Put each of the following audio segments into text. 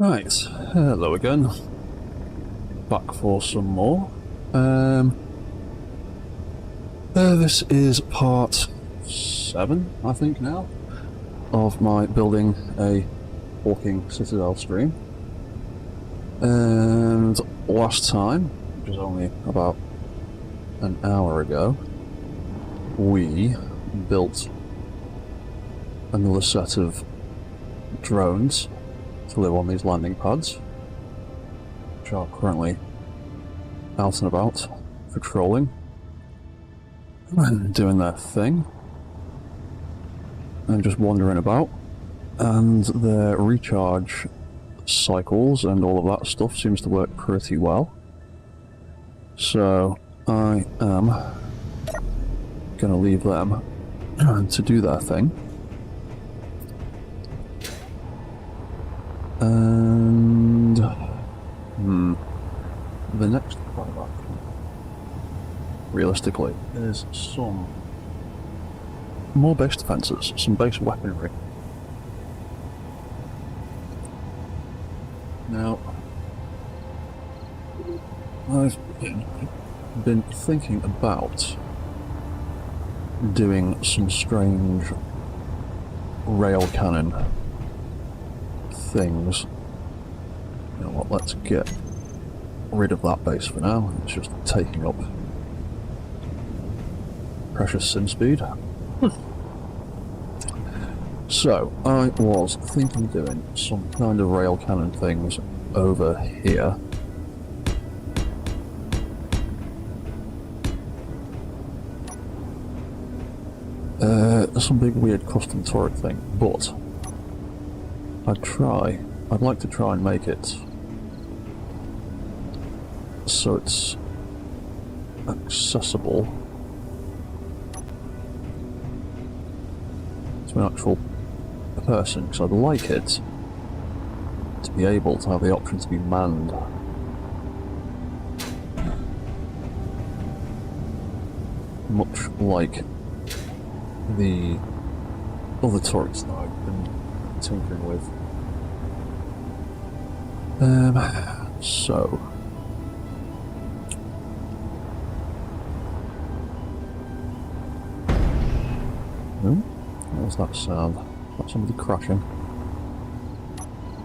Right, hello again. Back for some more. This is part 7, I think now, of my Building A Walking Citadel stream. And last time, which was only about an hour ago, we built another set of drones to live on these landing pads, which are currently out and about, patrolling and doing their thing, and just wandering about. And their recharge cycles and all of that stuff seems to work pretty well. So I am going to leave them to do their thing. And the next plan, realistically, is some more base defences, some base weaponry. Now, I've been thinking about doing some strange rail cannon things. You know what, let's get rid of that base for now. It's just taking up precious sim speed. So, I was thinking of doing some kind of rail cannon things over here. Some big weird custom turret thing, but I'd like to try and make it so it's accessible to an actual person, because I'd like it to be able to have the option to be manned. Much like the other turrets that I've been tinkering with. So what was that sound? That's somebody crashing.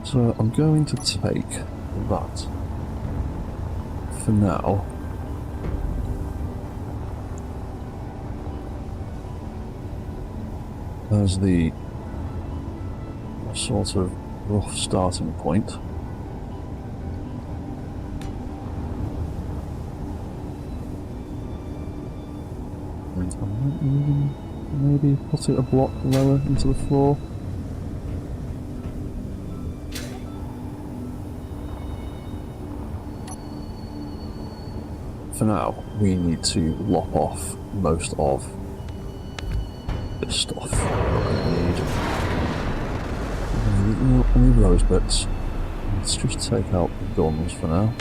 So I'm going to take that for now. As the sort of rough starting point. And maybe put it a block lower into the floor. For now, we need to lop off most of this stuff. I need those bits. Let's just take out the guns for now.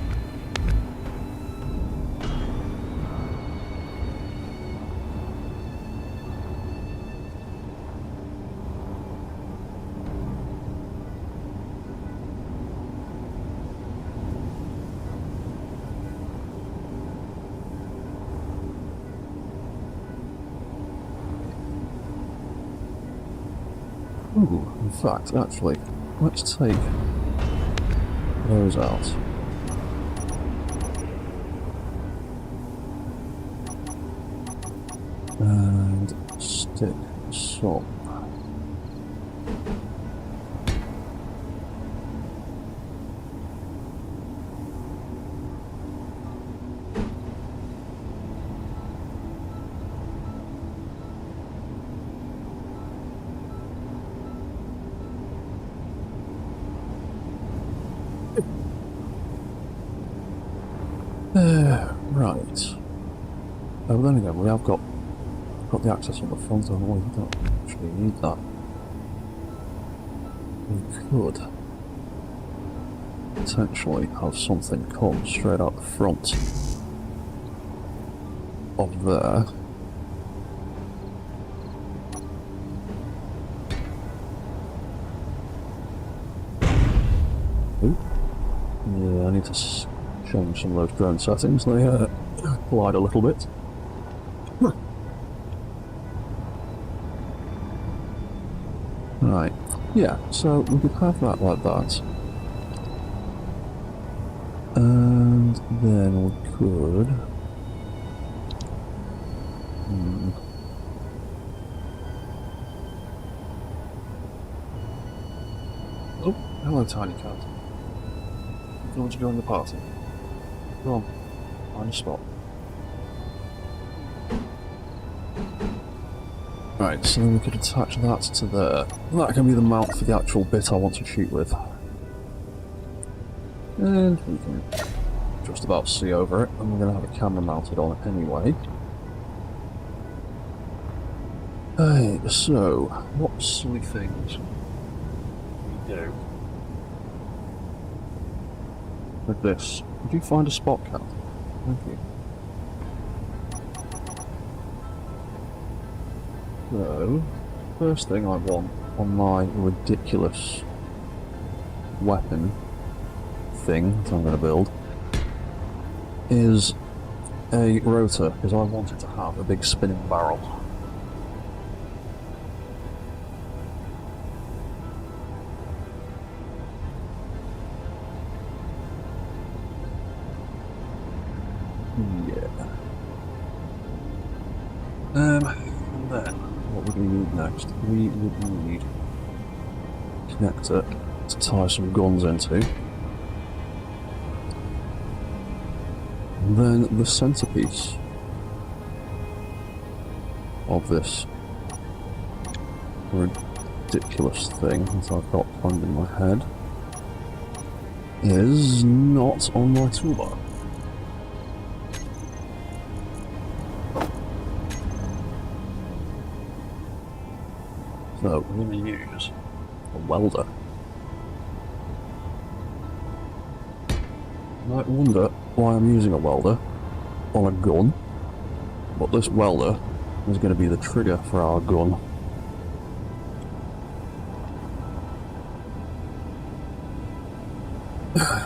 Ooh, in fact, actually, let's take those out. And stick some. Right. Oh, then again, we have got the access on the front, haven't we? We don't actually need that. We could potentially have something come straight out the front of there. Ooh. change some of those drone settings. They collide a little bit. Right, yeah, so we could have that like that. And then we could... Oh, hello, tiny cat. Do you want to join the party? Go on, find a spot. Right, so we could attach that to there. That can be the mount for the actual bit I want to shoot with. And we can just about see over it, and we're going to have a camera mounted on it anyway. Hey, so, what silly things we do with this? Did you find a spot, Cat? Thank you. So, first thing I want on my ridiculous weapon thing that I'm going to build is a rotor, because I want it to have a big spinning barrel. Yeah. And then, what would we need next? We would need a connector to tie some guns into. And then the centerpiece of this ridiculous thing that I've got planned in my head is not on my toolbar. So we're going to use a welder. You might wonder why I'm using a welder on a gun, but this welder is going to be the trigger for our gun.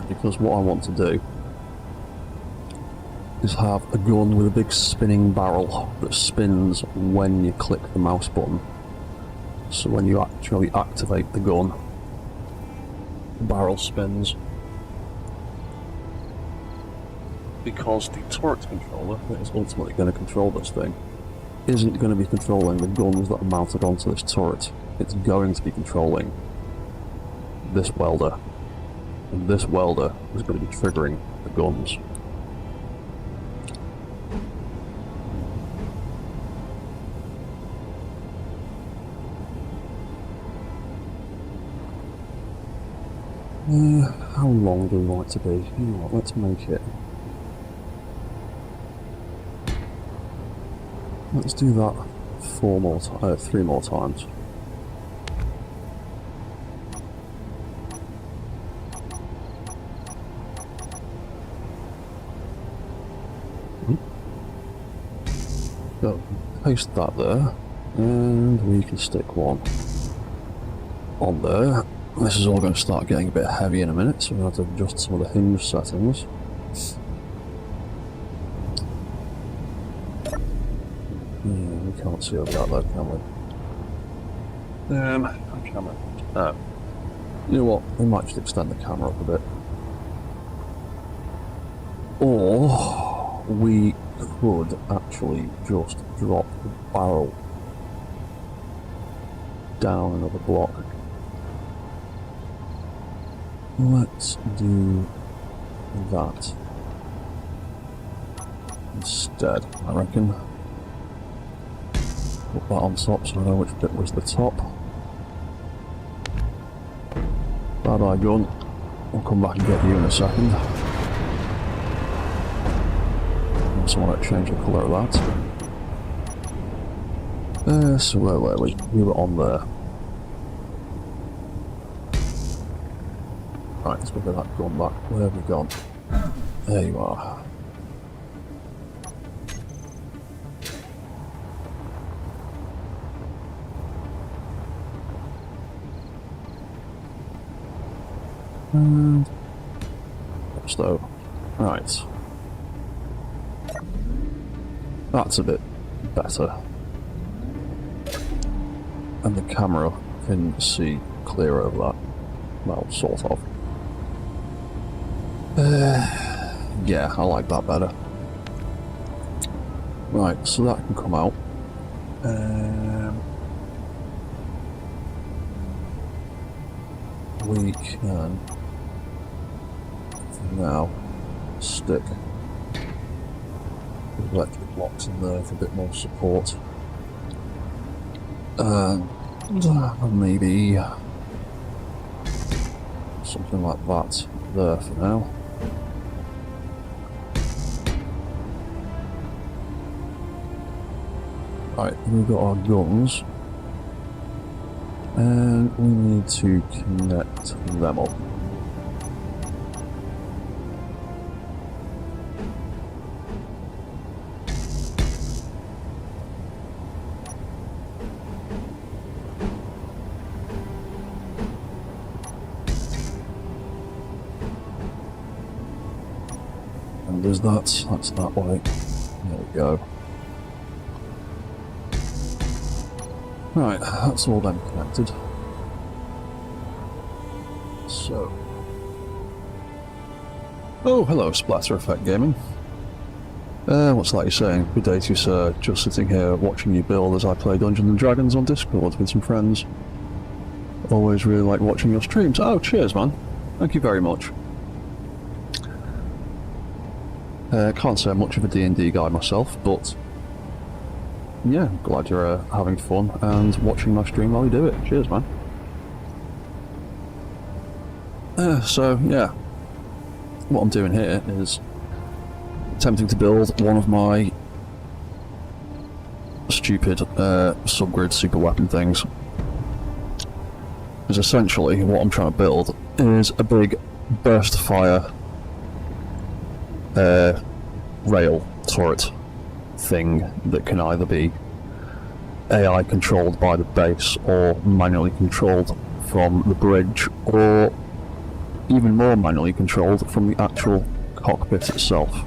Because what I want to do is have a gun with a big spinning barrel that spins when you click the mouse button. So when you actually activate the gun, the barrel spins. Because the turret controller that is ultimately going to control this thing isn't going to be controlling the guns that are mounted onto this turret. It's going to be controlling this welder. And this welder is going to be triggering the guns. How long do we want it to be? You know what, let's make it. Let's do that 3 more times. So, paste that there, and we can stick one on there. This is all going to start getting a bit heavy in a minute, so we're going to have to adjust some of the hinge settings. We can't see over that though, can we? Camera. Oh. You know what? We might just extend the camera up a bit. Or we could actually just drop the barrel down another block. Let's do that instead, I reckon. Put that on top so I know which bit was the top. Bye bye gun. I'll come back and get you in a second. Also want to change the colour of that. So where were we? We were on there. Right, let's look at that gun back. Where have we gone? There you are. And so Right. That's a bit better. And the camera can see clearer of that. Well, sort of. Yeah, I like that better. Right, so that can come out. We can now stick electric blocks in there for a bit more support. Maybe something like that there for now. Right, we've got our guns, and we need to connect them up. And there's that's that way. There we go. Right, that's all them connected. So. Oh, hello, Splatter Effect Gaming. What's that you're saying? Good day to you, sir. Just sitting here watching you build as I play Dungeons and Dragons on Discord with some friends. Always really like watching your streams. Oh, cheers, man. Thank you very much. Can't say I'm much of a D&D guy myself, but yeah, glad you're having fun and watching my stream while you do it. Cheers, man. So, yeah. What I'm doing here is attempting to build one of my stupid subgrid super weapon things. Because essentially what I'm trying to build is a big burst fire rail turret thing that can either be AI controlled by the base or manually controlled from the bridge, or even more manually controlled from the actual cockpit itself.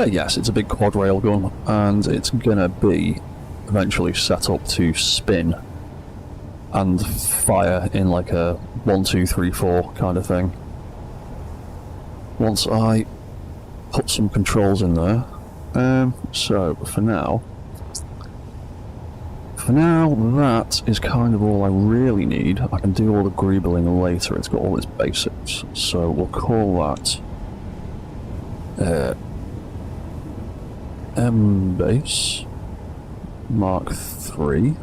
Yes, it's a big quad rail gun, and it's gonna be eventually set up to spin and fire in like a 1, 2, 3, 4 kind of thing. Once I put some controls in there. So for now that is kind of all I really need. I can do all the greebling later. It's got all its basics. So we'll call that M-Base Mark 3.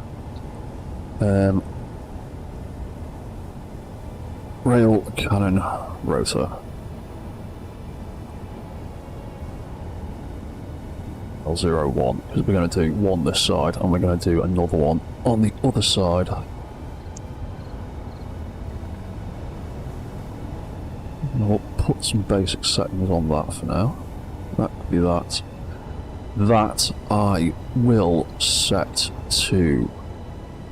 Rail cannon rotor. L01, because we're going to do one this side and we're going to do another one on the other side. And we'll put some basic settings on that for now. That could be that. That I will set to,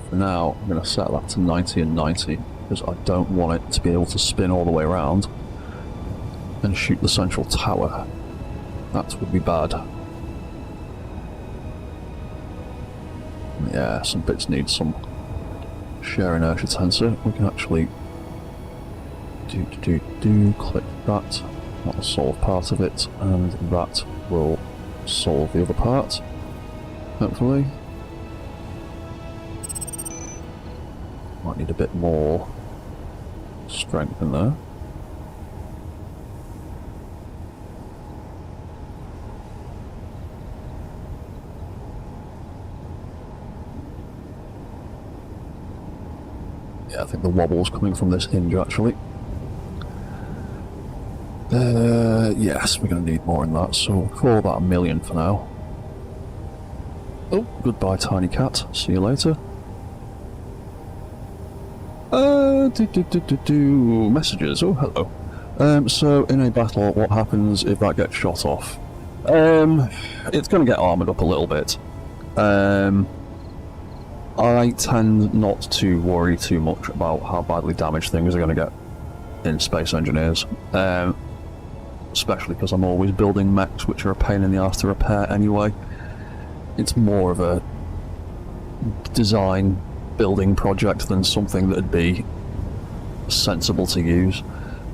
for now, I'm going to set that to 90 and 90, because I don't want it to be able to spin all the way around and shoot the central tower. That would be bad. Yeah, some bits need some shear inertia tensor. We can actually click that. That'll solve part of it, and that will solve the other part, hopefully. Might need a bit more strength in there. Yeah, I think the wobble's coming from this hinge, actually. Yes, we're going to need more in that, so we'll call that 1,000,000 for now. Oh, goodbye, tiny cat. See you later. Messages. Oh, hello. So, in a battle, what happens if that gets shot off? It's going to get armoured up a little bit. I tend not to worry too much about how badly damaged things are going to get in Space Engineers, especially because I'm always building mechs which are a pain in the arse to repair anyway. It's more of a design building project than something that'd be sensible to use,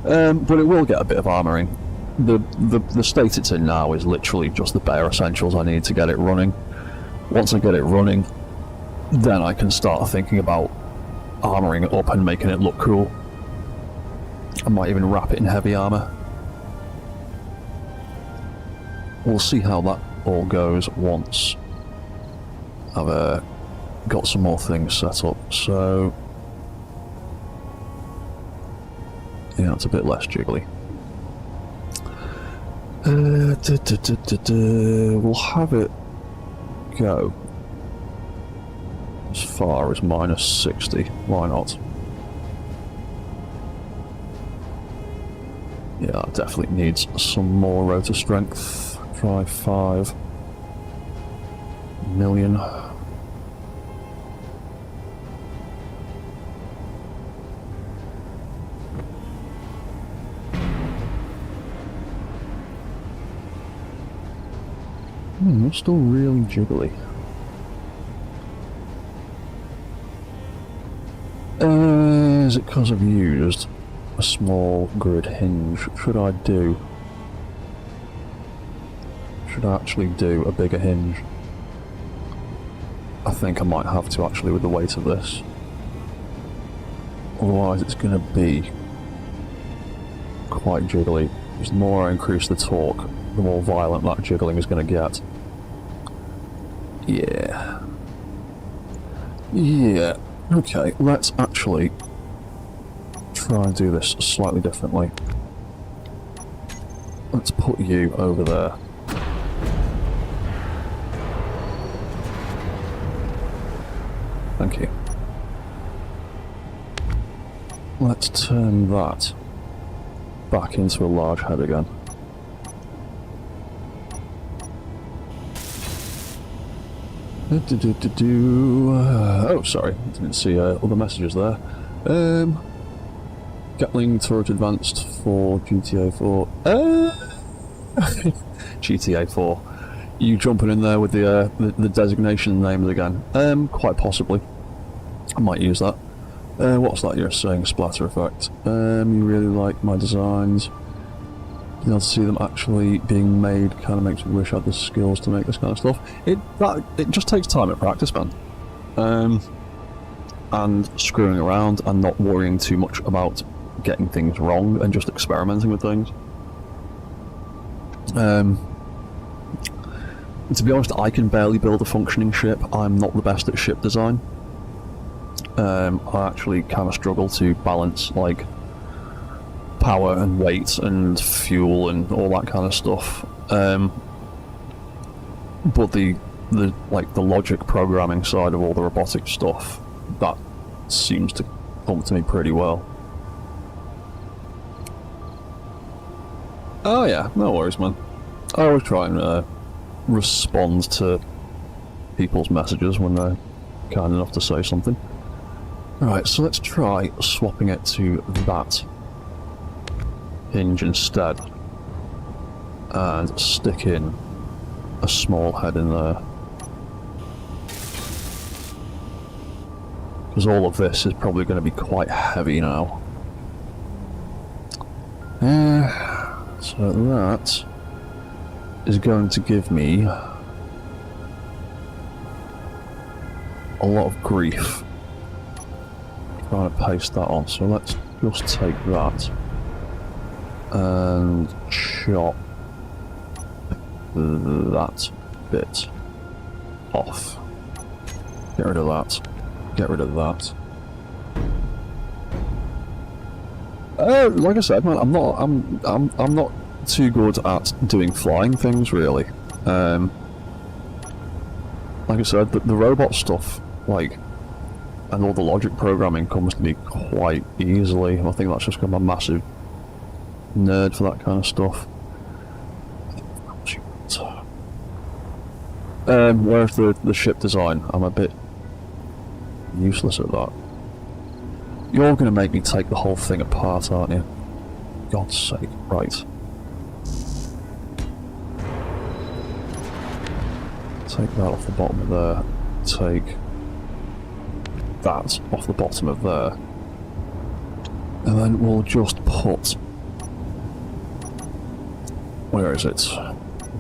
but it will get a bit of armouring. The state it's in now is literally just the bare essentials I need to get it running. Once I get it running, then I can start thinking about armouring it up and making it look cool. I might even wrap it in heavy armour. We'll see how that all goes once I've got some more things set up. So yeah, it's a bit less jiggly. We'll have it go as far as -60. Why not? Yeah, it definitely needs some more rotor strength. Try 5 million. It's still really jiggly. Is it because I've used a small grid hinge? Should I actually do a bigger hinge? I think I might have to actually with the weight of this. Otherwise it's going to be quite jiggly. Because the more I increase the torque, the more violent that jiggling is going to get. Yeah. Okay, let's actually try and do this slightly differently. Let's put you over there. Thank you. Let's turn that back into a large head again. Oh, sorry, didn't see other messages there. Gatling turret advanced for GTA 4. GTA 4. You jumping in there with the designation names again? Quite possibly. I might use that. What's that you're saying? Splatter effect. You really like my designs. Being able to see them actually being made kind of makes me wish I had the skills to make this kind of stuff. It just takes time at practice, man. And screwing around and not worrying too much about getting things wrong and just experimenting with things. To be honest, I can barely build a functioning ship. I'm not the best at ship design. I actually kind of struggle to balance, like, power and weight and fuel and all that kind of stuff. But the logic programming side of all the robotic stuff, that seems to come to me pretty well. Oh yeah, no worries, man. I always try and respond to people's messages when they're kind enough to say something. Right, so let's try swapping it to that hinge instead and stick in a small head in there, because all of this is probably going to be quite heavy now. So that is going to give me a lot of grief trying to paste that on, so let's just take that and chop that bit off. Get rid of that. Get rid of that. Like I said, man, I'm not too good at doing flying things, really. Like I said, the robot stuff, like, and all the logic programming comes to me quite easily. I think that's just because I'm a massive nerd for that kind of stuff. Whereas the ship design, I'm a bit useless at that. You're going to make me take the whole thing apart, aren't you? God's sake. Right. Take that off the bottom of there. Take that off the bottom of there. And then we'll just put... Where is it?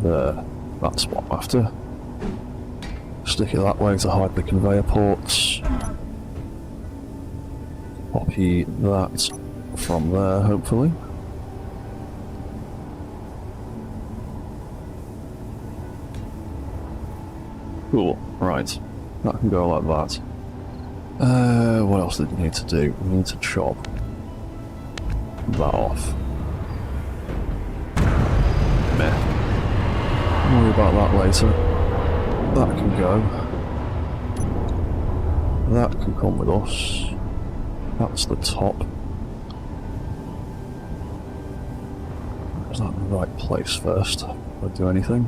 There. That's what I'm after. Stick it that way to hide the conveyor ports. Copy that from there, hopefully. Cool, right. That can go like that. What else did we need to do? We need to chop that off. Meh. Worry about that later. That can go. That can come with us. That's the top. Is that in the right place first? If I do anything?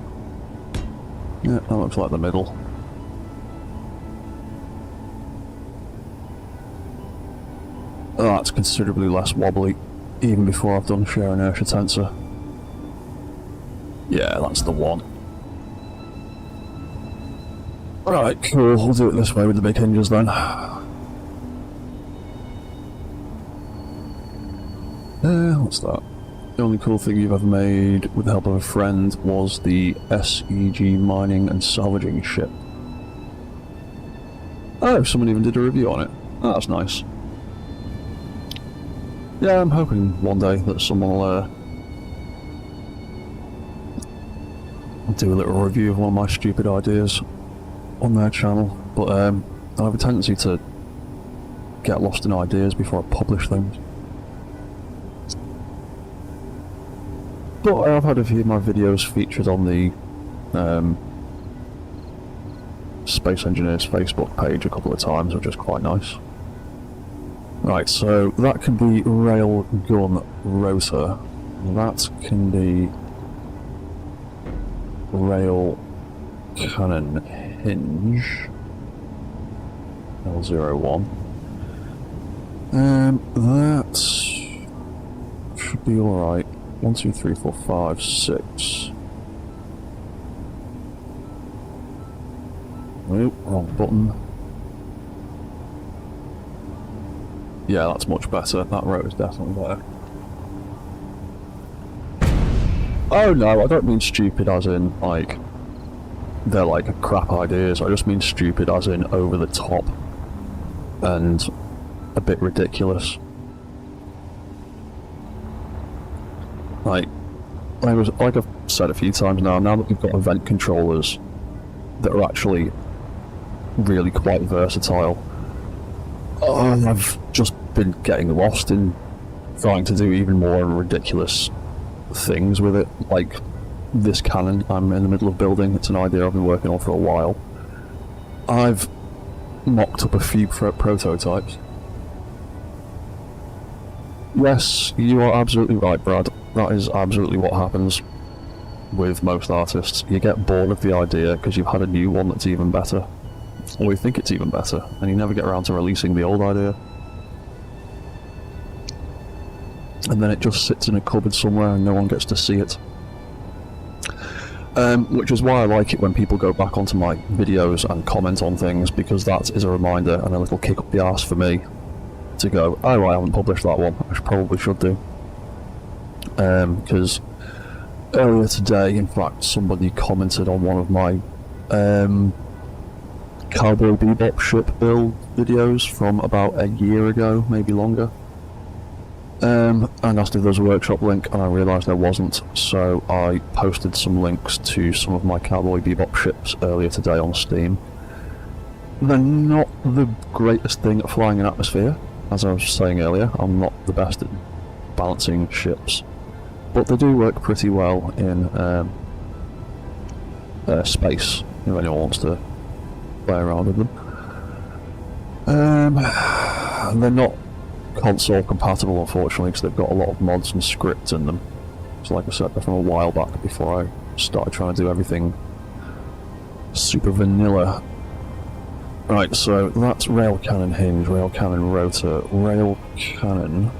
Yeah, that looks like the middle. Oh, that's considerably less wobbly, even before I've done shear inertia tensor. Yeah, that's the one. Right, cool, we'll do it this way with the big hinges then. What's that? The only cool thing you've ever made with the help of a friend was the SEG mining and salvaging ship. Oh, someone even did a review on it. Oh, that's nice. Yeah, I'm hoping one day that someone will do a little review of one of my stupid ideas on their channel, but I have a tendency to get lost in ideas before I publish things. But I have had a few of my videos featured on the Space Engineers Facebook page a couple of times, which is quite nice. Right, so that can be rail gun rotor. That can be rail cannon hinge. L01. That should be alright. 1, 2, 3, 4, 5, 6. Nope, wrong button. Yeah, that's much better. That road is definitely better. Oh no, I don't mean stupid as in, like, they're like crap ideas. I just mean stupid as in over the top and a bit ridiculous. Like I've said a few times now that we've got event controllers that are actually really quite versatile, I've just been getting lost in trying to do even more ridiculous things with it, like this cannon I'm in the middle of building. It's an idea I've been working on for a while. I've mocked up a few prototypes. Yes, you are absolutely right, Brad. That is absolutely what happens with most artists. You get bored of the idea because you've had a new one that's even better. Or you think it's even better, and you never get around to releasing the old idea. And then it just sits in a cupboard somewhere and no one gets to see it. Which is why I like it when people go back onto my videos and comment on things, because that is a reminder and a little kick up the arse for me to go, oh, I haven't published that one, I probably should do. Because earlier today, in fact, somebody commented on one of my Cowboy Bebop ship build videos from about a year ago, maybe longer. And asked if there was a workshop link, and I realised there wasn't, so I posted some links to some of my Cowboy Bebop ships earlier today on Steam. They're not the greatest thing at flying in atmosphere, as I was saying earlier. I'm not the best at balancing ships, but they do work pretty well in space, if anyone wants to play around with them. They're not console compatible, unfortunately, because they've got a lot of mods and scripts in them. So like I said, they're from a while back before I started trying to do everything super vanilla. Right, so that's rail cannon hinge, rail cannon rotor, rail cannon.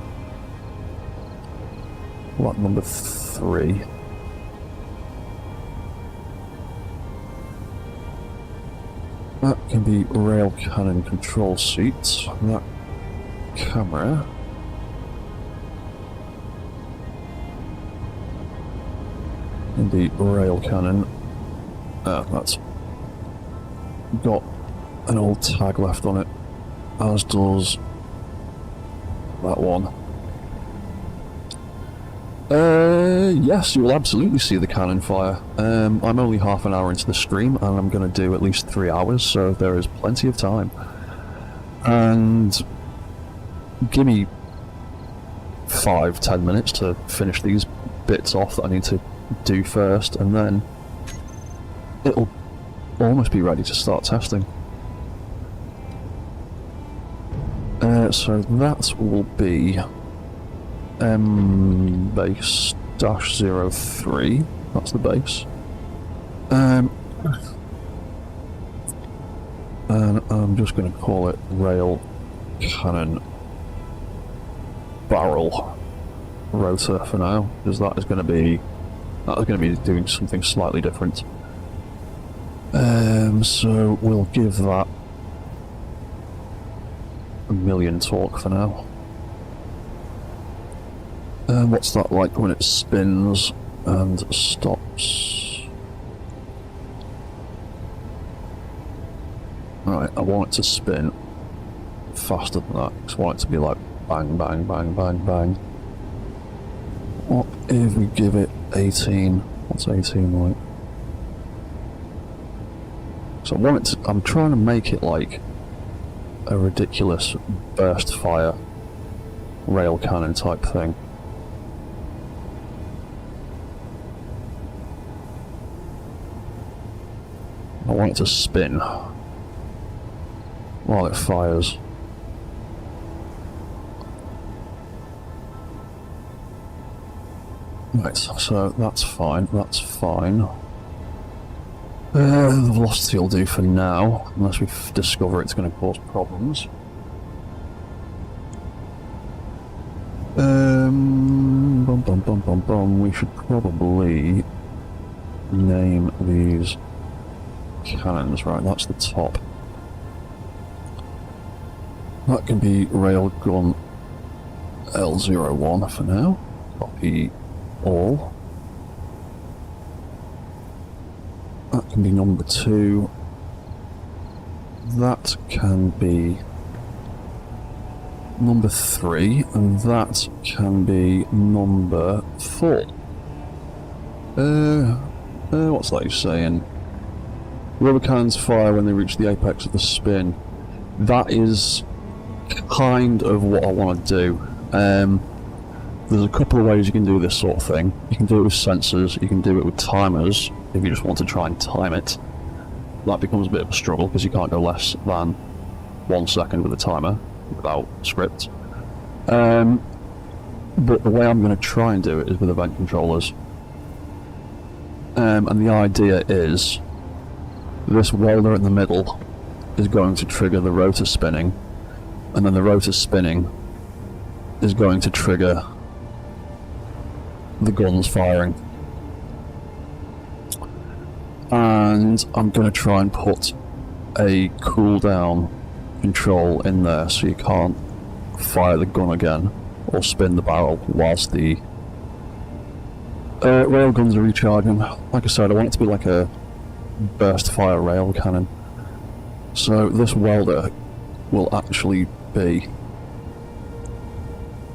What, number 3? That can be rail cannon control seats. That camera. And the rail cannon. That's got an old tag left on it, as does that one. Yes, you will absolutely see the cannon fire. I'm only half an hour into the stream, and I'm going to do at least 3 hours, so there is plenty of time. And give me 5-10 minutes to finish these bits off that I need to do first, and then it'll almost be ready to start testing. So that will be base -03. That's the base. And I'm just going to call it rail cannon barrel rotor for now, because that is going to be doing something slightly different. So we'll give that 1,000,000 torque for now. What's that like when it spins and stops? Right, I want it to spin faster than that, because I want it to be like bang, bang, bang, bang, bang. What if we give it 18? What's 18 like? So I want it to, I'm trying to make it like a ridiculous burst fire rail cannon type thing. I want it to spin while it fires. Right, so that's fine, that's fine. The velocity will do for now, unless we discover it's going to cause problems. We should probably name these cannons. Right, that's the top. That can be railgun L01 for now. Copy all. That can be number 2. That can be number 3, and that can be number 4. What's that saying? Rubber cannons fire when they reach the apex of the spin. That is kind of what I want to do. There's a couple of ways you can do this sort of thing. You can do it with sensors, you can do it with timers, if you just want to try and time it. That becomes a bit of a struggle, because you can't go less than 1 second with a timer without script. But the way I'm going to try and do it is with event controllers. And the idea is, this welder in the middle is going to trigger the rotor spinning, and then the rotor spinning is going to trigger the guns firing. And I'm going to try and put a cooldown control in there so you can't fire the gun again or spin the barrel whilst the rail guns are recharging. Like I said, I want it to be like a burst fire rail cannon. So this welder will actually be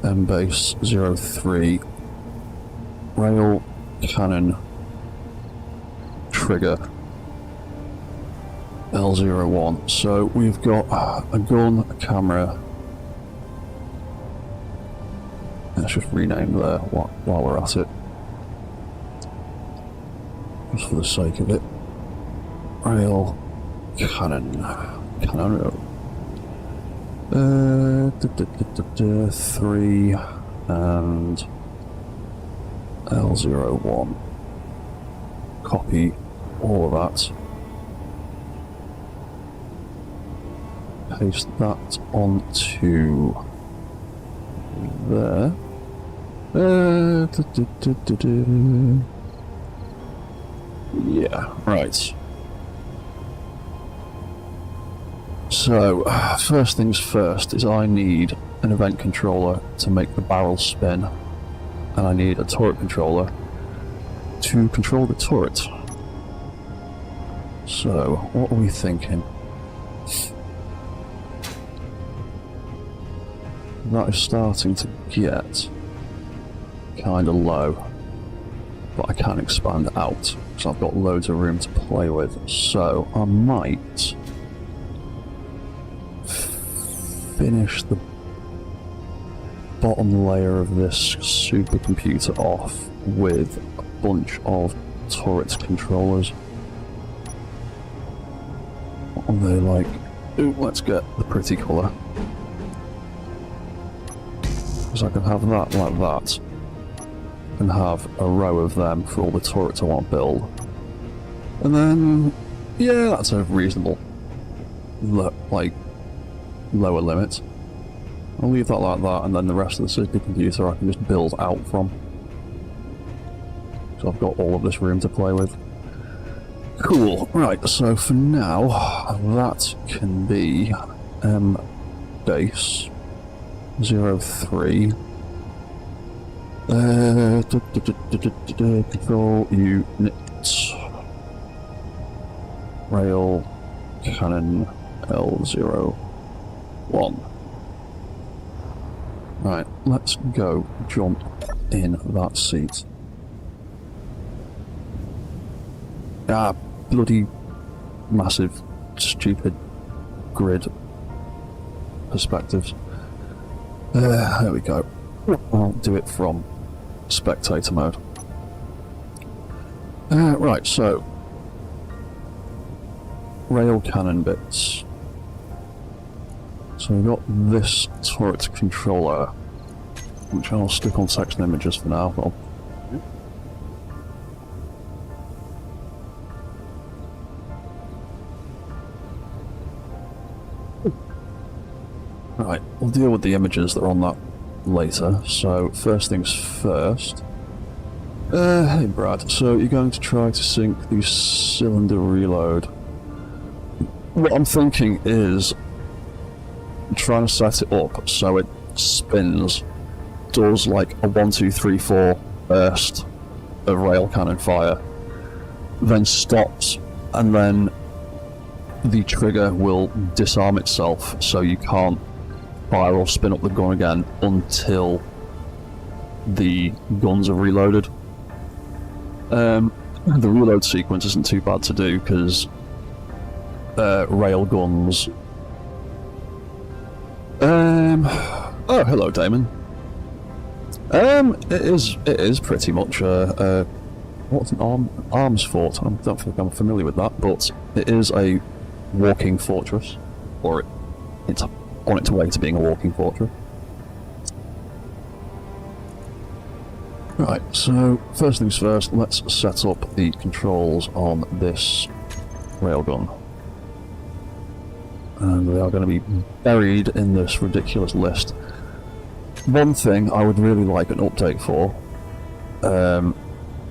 base 03 rail cannon trigger L01. So we've got a gun, a camera. Let's just rename there while we're at it, just for the sake of it. Rail cannon, cannon. 3 and L01. Copy all of that. paste that onto there. Yeah, right. So, first things first is I need an event controller to make the barrel spin, and I need a turret controller to control the turret. So, what are we thinking? That is starting to get kind of low, but I can expand out, so I've got loads of room to play with. So, I might finish the bottom layer of this supercomputer off with a bunch of turret controllers. What are they like? Ooh, let's get the pretty colour. Because I can have that like that, and have a row of them for all the turrets I want to build. And then, yeah, that's a reasonable, lower limit. I'll leave that like that, and then the rest of the supercomputer I can just build out from. So I've got all of this room to play with. Cool, right, so for now, that can be base 03 control unit rail cannon L01. Right, let's go jump in that seat. Ah, bloody massive, stupid grid perspectives. There we go. I'll do it from spectator mode. Right, so rail cannon bits. So we've got this turret controller, which I'll stick on section images for now. Right, we'll deal with the images that are on that later. So first things first. Hey Brad, so you're going to try to sync the cylinder reload. What I'm thinking is trying to set it up so it spins, does like a 1, 2, 3, 4 burst of rail cannon fire, then stops, and then the trigger will disarm itself so you can't fire or spin up the gun again until the guns are reloaded. The reload sequence isn't too bad to do because rail guns. Oh, hello, Damon. It is pretty much what's an arms fort? I don't think I'm familiar with that, but it is a walking fortress, or it's on its way to being a walking fortress. Right, so first things first, let's set up the controls on this railgun. And they are going to be buried in this ridiculous list. One thing I would really like an update for,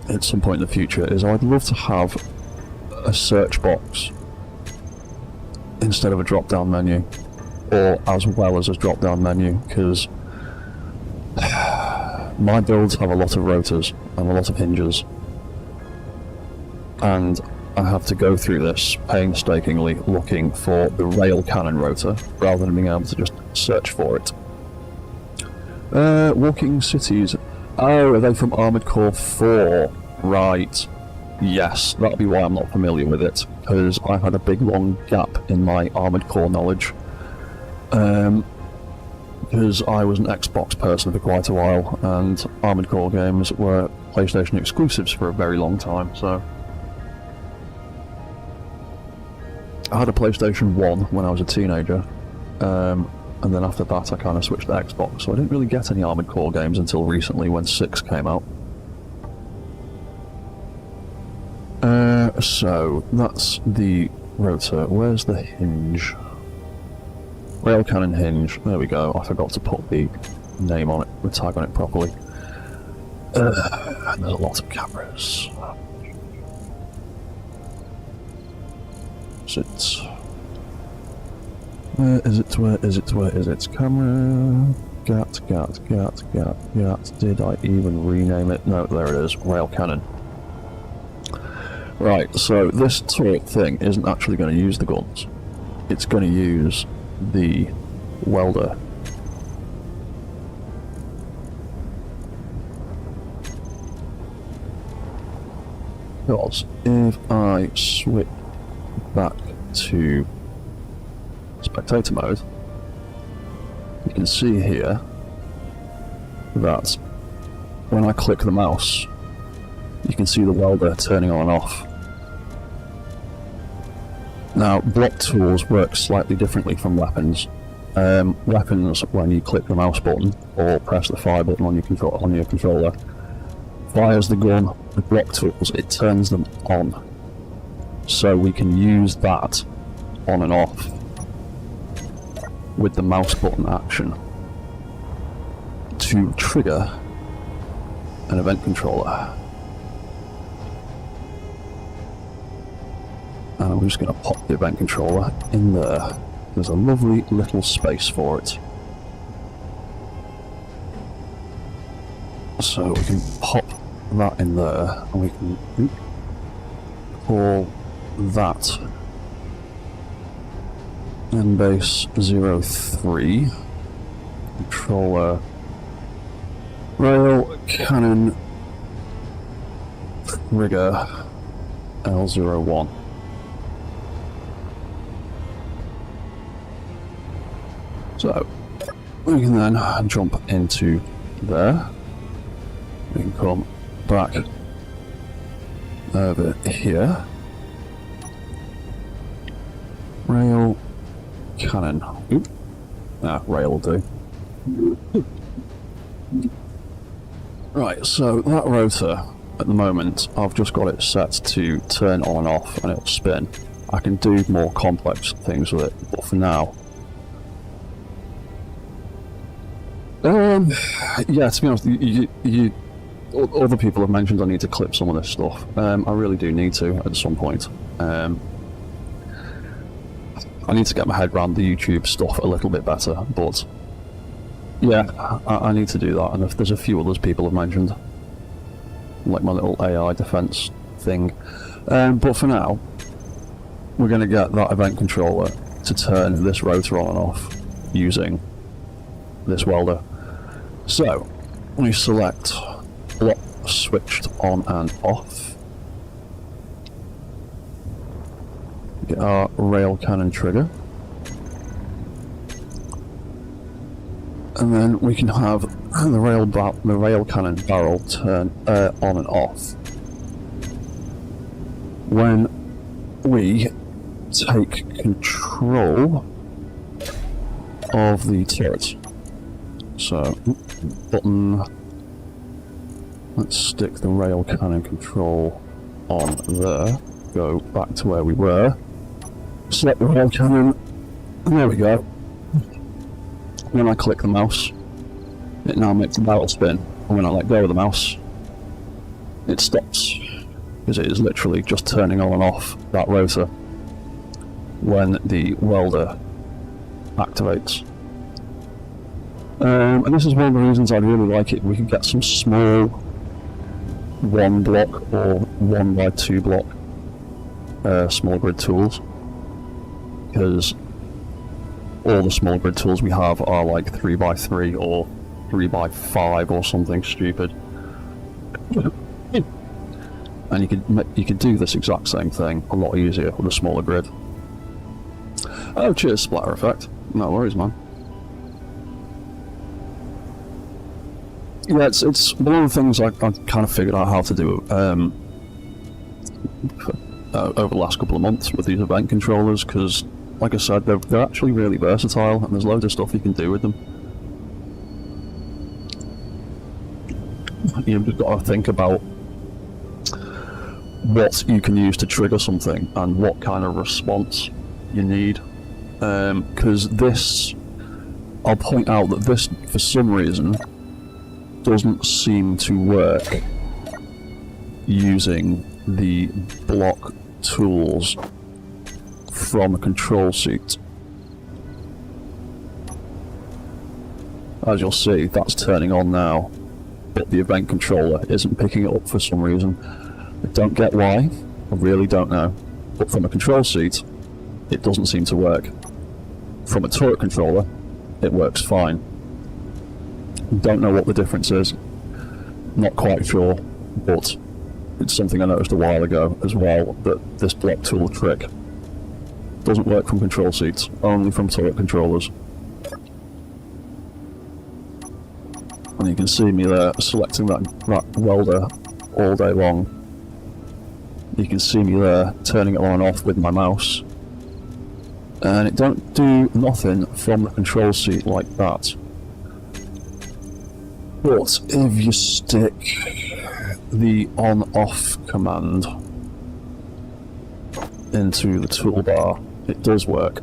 at some point in the future, is I'd love to have a search box instead of a drop-down menu, or as well as a drop-down menu, because my builds have a lot of rotors and a lot of hinges, and I have to go through this painstakingly looking for the rail cannon rotor rather than being able to just search for it. Walking cities. Oh, are they from Armored Core 4? Right. Yes, that'll be why I'm not familiar with it, because I had a big long gap in my Armored Core knowledge. Because I was an Xbox person for quite a while, and Armored Core games were PlayStation exclusives for a very long time, so... I had a PlayStation 1 when I was a teenager, and then after that I kind of switched to Xbox, so I didn't really get any Armored Core games until recently when 6 came out. So, that's the rotor. Where's the hinge? Rail cannon hinge. There we go. I forgot to put the name on it, the tag on it properly. And there's a lot of cameras. Where is it? Where is it? Where is it? Camera. Gat. Did I even rename it? No, there it is. Rail cannon. Right, so this turret thing isn't actually going to use the guns. It's going to use the welder. Because if I switch back to spectator mode, you can see here that when I click the mouse, you can see the welder turning on and off. Now, block tools work slightly differently from weapons. Weapons, when you click the mouse button or press the fire button on your controller, fires the gun. The block tools, it turns them on, so we can use that on and off with the mouse button action to trigger an event controller. And I'm just going to pop the event controller in there. There's a lovely little space for it. So we can pop that in there, and we can call that Embase 03 controller rail cannon trigger L01. So we can then jump into there. We can come back over here. Rail cannon. Oop. Rail will do. Right, so that rotor, at the moment, I've just got it set to turn on and off and it'll spin. I can do more complex things with it, but for now... yeah, to be honest, other people have mentioned I need to clip some of this stuff. I really do need to at some point. I need to get my head around the YouTube stuff a little bit better, but yeah, I need to do that. And if there's a few others people have mentioned, like my little AI defense thing. But for now, we're going to get that event controller to turn this rotor on and off using this welder. So we select block switched on and off. Get our rail cannon trigger, and then we can have the rail cannon barrel turn on and off when we take control of the turret. So, button, let's stick the rail cannon control on there, go back to where we were, select the rail cannon, and there we go. When I click the mouse, it now makes the barrel spin, and when I let go of the mouse, it stops, because it is literally just turning on and off that rotor when the welder activates. And this is one of the reasons I really like it. We can get some small 1 block or 1x2 block small grid tools, because all the small grid tools we have are like 3x3 or 3x5 or something stupid. And you could do this exact same thing a lot easier with a smaller grid. Oh, cheers, splatter effect. No worries, man. Yeah, it's one of the things I kind of figured out how to do over the last couple of months with these event controllers, because, like I said, they're actually really versatile, and there's loads of stuff you can do with them. You've just got to think about what you can use to trigger something and what kind of response you need. because this, I'll point out that this, for some reason, doesn't seem to work using the block tools from a control seat. As you'll see, that's turning on now, but the event controller isn't picking it up for some reason. I don't get why, I really don't know, but from a control seat, it doesn't seem to work. From a turret controller, it works fine. Don't know what the difference is, not quite sure, but it's something I noticed a while ago as well, that this block tool trick doesn't work from control seats, only from turret controllers. And you can see me there selecting that welder all day long. You can see me there turning it on and off with my mouse. And it don't do nothing from the control seat like that. But if you stick the on-off command into the toolbar, it does work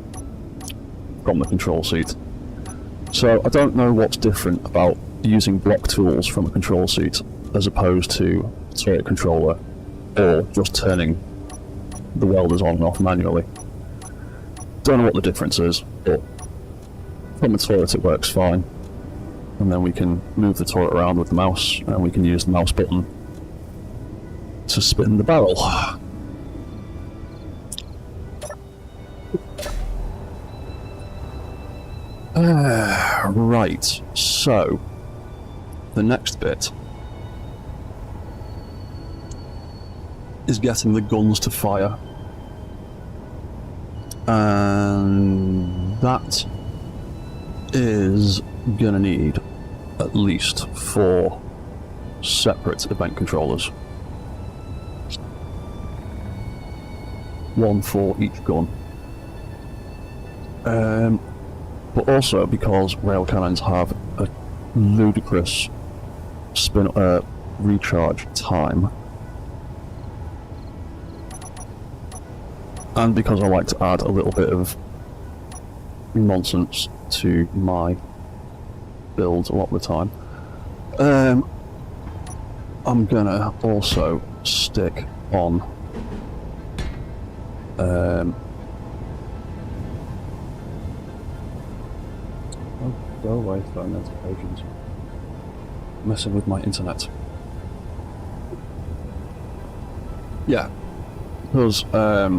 from the control seat. So I don't know what's different about using block tools from a control seat as opposed to a turret controller, or just turning the welders on and off manually. Don't know what the difference is, but from the turret it works fine. And then we can move the turret around with the mouse, and we can use the mouse button to spin the barrel. Right, so the next bit is getting the guns to fire, and that is gonna need at least 4 separate event controllers, 1 for each gun. But also because rail cannons have a ludicrous recharge time, and because I like to add a little bit of nonsense to my builds a lot of the time, I'm gonna also stick on go away, phone notifications. Messing with my internet. Yeah, because I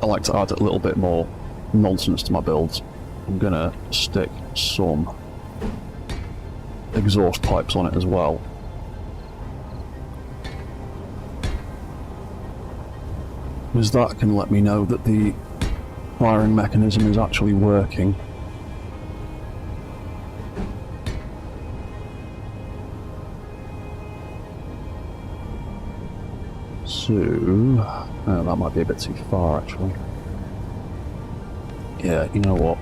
like to add a little bit more nonsense to my builds. I'm gonna stick some exhaust pipes on it as well. Because that can let me know that the firing mechanism is actually working. So, that might be a bit too far actually. Yeah, you know what?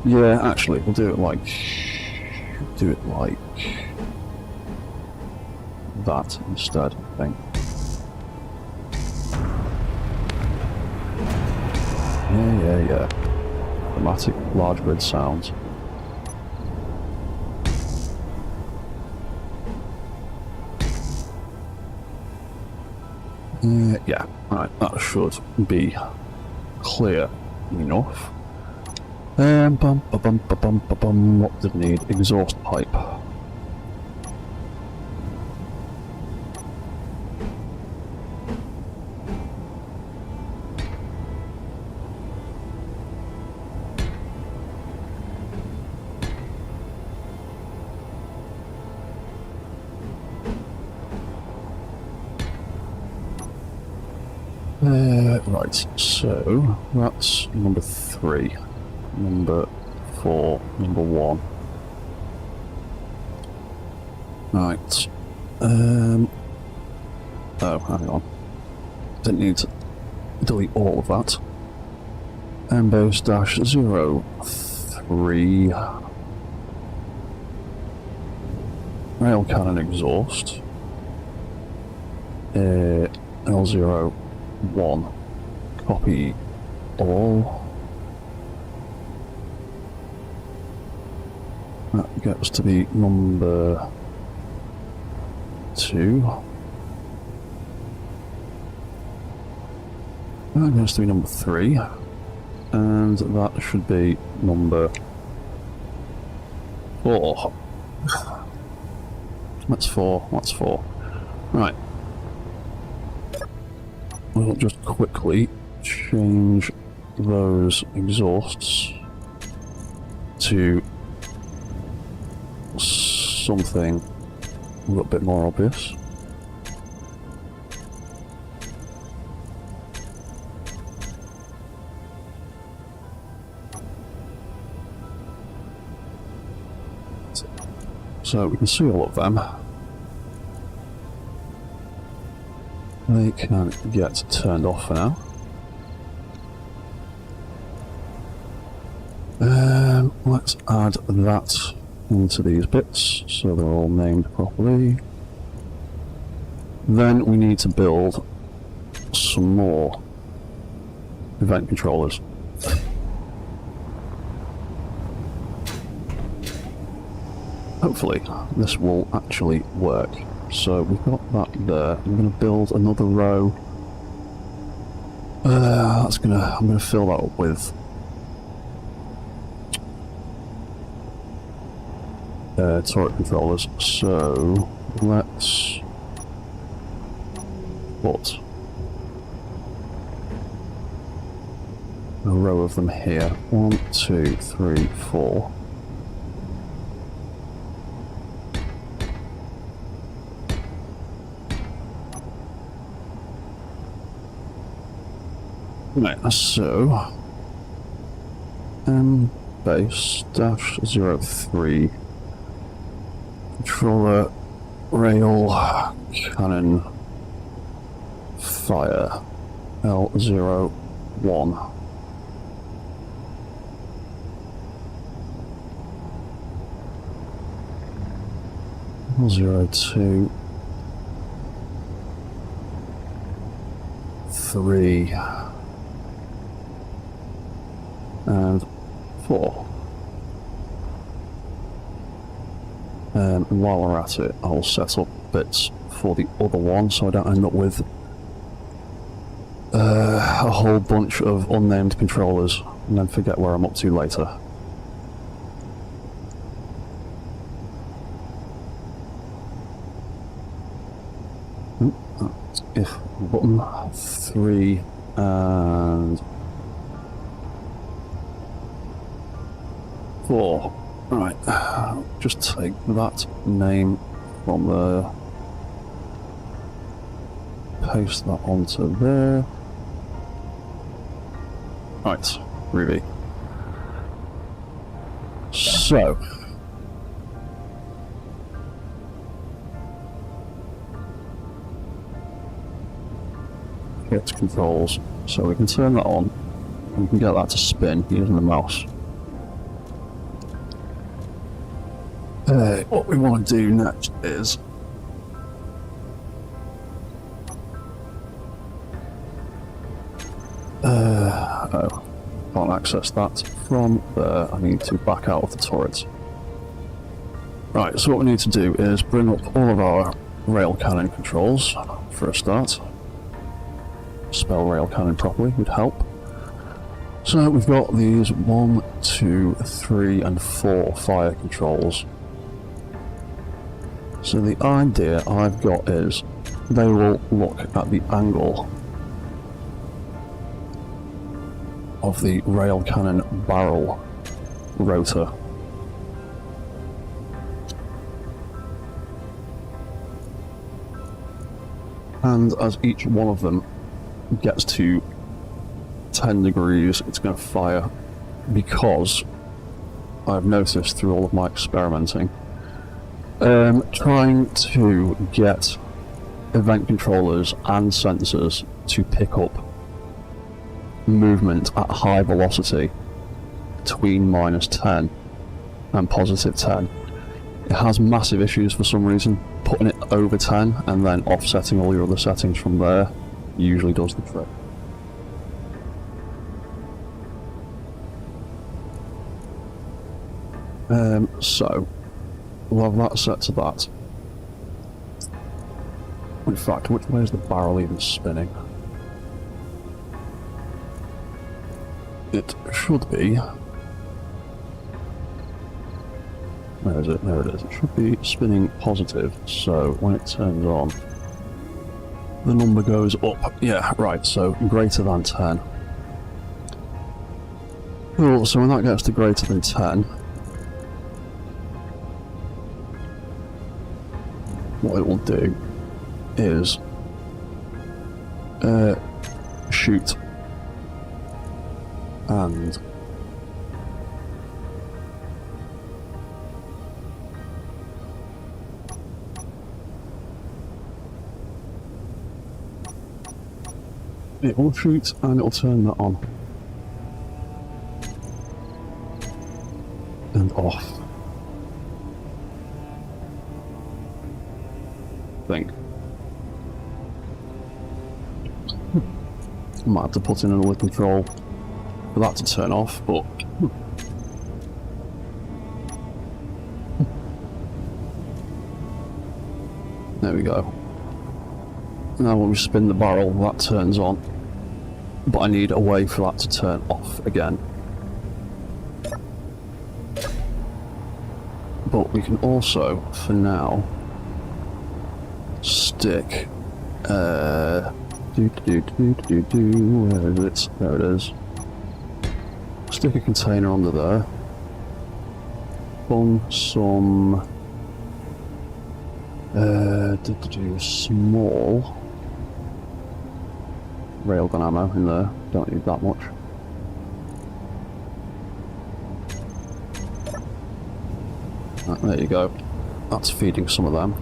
Yeah, actually, we'll do it like that instead, I think. Yeah. Dramatic large grid sounds. Yeah, right, that should be clear enough. What did it need? Exhaust pipe. Right, so that's number 3, number 4, number 1. Right, oh, hang on. Didn't need to delete all of that. Embos-03. Rail cannon exhaust. L0 1. Copy all. That gets to be number 2. That gets to be number 3. And that should be number 4. That's 4. That's 4. Right. We'll just quickly change those exhausts to something a little bit more obvious. So we can see all of them. They can get turned off for now. Let's add that into these bits so they're all named properly. Then we need to build some more event controllers. Hopefully this will actually work. So we've got that there. I'm going to build another row. I'm going to fill that up with turret controllers. So let's put a row of them here. 1, 2, 3, 4. Right, so base dash 03 controller rail cannon fire L01. L02 3 and 4. And while we're at it, I'll set up bits for the other one so I don't end up with a whole bunch of unnamed controllers and then forget where I'm up to later. If button 3 and 4. Right, just take that name from there, paste that onto there. Right, Ruby. So, get controls, so we can turn that on and we can get that to spin using the mouse. What we want to do next is can't access that from there. I need to back out of the turret. Right, so what we need to do is bring up all of our rail cannon controls for a start. Spell rail cannon properly would help. So we've got these 1, 2, 3 and 4 fire controls. So the idea I've got is they will look at the angle of the rail cannon barrel rotor. And as each one of them gets to 10 degrees, it's going to fire, because I've noticed through all of my experimenting, trying to get event controllers and sensors to pick up movement at high velocity between -10 and +10. It has massive issues for some reason, putting it over 10 and then offsetting all your other settings from there usually does the trick. So, we'll have that set to that. In fact, which way is the barrel even spinning? It should be... Where is it? There it is. It should be spinning positive, so when it turns on, the number goes up. Yeah, right, so greater than 10. Cool, so when that gets to greater than 10, what it will do is shoot and it will shoot and it will turn that on and off. I think. Might have to put in another control for that to turn off, but there we go. Now when we spin the barrel, that turns on, but I need a way for that to turn off again. But we can also, for now, stick where is it? There it is. Stick a container under there. Bung some small railgun ammo in there. Don't need that much. There you go. That's feeding some of them.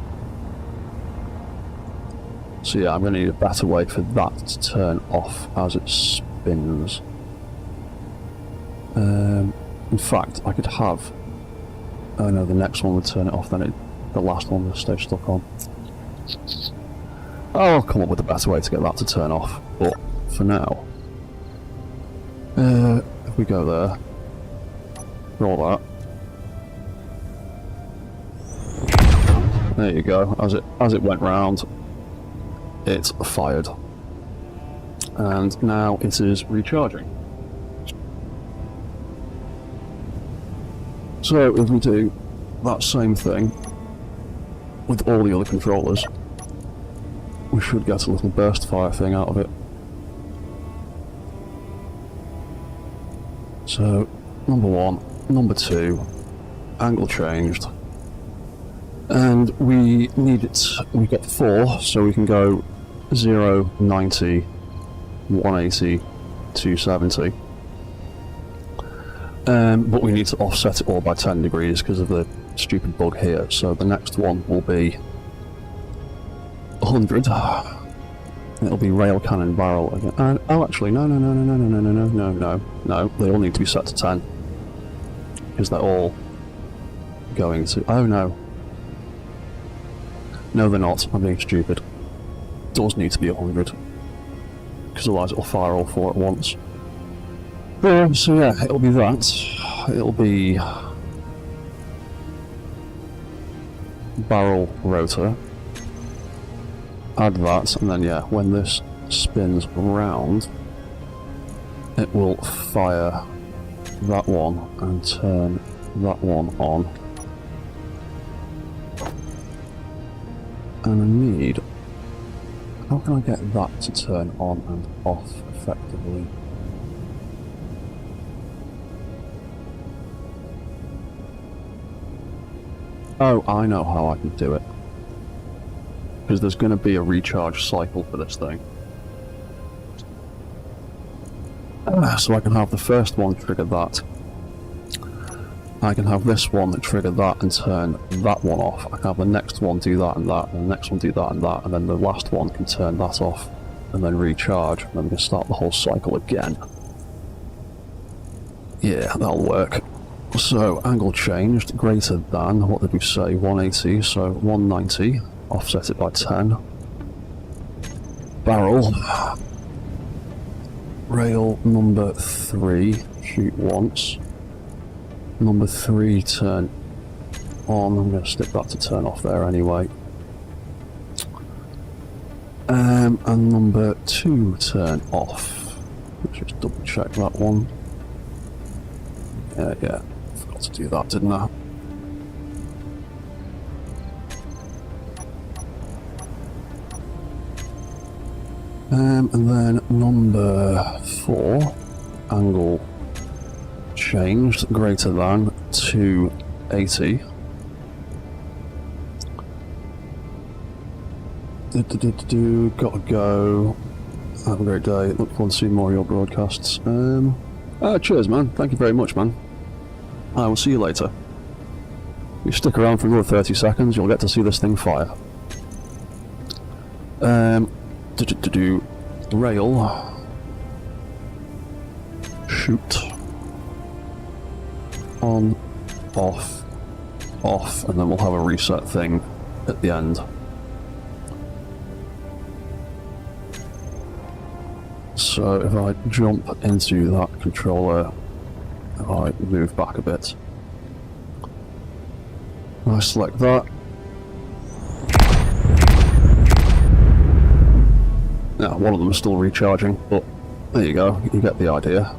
So yeah, I'm going to need a better way for that to turn off as it spins. In fact, I could have... Oh no, the next one would turn it off, then the last one will stay stuck on. I'll come up with a better way to get that to turn off, but for now... if we go there, roll that. There you go, as it went round, it's fired. And now it is recharging. So if we do that same thing with all the other controllers, we should get a little burst fire thing out of it. So, number 1, number 2, angle changed. And we need it, we got 4, so we can go 0, 90, 180, 270. But we need to offset it all by 10 degrees because of the stupid bug here. So the next one will be 100. It'll be rail cannon barrel again. Oh, actually, no, they all need to be set to 10 because they're all going to. Oh no, no, they're not. I'm being stupid. It does need to be 100 because otherwise it'll fire all 4 at once. So yeah, it'll be that. It'll be barrel rotor. Add that, and then yeah, when this spins round, it will fire that one and turn that one on. And I need... How can I get that to turn on and off effectively? Oh, I know how I can do it. Because there's going to be a recharge cycle for this thing. So I can have the first one trigger that. I can have this one that trigger that and turn that one off. I can have the next one do that, and the next one do that, and then the last one can turn that off and then recharge, and then we can start the whole cycle again. Yeah, that'll work. So, angle changed, greater than, what did we say, 180, so 190, offset it by 10. barrel. Rail number 3, shoot once. Number 3, turn on. I'm going to stick that to turn off there anyway. And number 2, turn off. Let's just double check that one. Yeah, forgot to do that, didn't I? And then number 4, angle changed, greater than 280. Gotta go. Have a great day. Look forward to seeing more of your broadcasts. Cheers, man. Thank you very much, man. I will see you later. If you stick around for another 30 seconds, you'll get to see this thing fire. Rail. Shoot. On, off, off, and then we'll have a reset thing at the end. So if I jump into that controller, if I move back a bit, I select that. Now, one of them is still recharging, but there you go, you get the idea.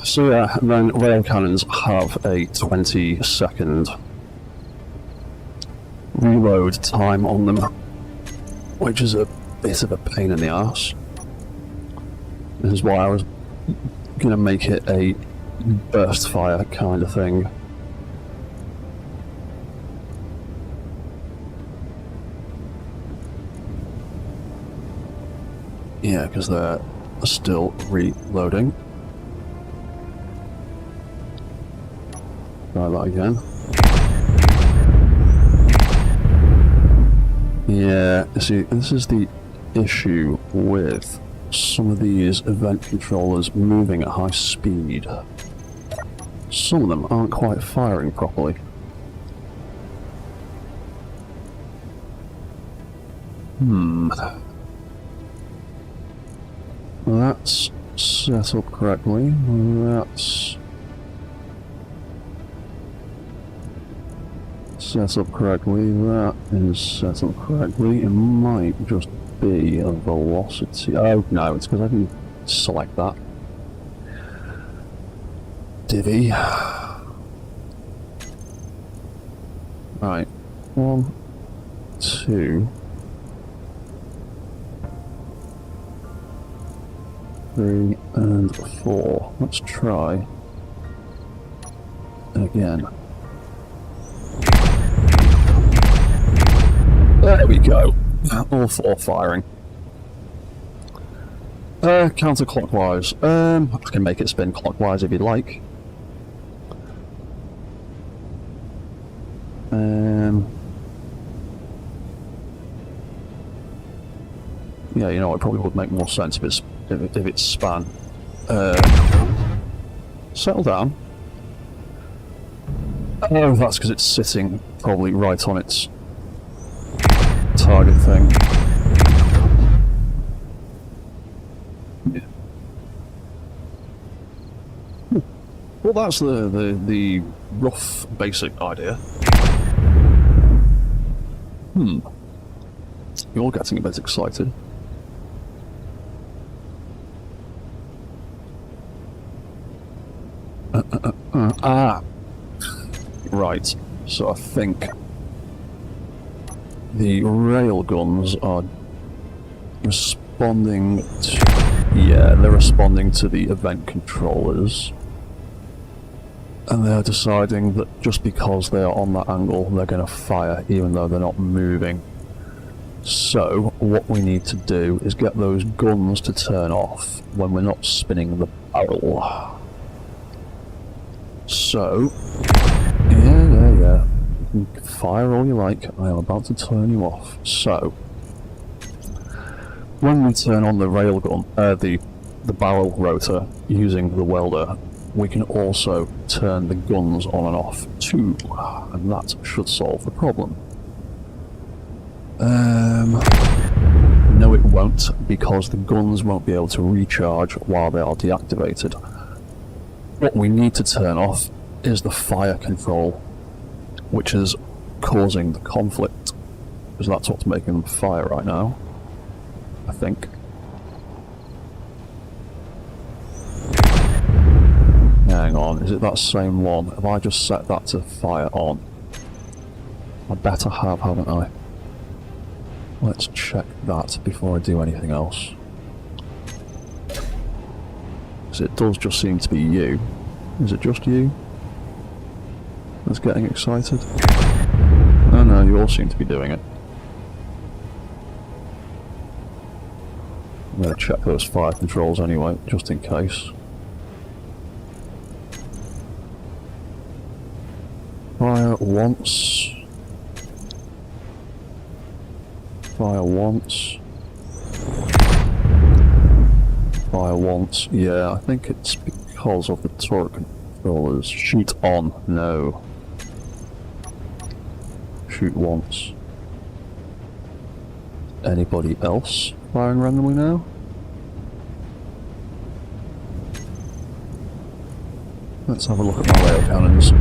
So yeah, and then rail cannons have a 20-second reload time on them, which is a bit of a pain in the arse. This is why I was going to make it a burst fire kind of thing. Yeah, because they're still reloading. Try that again. Yeah, see, this is the issue with some of these event controllers moving at high speed. Some of them aren't quite firing properly. That's set up correctly. That's set up correctly. That is set up correctly. It might just be a velocity. Oh no, it's because I didn't select that. Divvy. Right. 1, 2, 3, and 4. Let's try again. There we go. All 4 firing. Counterclockwise. I can make it spin clockwise if you'd like. Yeah, you know, it probably would make more sense if it's span. Settle down. Oh, that's because it's sitting probably right on its target thing. Yeah. Well, that's the rough basic idea. You're getting a bit excited. Right, so I think the railguns are responding to... Yeah, they're responding to the event controllers. And they're deciding that just because they're on that angle, they're going to fire, even though they're not moving. So, what we need to do is get those guns to turn off when we're not spinning the barrel. So, yeah. You can fire all you like. I am about to turn you off. So, when we turn on the railgun, the the barrel rotor using the welder, we can also turn the guns on and off too, and that should solve the problem. No it won't, because the guns won't be able to recharge while they are deactivated. What we need to turn off is the fire control, which is causing the conflict, because that's what's making them fire right now, I think. Hang on, is it that same one? Have I just set that to fire on? I better have, haven't I? Let's check that before I do anything else. Because it does just seem to be you. Is it just you that's getting excited? Oh no, you all seem to be doing it. I'm going to check those fire controls anyway, just in case. Fire once. Fire once. Fire once. Yeah, I think it's because of the turret controllers. Shoot on. No. Shoot once. Anybody else firing randomly now? Let's have a look at my rail cannons.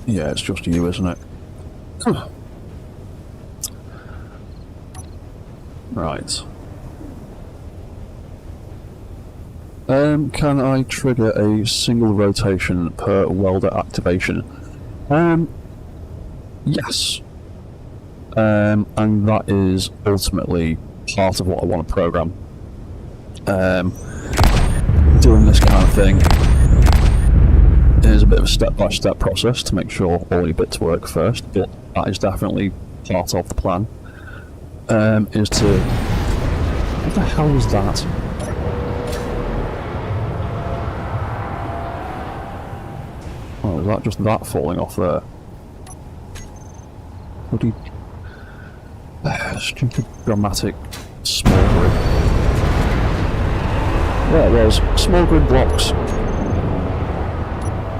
Yeah, it's just you, isn't it? Right. Can I trigger a single rotation per welder activation? Yes. And that is ultimately part of what I want to program. Doing this kind of thing is a bit of a step-by-step process to make sure all your bits work first, but that is definitely part of the plan. Is to... What the hell was that? Oh, is that just that falling off there? Bloody... stupid dramatic small grid. There it was. Small grid blocks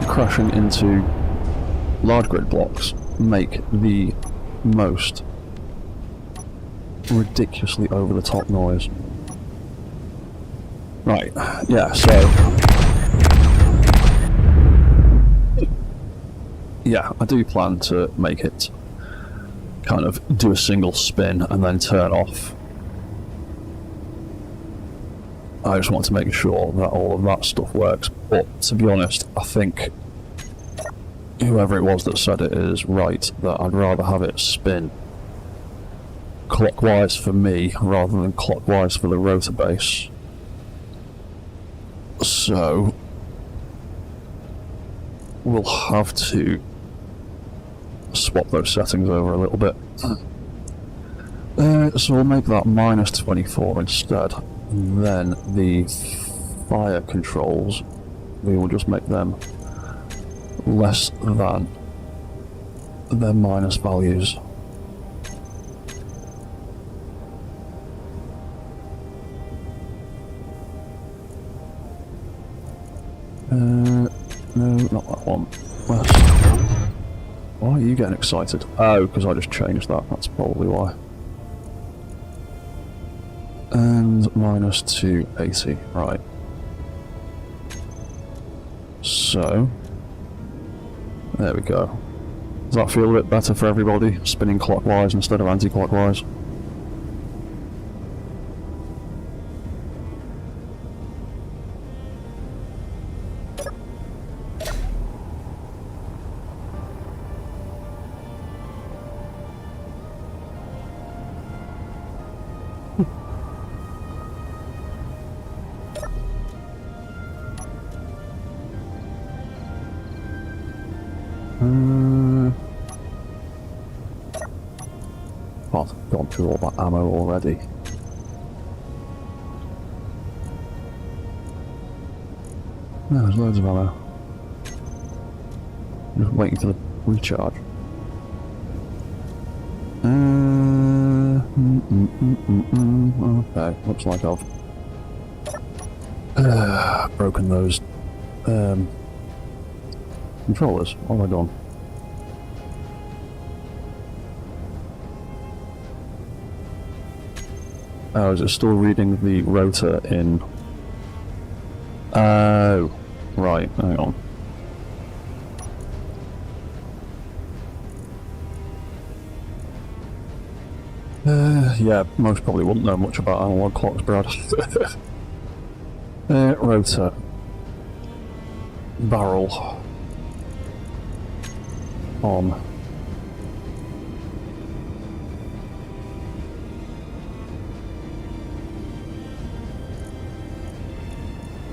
crashing into large grid blocks make the most ridiculously over-the-top noise. Right, yeah, so... yeah, I do plan to make it kind of do a single spin and then turn off. I just want to make sure that all of that stuff works, but to be honest, I think whoever it was that said it is right, that I'd rather have it spin clockwise for me rather than clockwise for the rotor base. So we'll have to swap those settings over a little bit. So we'll make that -24 instead, and then the fire controls, we will just make them less than their minus values. No, not that one. Less. Why are you getting excited? Oh, because I just changed that, that's probably why. And -280, right. So, there we go. Does that feel a bit better for everybody? Spinning clockwise instead of anti-clockwise? I've gone through all that ammo already. No, there's loads of ammo. Just waiting for the recharge. Okay, looks like I've broken those controllers. What have I done? Oh, is it still reading the rotor in? Oh, right, hang on. Yeah, most probably wouldn't know much about analog clocks, Brad. Rotor. Barrel. On.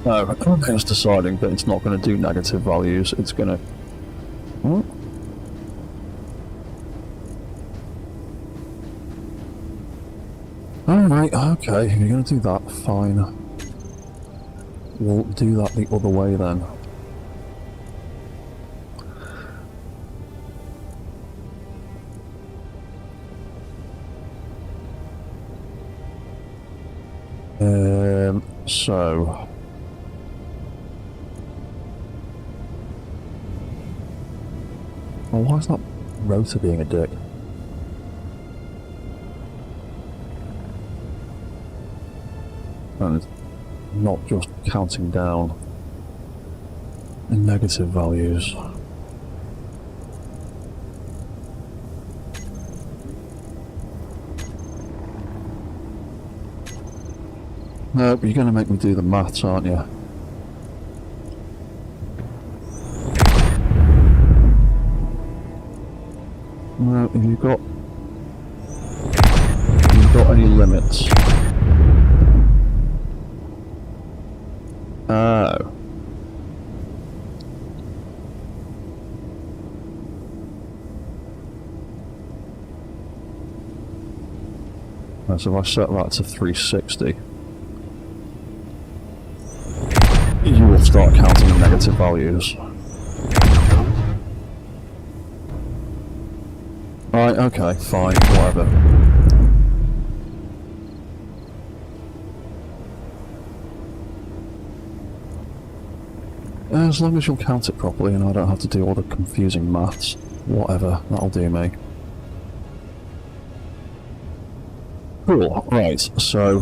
No, it's deciding that it's not going to do negative values, it's going to... Hmm? Alright, okay, if you're going to do that, fine. We'll do that the other way then. So... Well, why is that rotor being a dick? And it's not just counting down the negative values. No, but you're going to make me do the maths, aren't you? No, have you got any limits? Oh. Right, so if I set that to 360, you will start counting the negative values. Right, okay, fine, whatever. As long as you'll count it properly and I don't have to do all the confusing maths, whatever, that'll do me. Cool, right, so...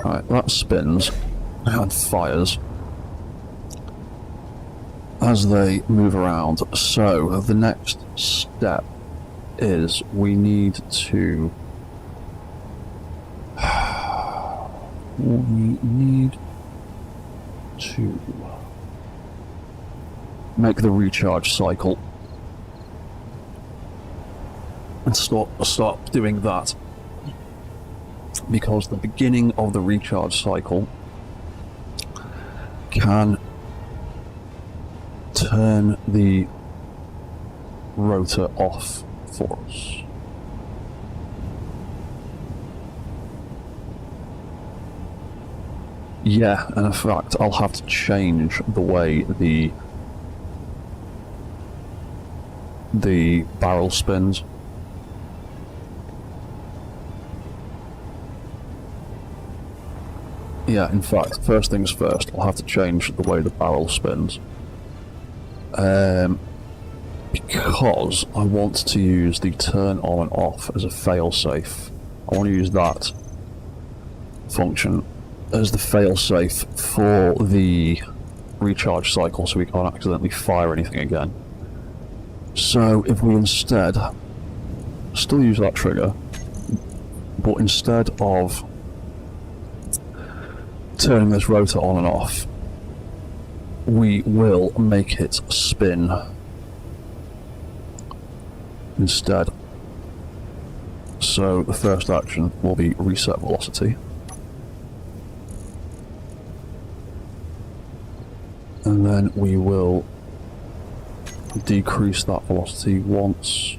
Right, that spins and fires as they move around. So the next step is we need to make the recharge cycle and stop doing that, because the beginning of the recharge cycle can turn the rotor off for us. Yeah, and in fact, I'll have to change the way the barrel spins. Yeah, in fact, first things first, I'll have to change the way the barrel spins. Because I want to use the turn on and off as a failsafe. I want to use that function as the failsafe for the recharge cycle, so we can't accidentally fire anything again. So if we instead still use that trigger, but instead of turning this rotor on and off, we will make it spin instead. So the first action will be reset velocity. And then we will decrease that velocity once,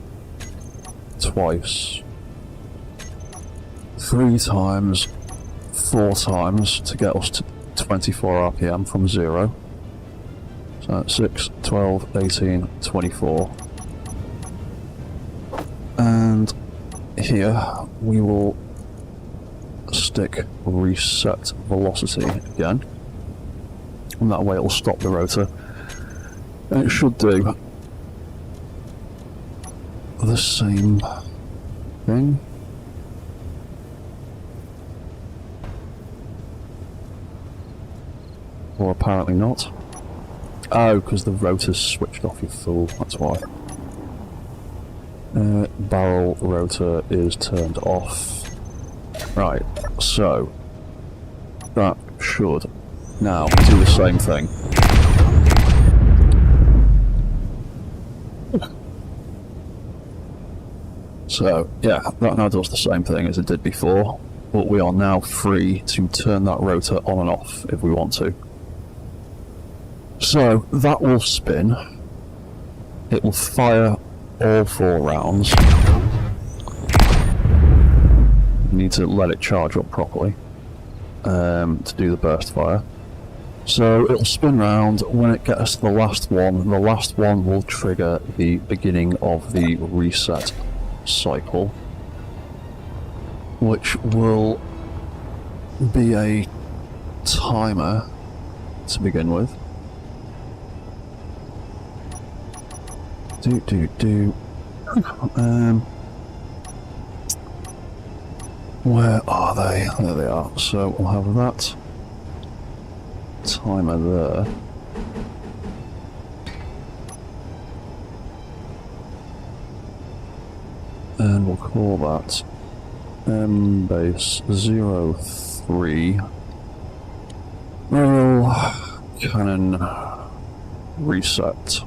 twice, 3 times, 4 times to get us to 24 RPM from 0. So 6, 12, 18, 24. And here we will stick reset velocity again. And that way it'll stop the rotor. And it should do the same thing. Or apparently not. Oh, because the rotor's switched off, you fool, that's why. Barrel rotor is turned off. Right, so that should now do the same thing. So, yeah, that now does the same thing as it did before, but we are now free to turn that rotor on and off if we want to. So, that will spin. It will fire all 4 rounds. You need to let it charge up properly to do the burst fire. So it'll spin round. When it gets to the last one will trigger the beginning of the reset cycle, which will be a timer to begin with. Where are they? There they are. So we'll have that timer there. And we'll call that base 03 roll cannon reset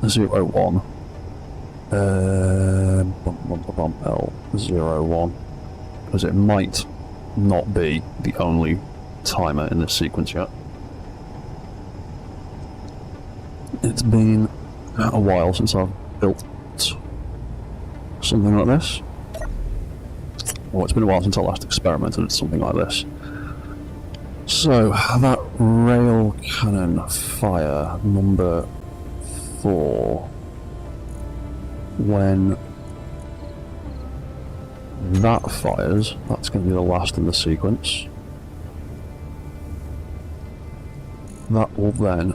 01 L01, because it might not be the only timer in this sequence yet. It's been a while since I've built something like this. Well, it's been a while since I last experimented with something like this. So, that rail cannon fire number 4, when that fires, that's going to be the last in the sequence. That will then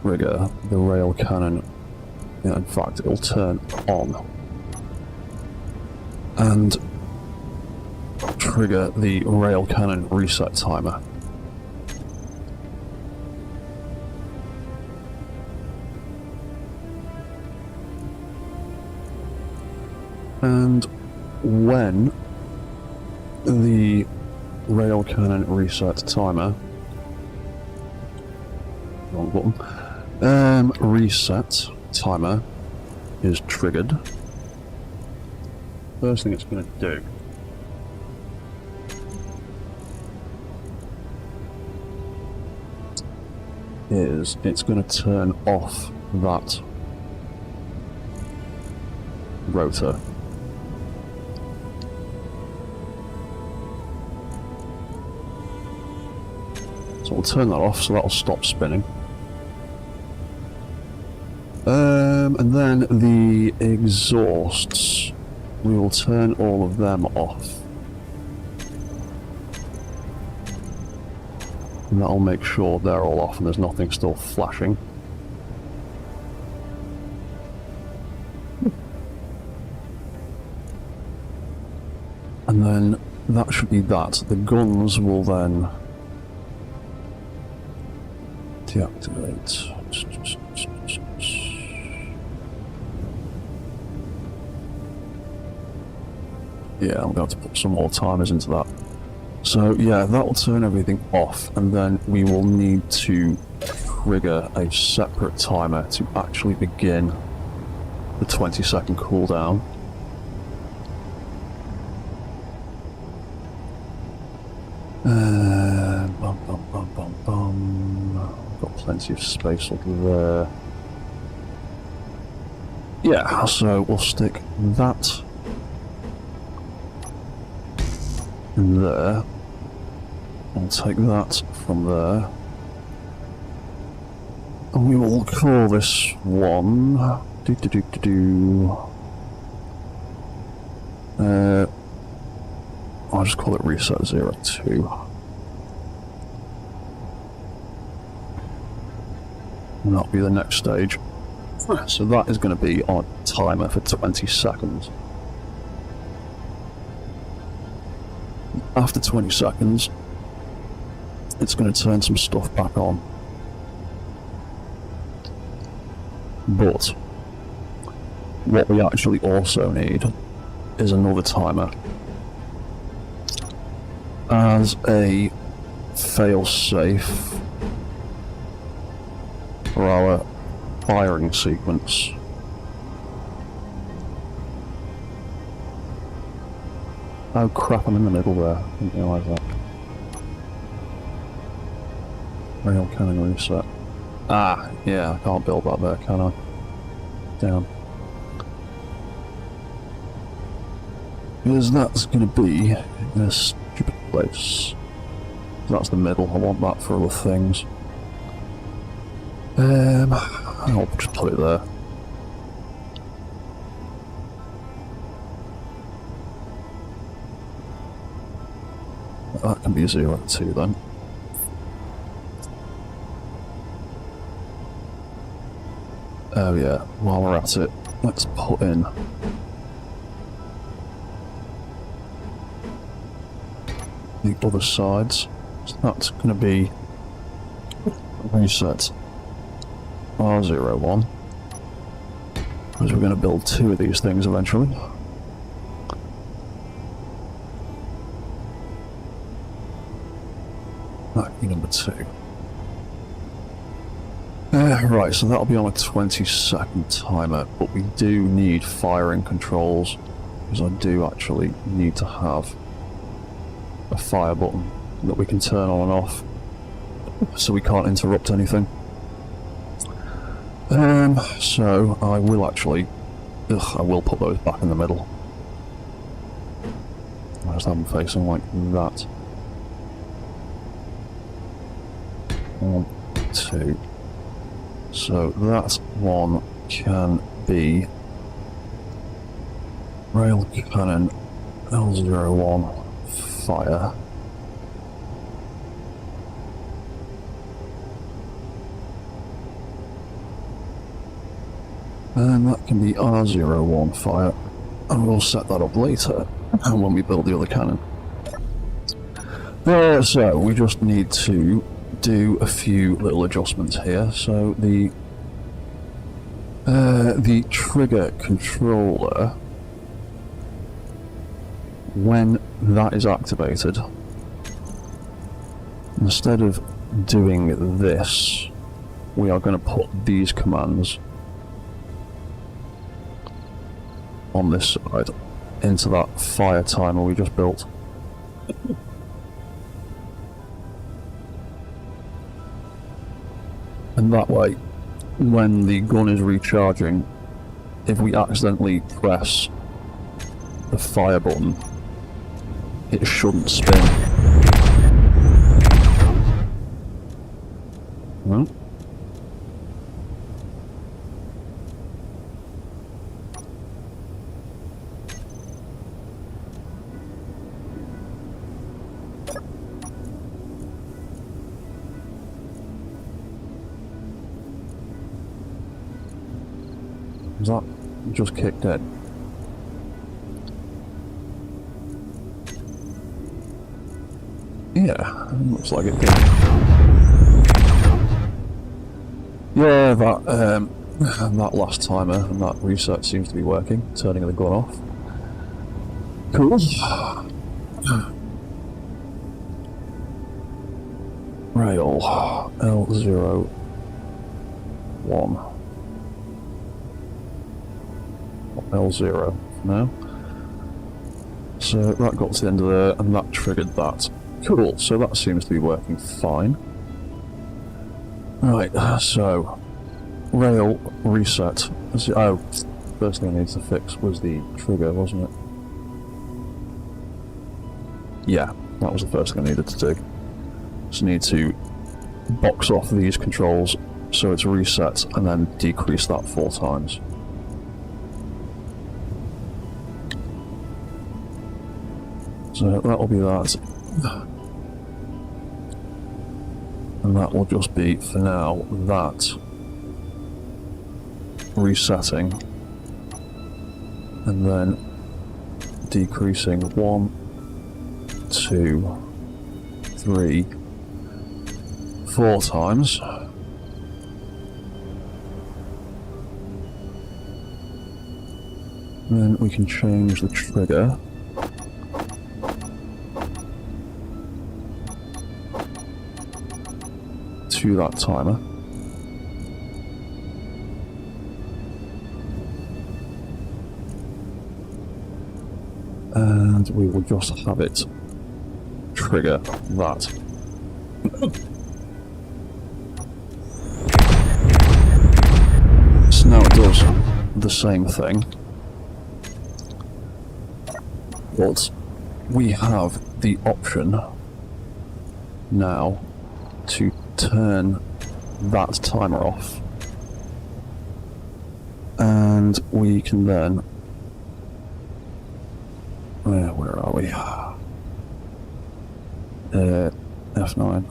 trigger the rail cannon. In fact, it will turn on and trigger the rail cannon reset timer. And when the rail cannon reset timer, wrong button, reset timer is triggered, first thing it's going to do is it's going to turn off that rotor. So we'll turn that off, so that'll stop spinning. And then the exhausts, we will turn all of them off. And that'll make sure they're all off and there's nothing still flashing. And then that should be that. The guns will then deactivate. Yeah, I'm going to have to put some more timers into that. So yeah, that will turn everything off, and then we will need to trigger a separate timer to actually begin the 20-second cooldown. Got plenty of space up there. Yeah, so we'll stick that in there. I'll take that from there. And we will call this one... I'll just call it reset 02. And that'll be the next stage. So that is going to be on a timer for 20 seconds. After 20 seconds, it's going to turn some stuff back on. But what we actually also need is another timer as a fail-safe for our firing sequence. Oh crap, I'm in the middle there. I didn't realise that. Rail cannon reset. Ah, yeah, I can't build that there, can I? Down. Because that's going to be in a stupid place. That's the middle, I want that for other things. I'll just put it there. That can be 02 then. Oh yeah, while we're at it, let's put in the other sides. So that's going to be reset R01, because we're going to build two of these things eventually. That'll be number 2. Right, so that'll be on a 20-second timer, but we do need firing controls, because I do actually need to have a fire button that we can turn on and off, so we can't interrupt anything. So I will actually, I will put those back in the middle. I just have them facing like that. 1, 2. So that one can be rail cannon L01 fire. And that can be R01 fire, and we'll set that up later when we build the other cannon. So we just need to do a few little adjustments here. So the trigger controller, when that is activated, instead of doing this, we are going to put these commands on this side into that fire timer we just built. And that way, when the gun is recharging, if we accidentally press the fire button, it shouldn't spin. No? That just kicked in. Yeah, looks like it did. Yeah, that last timer and that reset seems to be working, turning the gun off. Cool. Rail L01. L0 now. So that got to the end of there, and that triggered that. Cool, so that seems to be working fine. Right, so rail reset. Oh, First thing I needed to fix was the trigger, wasn't it? Yeah, that was the first thing I needed to do. Just need to box off these controls so it's reset and then decrease that 4 times. So that'll be that. And that will just be, for now, that resetting. And then decreasing 1, 2, 3, 4 times. And then we can change the trigger. To that timer. And we will just have it trigger that. So now it does the same thing, but we have the option now to turn that timer off, and we can then where are we? F9.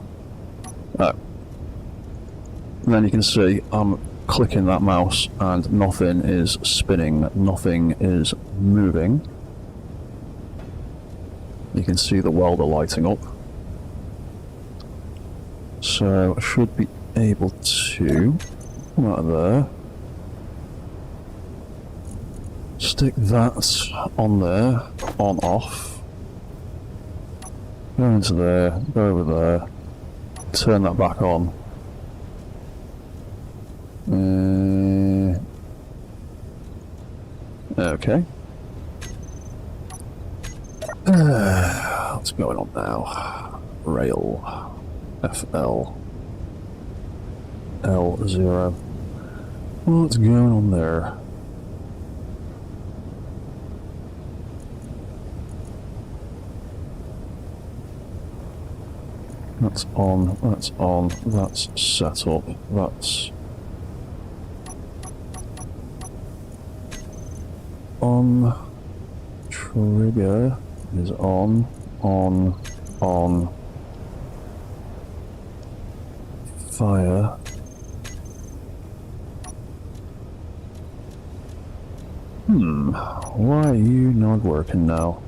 Oh. And then you can see I'm clicking that mouse and nothing is spinning, nothing is moving. You can see the welder lighting up. So I should be able to come out of there, stick that on there, on off, go into there, go over there, turn that back on. Okay. What's going on now? Rail. FL. L0. What's going on there? That's on, that's set up, that's on, trigger is on, fire. Why are you not working now?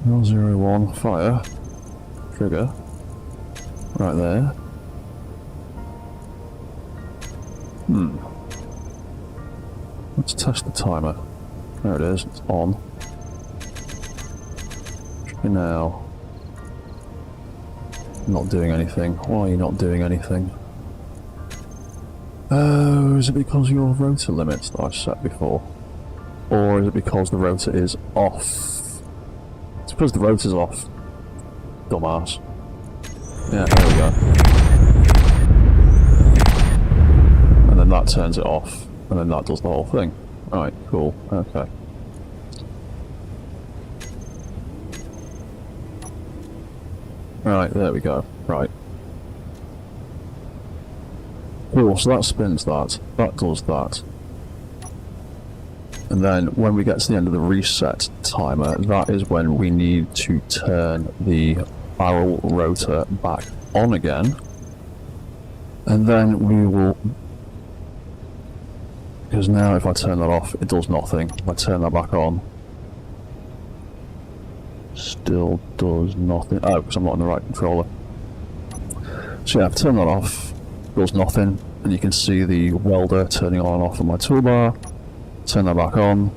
L01 fire. Trigger. Right there. Let's test the timer. There it is, it's on. Now. Not doing anything. Why are you not doing anything? Oh, is it because of your rotor limits that I set before? Or is it because the rotor is off? It's because the rotor's off. Dumbass. Yeah, there we go. And then that turns it off. And then that does the whole thing. Alright, cool. Okay. Right, there we go. Right. Cool, so that spins that. That does that. And then when we get to the end of the reset timer, that is when we need to turn the barrel rotor back on again. And then we will... Because now if I turn that off, it does nothing. If I turn that back on, still does nothing. Oh, because I'm not on the right controller. So yeah, I've turned that off, does nothing, and you can see the welder turning on and off on my toolbar. Turn that back on,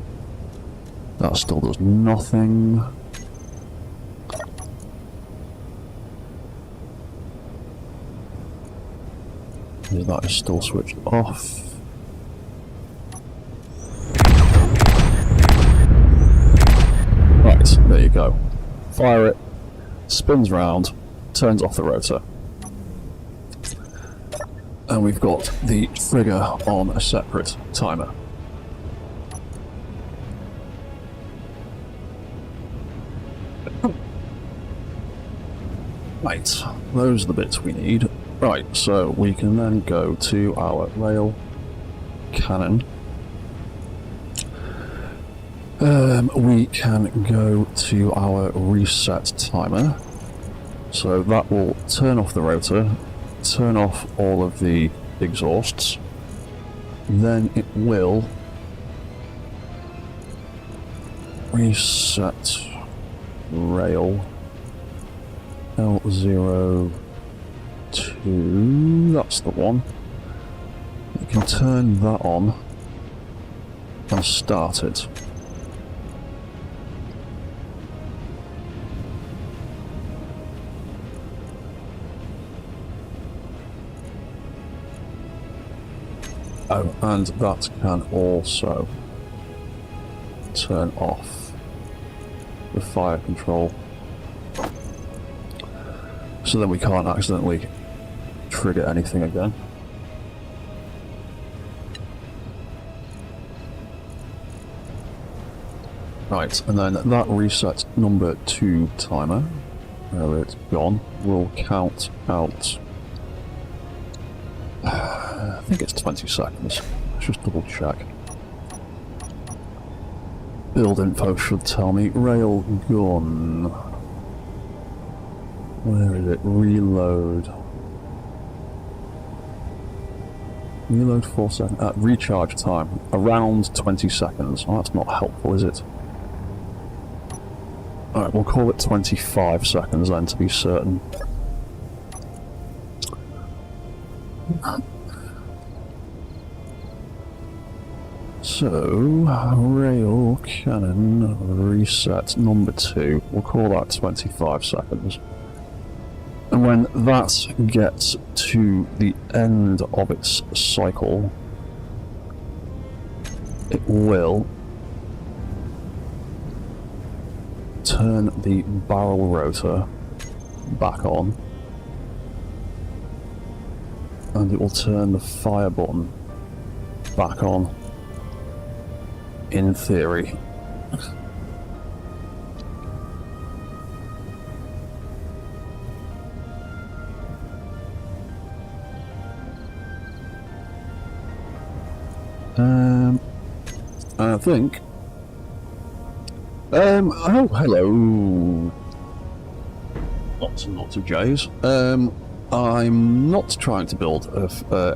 that still does nothing. That is still switched off. go. Fire it, spins round, turns off the rotor. And we've got the trigger on a separate timer. Right, those are the bits we need. Right, so we can then go to our rail cannon. We can go to our reset timer. So that will turn off the rotor, turn off all of the exhausts, then it will reset rail L02, that's the one. You can turn that on and start it. Oh, and that can also turn off the fire control, so then we can't accidentally trigger anything again. Right, and then that reset number 2 timer, where it's gone, will count out, I think it's 20 seconds. Let's just double check. Build info should tell me. Rail gun. Where is it? Reload. Reload 4 seconds. Recharge time. Around 20 seconds. Oh, that's not helpful, is it? Alright, we'll call it 25 seconds then to be certain. So, rail cannon reset number 2. We'll call that 25 seconds. And when that gets to the end of its cycle, it will turn the barrel rotor back on, and it will turn the fire button back on, in theory. I think. Oh, hello. Lots and lots of J's. I'm not trying to build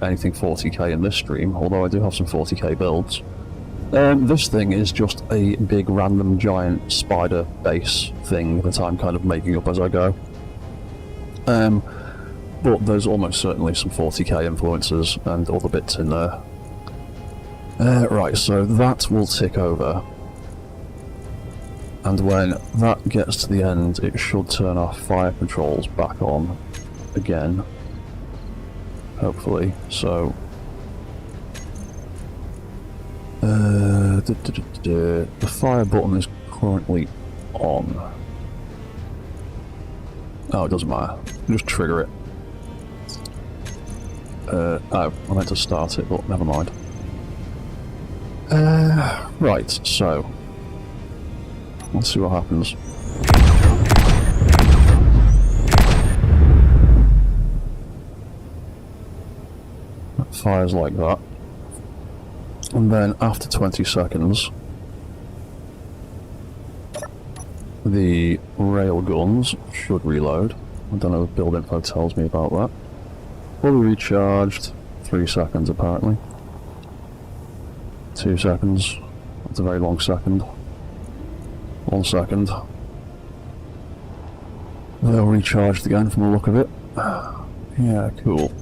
anything 40k in this stream, although I do have some 40k builds. This thing is just a big random giant spider base thing that I'm kind of making up as I go. But there's almost certainly some 40k influences and other bits in there. Right, so that will tick over. And when that gets to the end, it should turn our fire controls back on again. Hopefully, so... the fire button is currently on. Oh, it doesn't matter. Just trigger it. Oh, I meant to start it, but never mind. Right, so... let's see what happens. That fires like that. And then after 20 seconds, the rail guns should reload. I don't know if build info tells me about that. Fully recharged, 3 seconds apparently. 2 seconds, that's a very long second. 1 second. They'll recharged again from the look of it. Yeah, cool.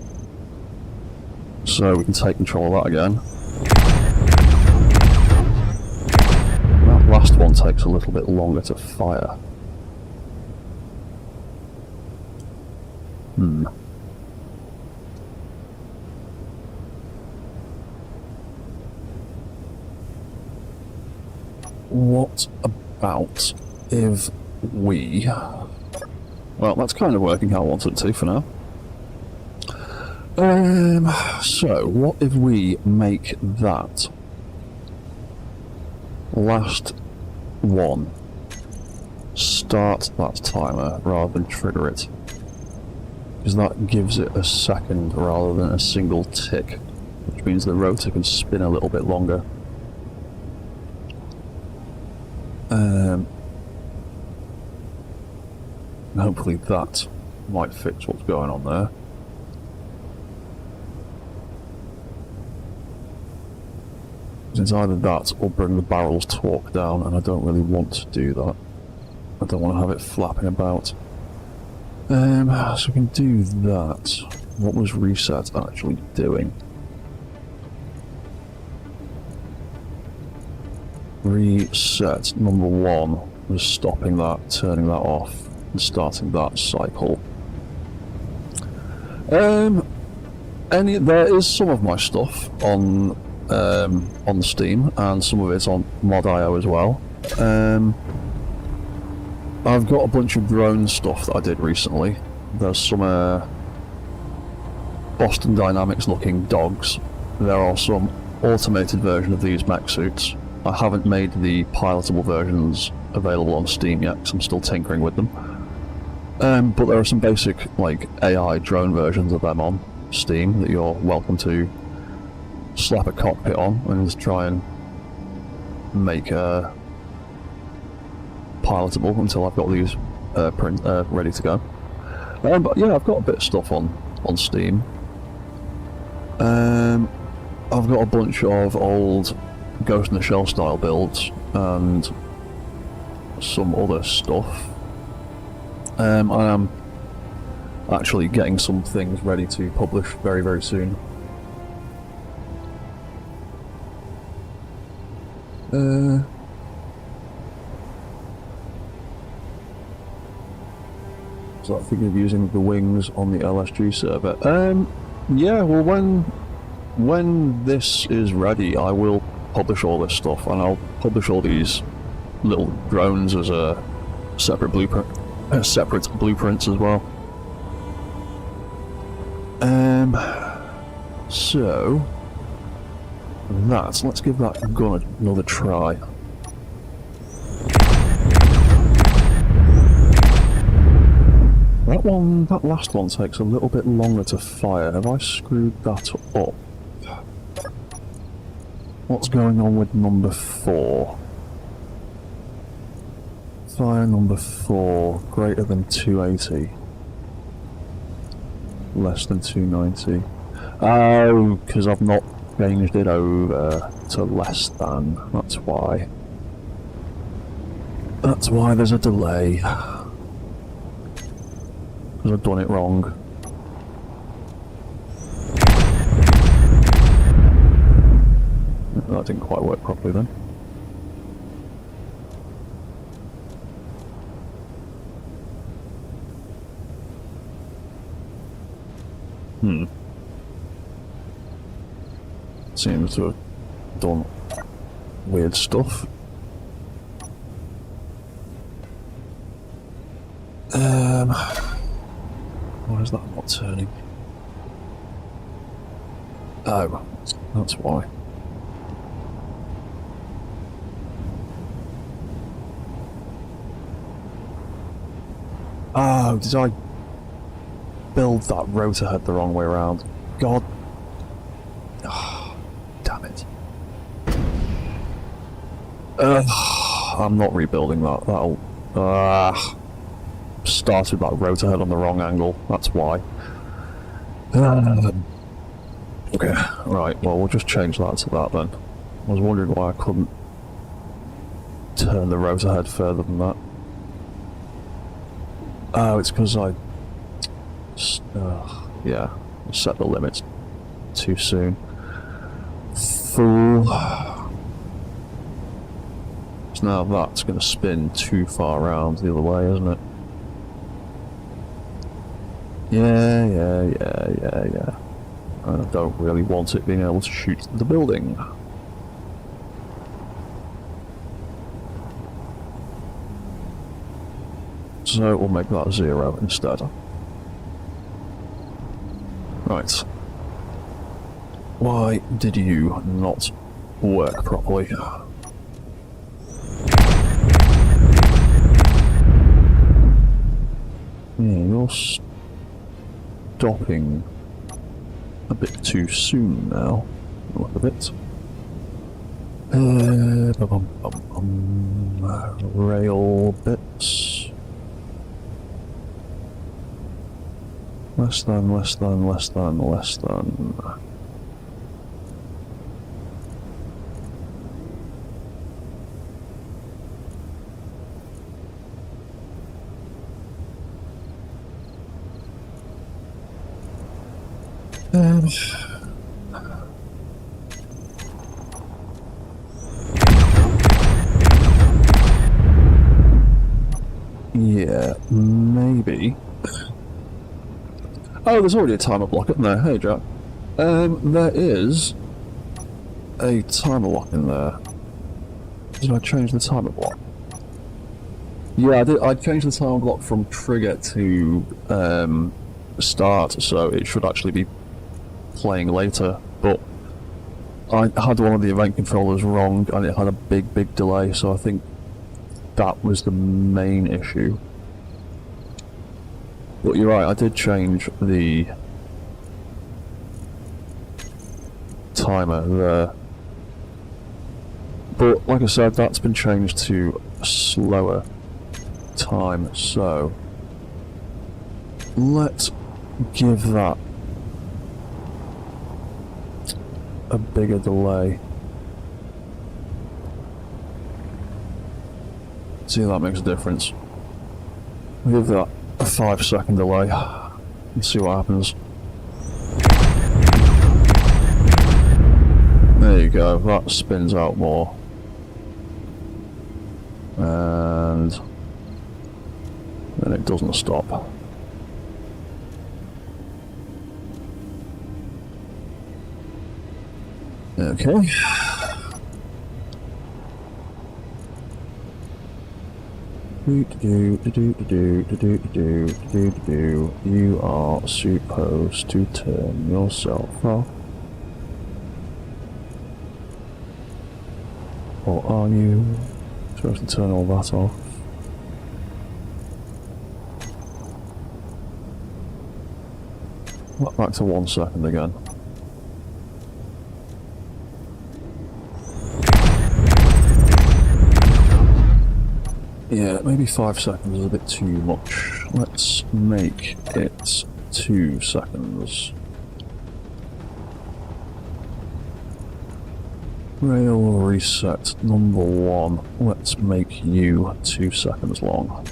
So we can take control of that again. That last one takes a little bit longer to fire. What about if Well, that's kind of working how I wanted it to for now. So, what if we make that last one start that timer rather than trigger it? Because that gives it a second rather than a single tick, which means the rotor can spin a little bit longer. And hopefully that might fix what's going on there. It's either that or bring the barrel's torque down, and I don't really want to do that. I don't want to have it flapping about. So we can do that. What was reset actually doing? Reset number 1 was stopping that, turning that off, and starting that cycle. There is some of my stuff on Steam, and some of it's on Mod.io as well. I've got a bunch of drone stuff that I did recently. There's some Boston Dynamics looking dogs. There are some automated version of these mech suits. I haven't made the pilotable versions available on Steam yet, because I'm still tinkering with them. But there are some basic like AI drone versions of them on Steam that you're welcome to slap a cockpit on and just try and make pilotable until I've got these ready to go. But yeah, I've got a bit of stuff on Steam. I've got a bunch of old Ghost in the Shell style builds and some other stuff. I am actually getting some things ready to publish very, very soon. So I think of using the wings on the LSG server. Yeah, well, when this is ready, I will publish all this stuff, and I'll publish all these little drones as a separate blueprints as well. So let's give that gun another try. That last one takes a little bit longer to fire. Have I screwed that up? What's going on with number 4? Fire number 4, greater than 280. Less than 290. Oh, because I've not changed it over to less than. That's why. That's why there's a delay. Because I've done it wrong. That didn't quite work properly then. Seems to have done weird stuff. Why is that not turning? Oh, that's why. Oh, did I build that rotor head the wrong way around? God. Oh, damn it. I'm not rebuilding that. That'll... started that rotor head on the wrong angle. That's why. Okay, right. Well, we'll just change that to that then. I was wondering why I couldn't turn the rotor head further than that. Oh, it's because I... yeah, set the limits too soon. Fool. So now that's going to spin too far around the other way, isn't it? Yeah. I don't really want it being able to shoot the building. So we'll make that 0 instead. Right. Why did you not work properly? Yeah, you're stopping a bit too soon now. Look a bit. Rail bits. Less than. Yeah, maybe. Oh, there's already a timer block in there. Hey, Jack. There is a timer block in there. Did I change the timer block? Yeah, I did. I changed the timer block from trigger to start, so it should actually be playing later. But I had one of the event controllers wrong, and it had a big delay. So I think that was the main issue. But you're right, I did change the timer there. But like I said, that's been changed to a slower time, so let's give that a bigger delay. See if that makes a difference. Give that a 5-second delay and see what happens. There you go, that spins out more. And then it doesn't stop. Okay. You are supposed to turn yourself off. Or are you supposed to turn all that off? Back to 1 second again. Yeah, maybe 5 seconds is a bit too much. Let's make it 2 seconds. Rail reset number 1. Let's make you 2 seconds long.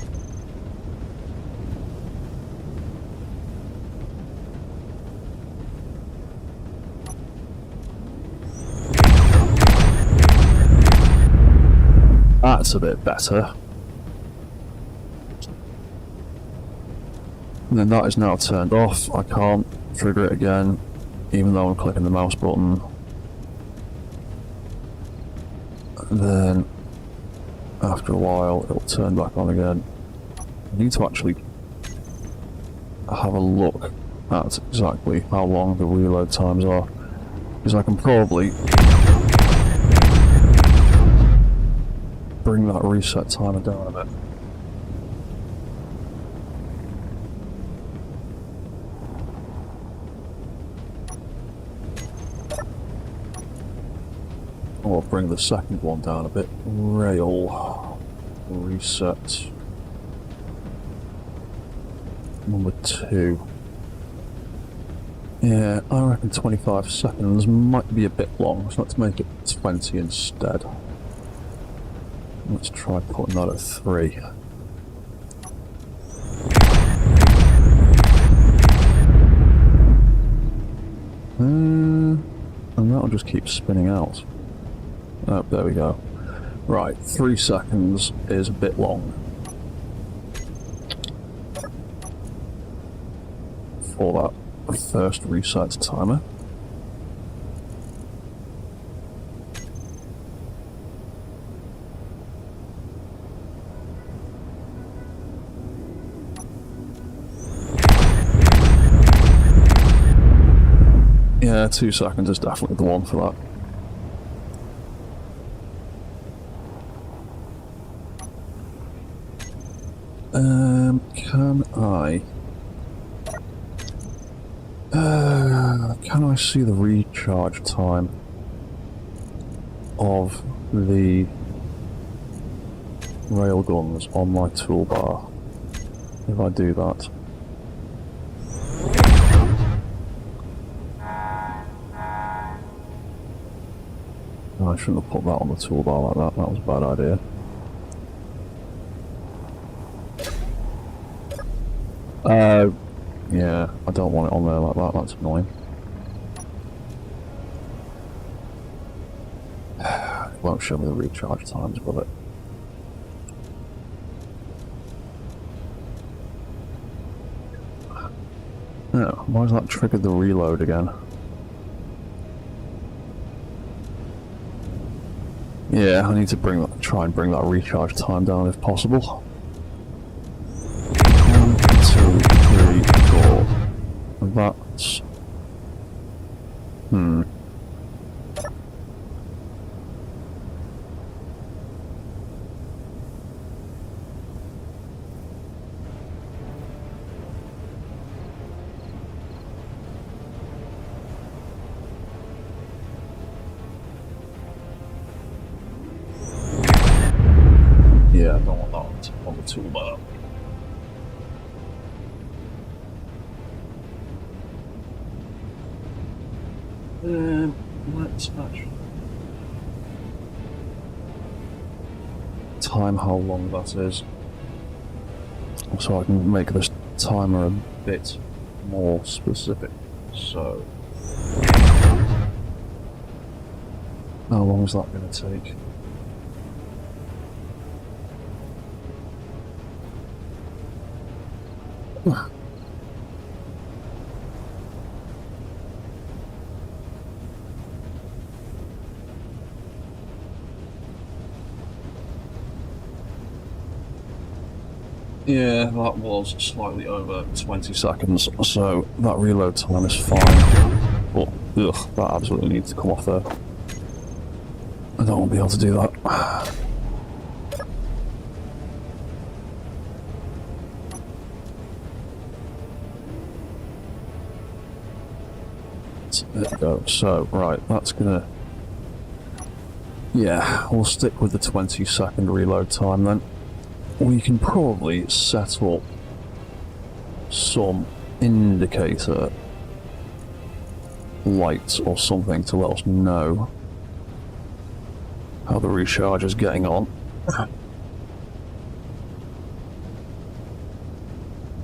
That's a bit better. And then that is now turned off. I can't trigger it again, even though I'm clicking the mouse button. And then, after a while, it'll turn back on again. I need to actually have a look at exactly how long the reload times are, because I can probably bring that reset timer down a bit. Or bring the second one down a bit. Rail reset number 2. Yeah, I reckon 25 seconds might be a bit long, so let's make it 20 instead. Let's try putting that at 3. And that'll just keep spinning out. Oh, there we go. Right, 3 seconds is a bit long for that first reset timer. Yeah, 2 seconds is definitely the one for that. Can I see the recharge time of the railguns on my toolbar if I do that? No, I shouldn't have put that on the toolbar like that. That was a bad idea. Yeah, I don't want it on there like that. That's annoying. It won't show me the recharge times, will it? Yeah, why has that triggered the reload again? Yeah, I need to try and bring that recharge time down if possible. 1, 2, 3, 4. That's... Yeah, I don't want that on the toolbar. Let's actually time how long that is, so I can make this timer a bit more specific. So, how long is that going to take? Yeah, that was slightly over 20 seconds, so that reload time is fine. But, ugh, that absolutely needs to come off there. I don't want to be able to do that. There we go. So, right, that's gonna... Yeah, we'll stick with the 20-second reload time then. We can probably set up some indicator lights or something to let us know how the recharge is getting on.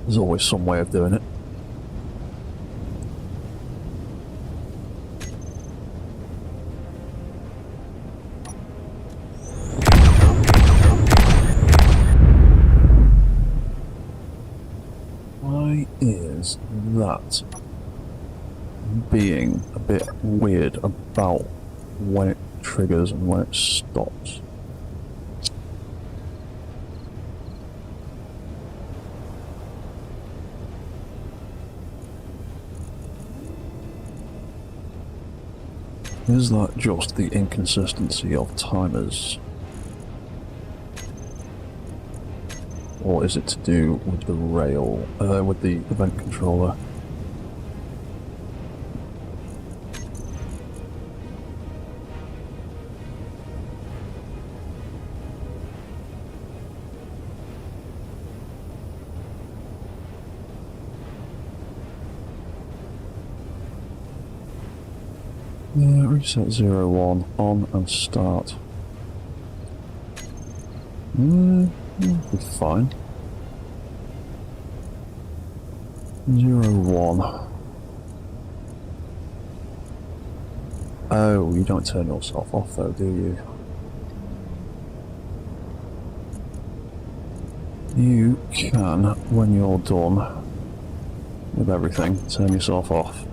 There's always some way of doing it. Why is that being a bit weird about when it triggers and when it stops? Is that just the inconsistency of timers? Or is it to do with the rail, with the event controller? Yeah, reset 01 on and start. Be fine. 01. Oh, you don't turn yourself off though, do you? You can, when you're done with everything, turn yourself off.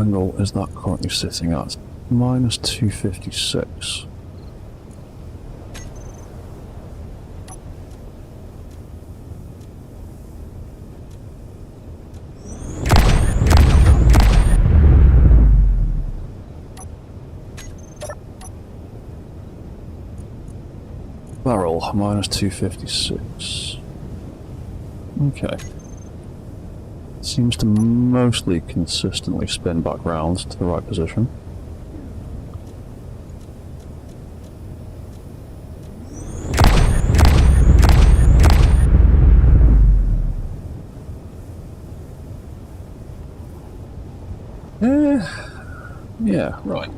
angle is that currently sitting at? Minus 256. Barrel, minus 256. Okay. Seems to mostly consistently spin back round to the right position. Yeah, right.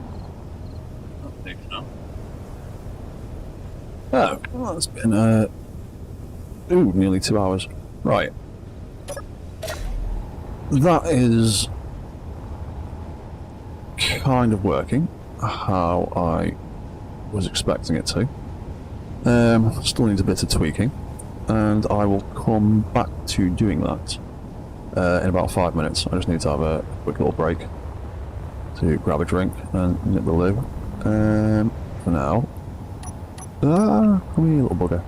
Oh, well, that's been, nearly 2 hours. Right. That is kind of working how I was expecting it to. Still needs a bit of tweaking, and I will come back to doing that in about 5 minutes. I just need to have a quick little break to grab a drink and nip the loo. For now, come here, little bugger.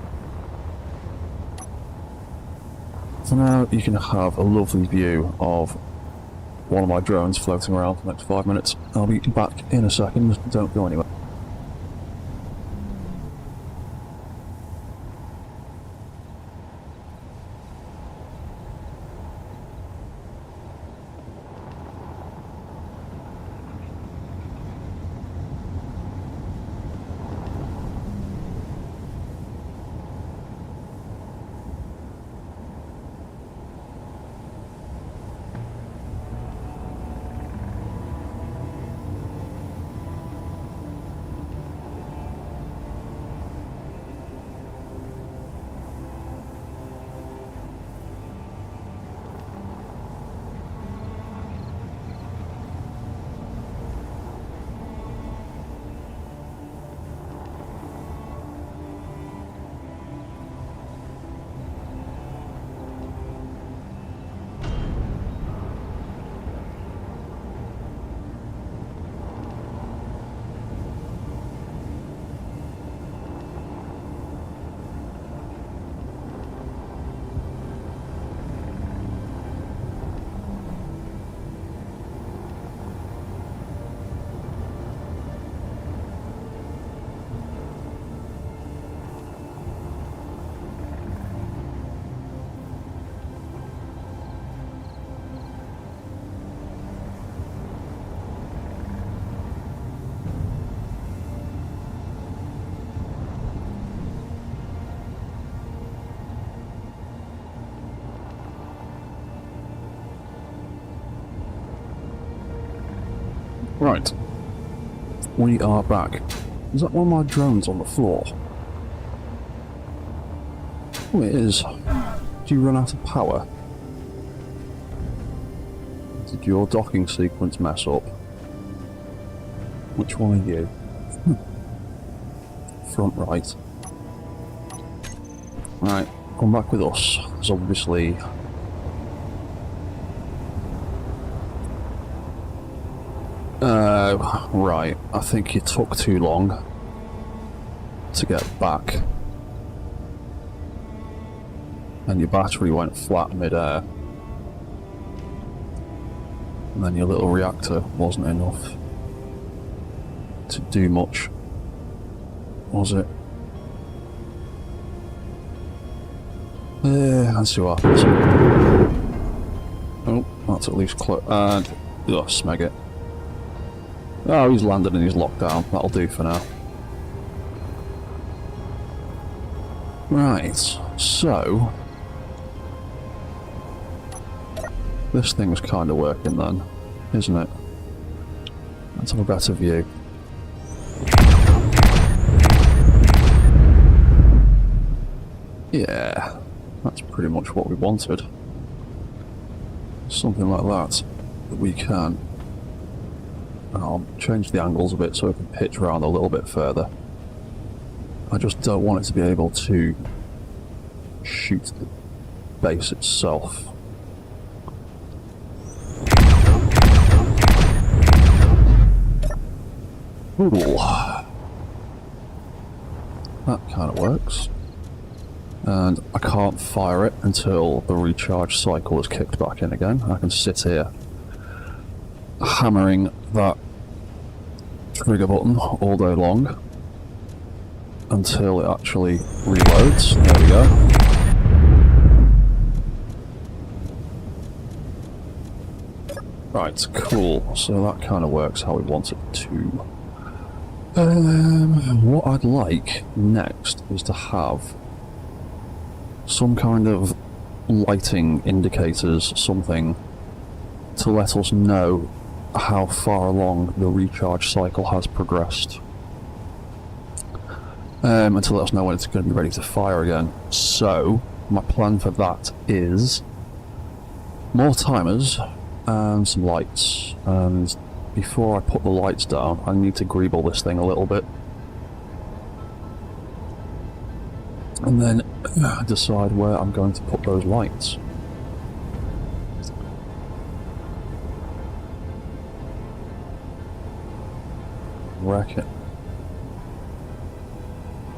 For now, you can have a lovely view of one of my drones floating around for the next 5 minutes. I'll be back in a second, don't go anywhere. Right. We are back. Is that one of my drones on the floor? Oh, it is. Did you run out of power? Did your docking sequence mess up? Which one are you? Front right. Right, come back with us. There's obviously... right. I think you took too long to get back. And your battery went flat mid-air. And then your little reactor wasn't enough to do much, was it? Let's see what happens. Oh, that's at least close. And, smeg it. Oh, he's landed and he's locked down. That'll do for now. Right, so... this thing's kind of working then, isn't it? Let's have a better view. Yeah, that's pretty much what we wanted. Something like that we can. I'll change the angles a bit so it can pitch around a little bit further. I just don't want it to be able to shoot the base itself. Cool. That kind of works. And I can't fire it until the recharge cycle is kicked back in again. I can sit here hammering that trigger button all day long until it actually reloads. There we go. Right, cool. So that kind of works how we want it to. What I'd like next is to have some kind of lighting indicators, something to let us know how far along the recharge cycle has progressed. And to let us know when it's going to be ready to fire again. So, my plan for that is more timers and some lights. And before I put the lights down, I need to greeble this thing a little bit. And then decide where I'm going to put those lights. Reckon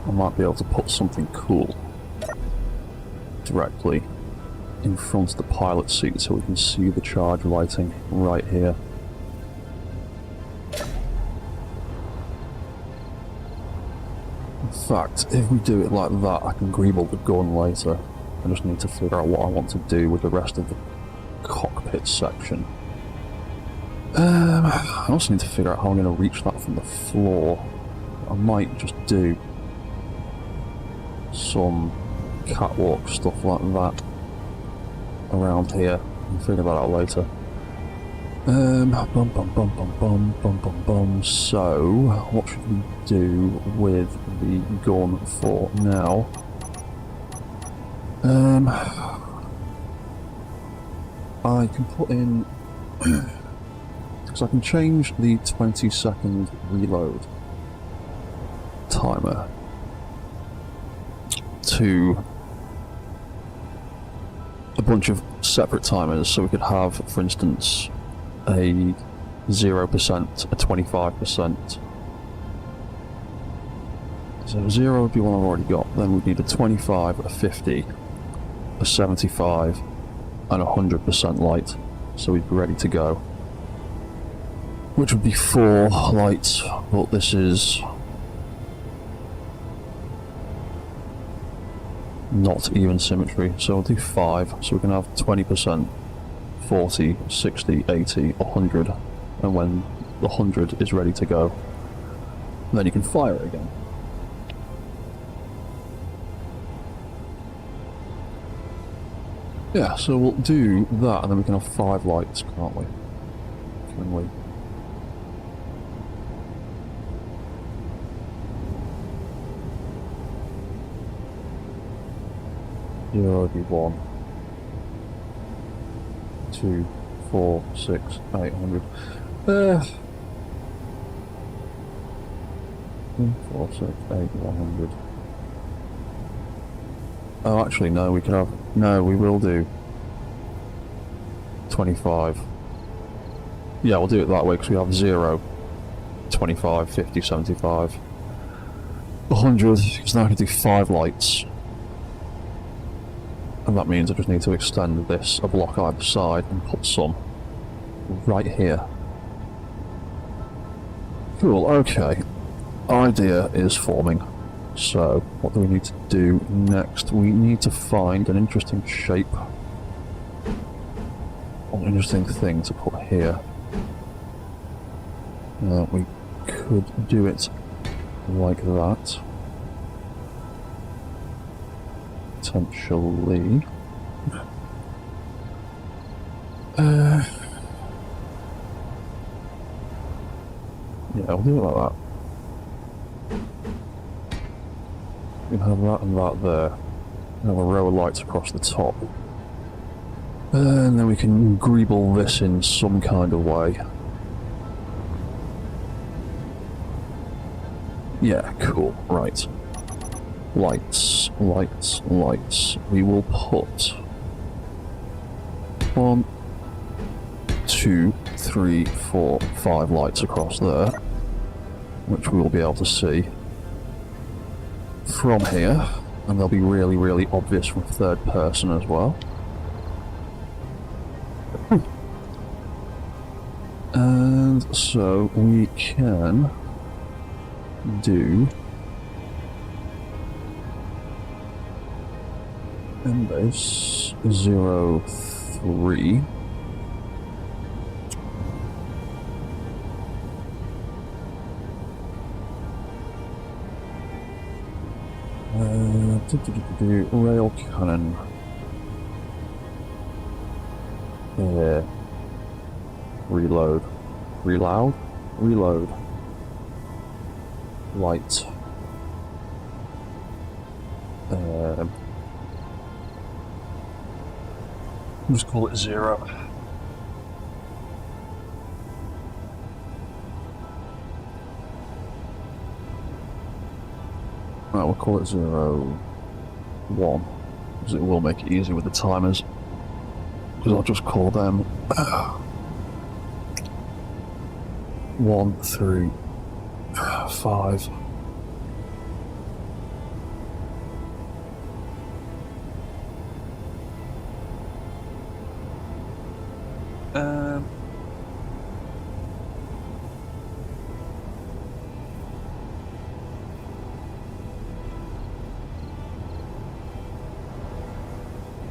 I might be able to put something cool directly in front of the pilot seat so we can see the charge lighting right here. In fact, if we do it like that, I can greeble the gun later. I just need to figure out what I want to do with the rest of the cockpit section. I also need to figure out how I'm going to reach that from the floor. I might just do some catwalk stuff like that around here and figure that out later. So, what should we do with the gun for now? I can put in... So I can change the 20-second reload timer to a bunch of separate timers, so we could have, for instance, a 0%, a 25%. So 0 would be one I've already got, then we'd need a 25, a 50, a 75, and a 100% light, so we'd be ready to go. Which would be 4 lights, but this is not even symmetry, so we'll do 5, so we can have 20%, 40, 60, 80, 100, and when the 100 is ready to go, then you can fire it again. Yeah, so we'll do that, and then we can have 5 lights, can't we? Can we? Zero would be 1, 2, 4, 6, 800. 4, 6, 8, 100. Oh, actually, no, we can have... No, we will do 25. Yeah, we'll do it that way, because we have 0, 25, 50, 75, 100, because now I can do 5 lights. And that means I just need to extend this a block either side and put some right here. Cool, okay. Idea is forming. So, what do we need to do next? We need to find an interesting shape. An interesting thing to put here. We could do it like that. Potentially. Yeah, I'll do it like that. We can have that and that there. And have a row of lights across the top. And then we can greeble this in some kind of way. Yeah, cool, right. Lights, lights, lights. We will put 1, 2, 3, 4, 5 lights across there. which we will be able to see from here, and they'll be really, really obvious from third person as well. And so we can do Embase 03. Rail cannon. Reload. Reload. Light. Just call it 0. Right, we'll call it 01, because it will make it easy with the timers. Because I'll just call them 1 through 5.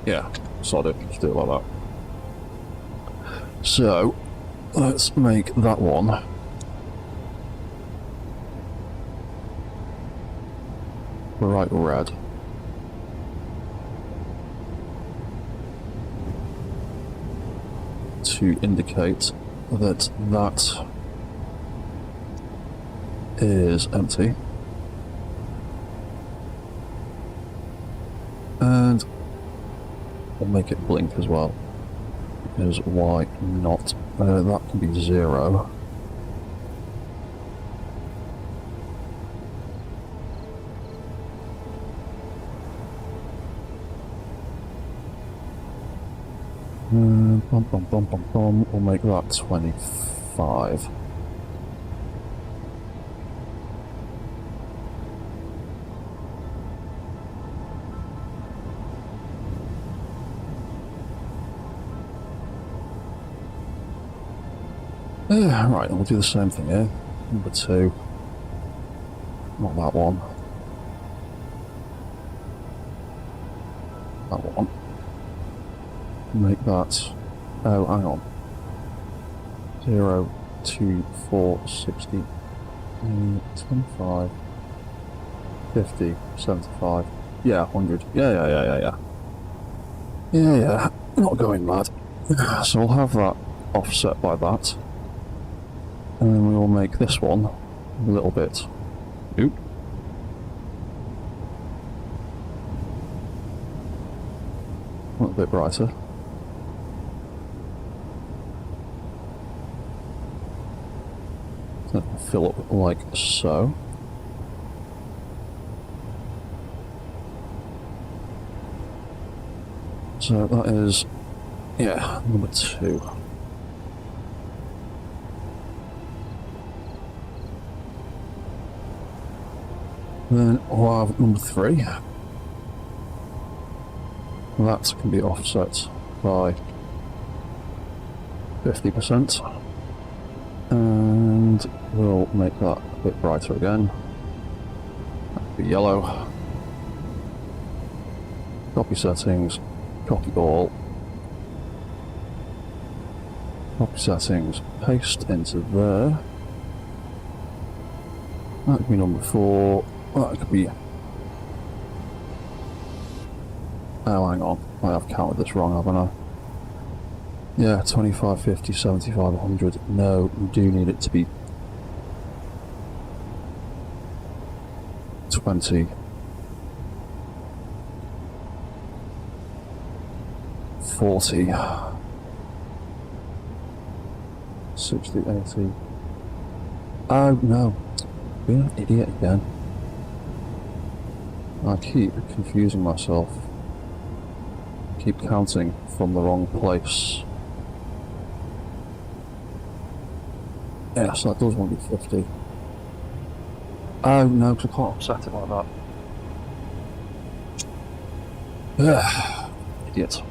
Yeah, sod it, just do it like that. So, let's make that one bright red. To indicate that that is empty. And we'll make it blink as well, because why not? That can be 0. We'll make that 25. Right, we'll do the same thing here. Number 2. Not that one. That one. Make that. Oh, hang on. 0, 2, 4, 60, 25, 50, 75. Yeah, 100. Yeah. Not going mad. So we'll have that offset by that. And then we will make this one a little bit. Oop. A little bit brighter. So fill up like so. So that is, yeah, number 2. Then we'll have number 3. That can be offset by 50%. And we'll make that a bit brighter again. That'll be yellow. Copy settings, copy all. Copy settings, paste into there. That could be number 4. That could be... Oh, hang on. I've counted this wrong, haven't I? Yeah, 25, 50, 75, 100. No, we do need it to be 20. 40. 60, 80. Oh, no. Being an idiot again. I keep confusing myself. Keep counting from the wrong place. Yes, that does want to be 50. Oh no, because I can't offset it like that. Idiot.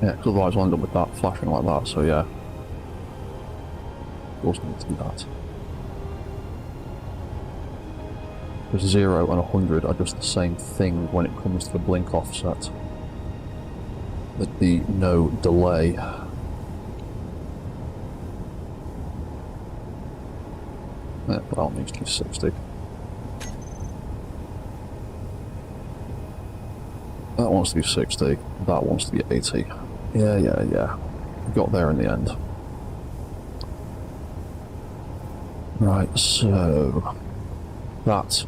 Yeah, because otherwise I'll end up with that flashing like that, so yeah. Of course I need to do that. Because 0 and 100 are just the same thing when it comes to the blink offset. There'd be no delay. Yeah, but that needs to be 60. That wants to be 60, that wants to be 80. Yeah. We got there in the end. Right, so... that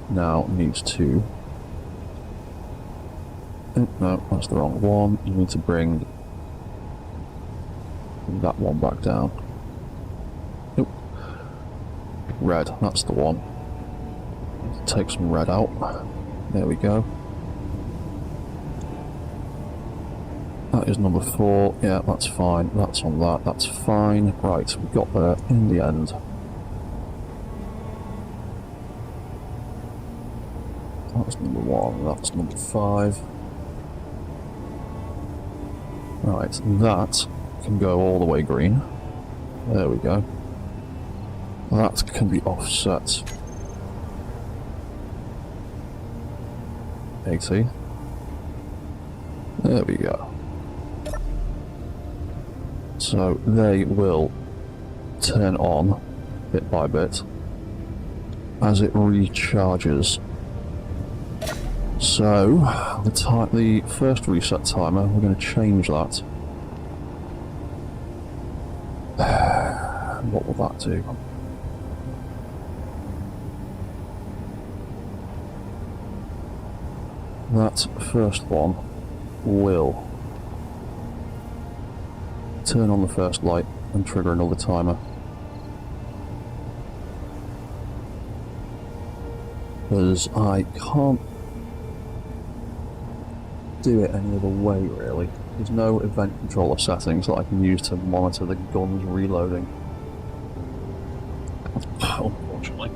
now needs to... no, that's the wrong one. You need to bring that one back down. Nope. Red, that's the one. Take some red out. There we go. That is number 4. Yeah, that's fine. That's on that. That's fine. Right, we got there in the end. That's number 1. That's number 5. Right, that can go all the way green. There we go. That can be offset. 80. There we go. So they will turn on bit by bit as it recharges. So the first reset timer, we're going to change that. What will that do? That first one will turn on the first light and trigger another timer. Because I can't do it any other way, really. There's no event controller settings that I can use to monitor the gun's reloading. Unfortunately.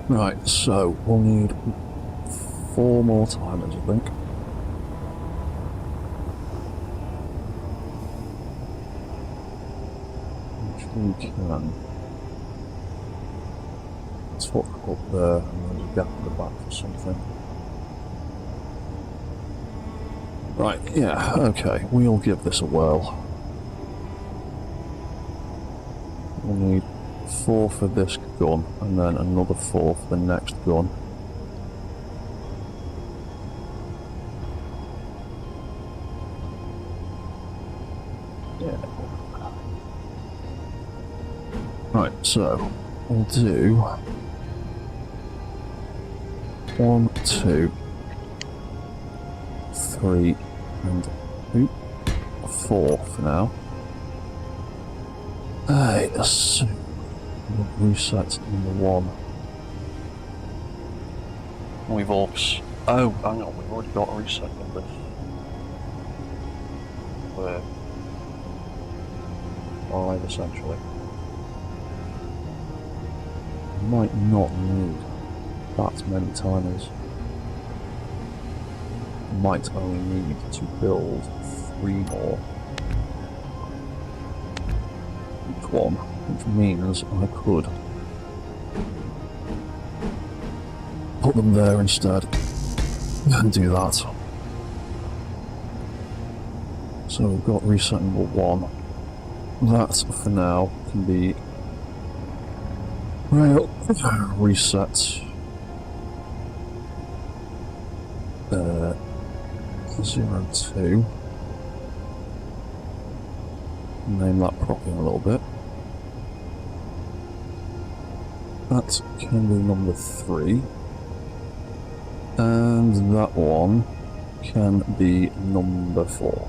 Right, so we'll need 4 more timers, I think. Which we can swap up there, and there's a gap in the back for something. Right, yeah, okay, we'll give this a whirl. We'll need 4 for this gun, and then another 4 for the next gun. Yeah. Right, so we'll do 1, 2, 3, and 4 for now. Hey, so reset number 1. We've also... oh, hang on, we've already got a reset number. We're 5, essentially. Might not need that many timers. Might only need to build 3 more. Each one, which means I could put them there instead and do that. So we've got reset number 1. That for now can be reset 0, 2. Name that properly in a little bit. That can be number 3. And that one can be number 4.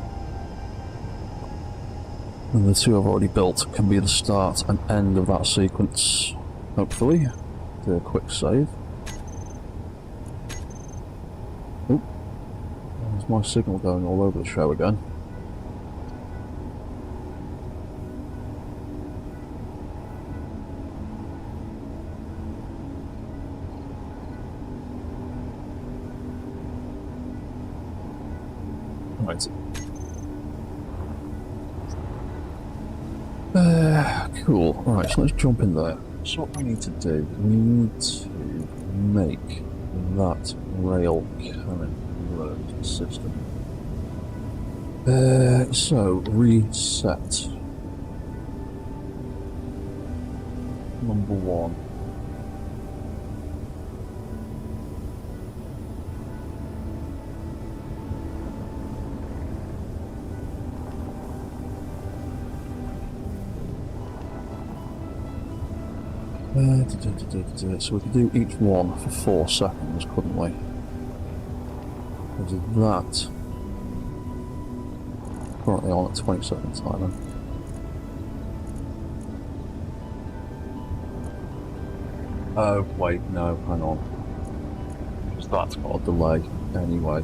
And the 2 I've already built can be the start and end of that sequence, hopefully. Do a quick save. Is my signal going all over the show again? Right. Cool. Right, so let's jump in there. So what we need to do, we need to make that rail cannon road system. So reset. Number 1. So we could do each one for 4 seconds, couldn't we? We'll do that. Currently on at 20-second timer. Oh, wait, no, hang on. Because that's got a delay anyway.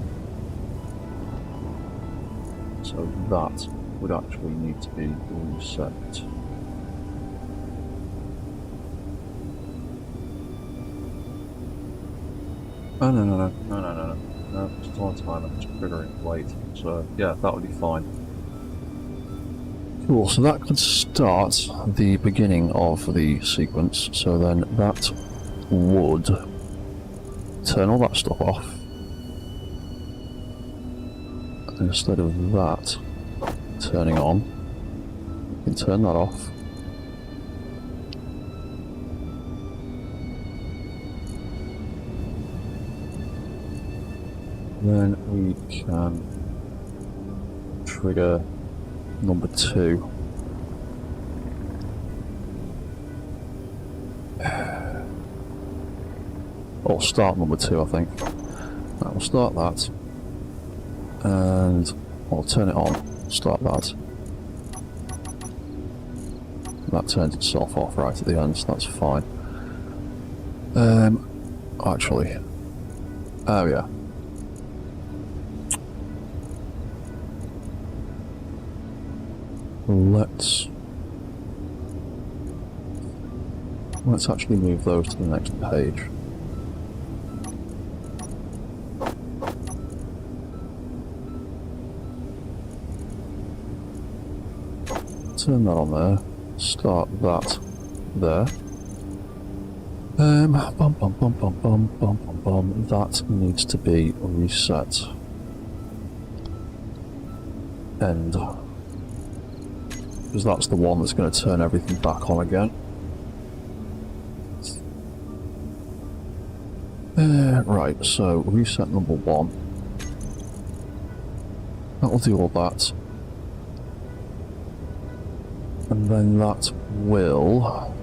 So that would actually need to be reset. Oh, no, it's still on timer, it's triggering late. So, yeah, that would be fine. Cool, so that could start the beginning of the sequence, so then that would turn all that stuff off. And instead of that turning on, we can turn that off. Then we can trigger number 2. Or start number 2, I think. Right, we'll start that. And I'll turn it on, start that. That turns itself off right at the end, so that's fine. Actually. Oh yeah. Let's actually move those to the next page. Turn that on there. Start that there. That needs to be reset. End. Because that's the one that's going to turn everything back on again. Right, so reset number 1. That'll do all that. And then that will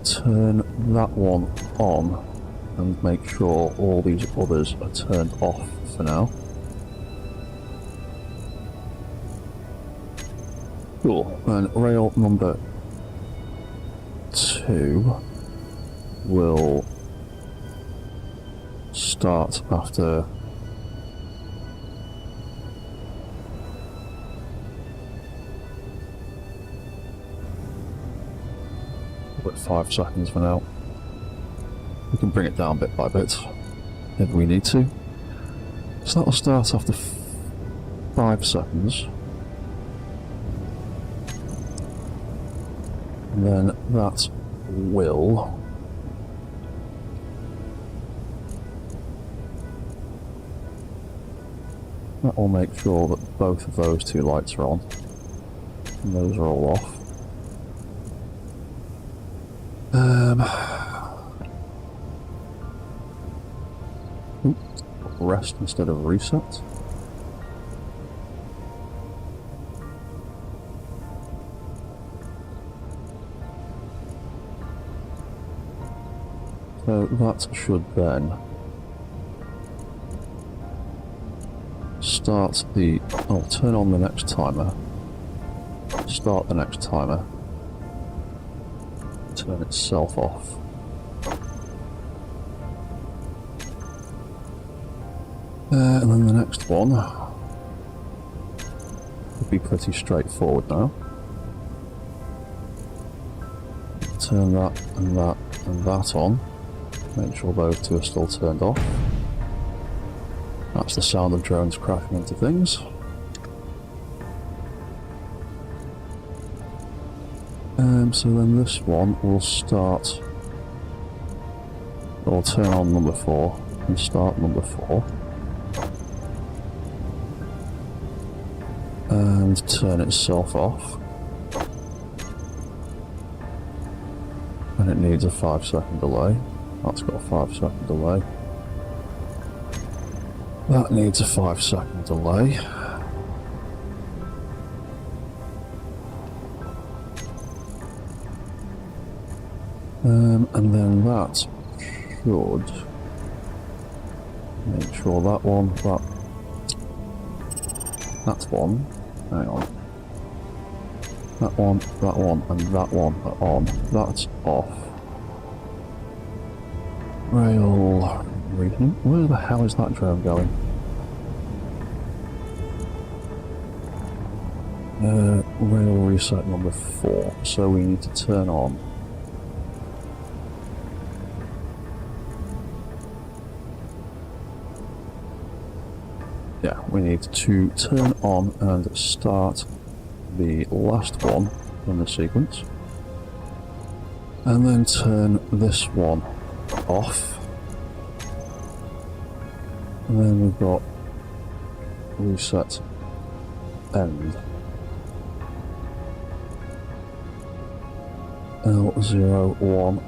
turn that one on and make sure all these others are turned off for now. Cool, and rail number 2 will start after about 5 seconds for now. We can bring it down bit by bit if we need to. So that'll start after 5 seconds. And then that will make sure that both of those 2 lights are on. And those are all off. Rest instead of reset. So that should then start the... I'll turn on the next timer, start the next timer, turn itself off. And then the next one would be pretty straightforward now. Turn that and that and that on. Make sure those two are still turned off. That's the sound of drones crashing into things. So then this one will start, or turn on number 4 and start number 4. And turn itself off. And it needs a 5-second delay. That's got a 5-second delay. That needs a 5-second delay. And then that should make sure that one, that's one, hang on, that one, and that one are on, that's off. Rail reading, where the hell is that drone going? Rail reset number 4, so we need to turn on we need to turn on and start the last one in the sequence, and then turn this one off, and then we've got reset end. L01,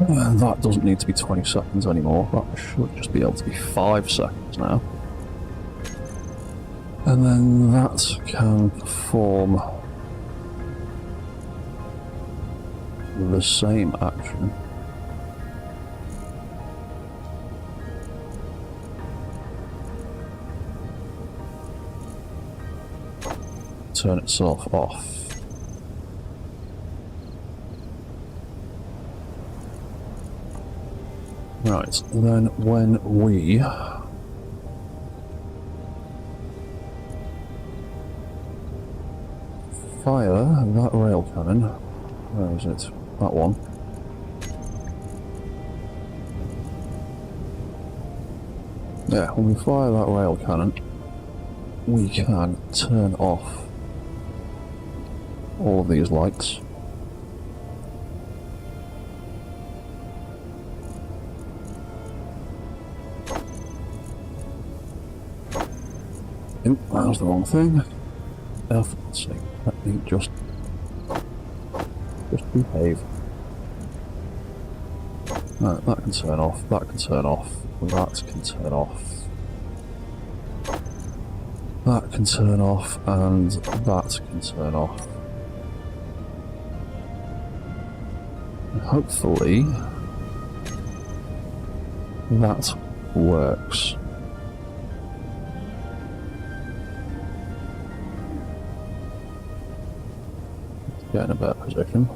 and that doesn't need to be 20 seconds anymore, that should just be able to be 5 seconds now. And then that can perform the same action. Turn itself off. Right, then when we fire that rail cannon, where is it? That one. Yeah, when we fire that rail cannon, we can turn off all of these lights. That was the wrong thing. For God's sake, let me just behave. Right, that can turn off, that can turn off, that can turn off. That can turn off, and that can turn off. And hopefully that works. Get in a better position.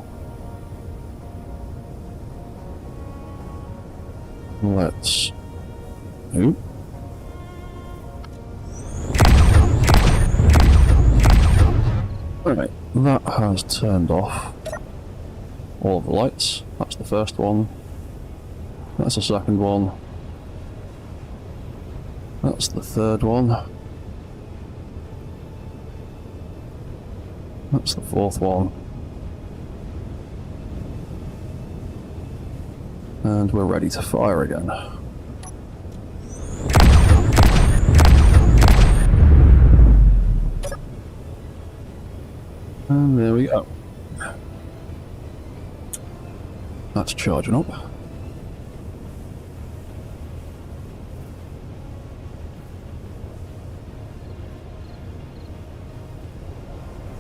Let's... Oop. Alright, that has turned off all of the lights. That's the first one. That's the second one. That's the third one. That's the fourth one. And we're ready to fire again. And there we go. That's charging up.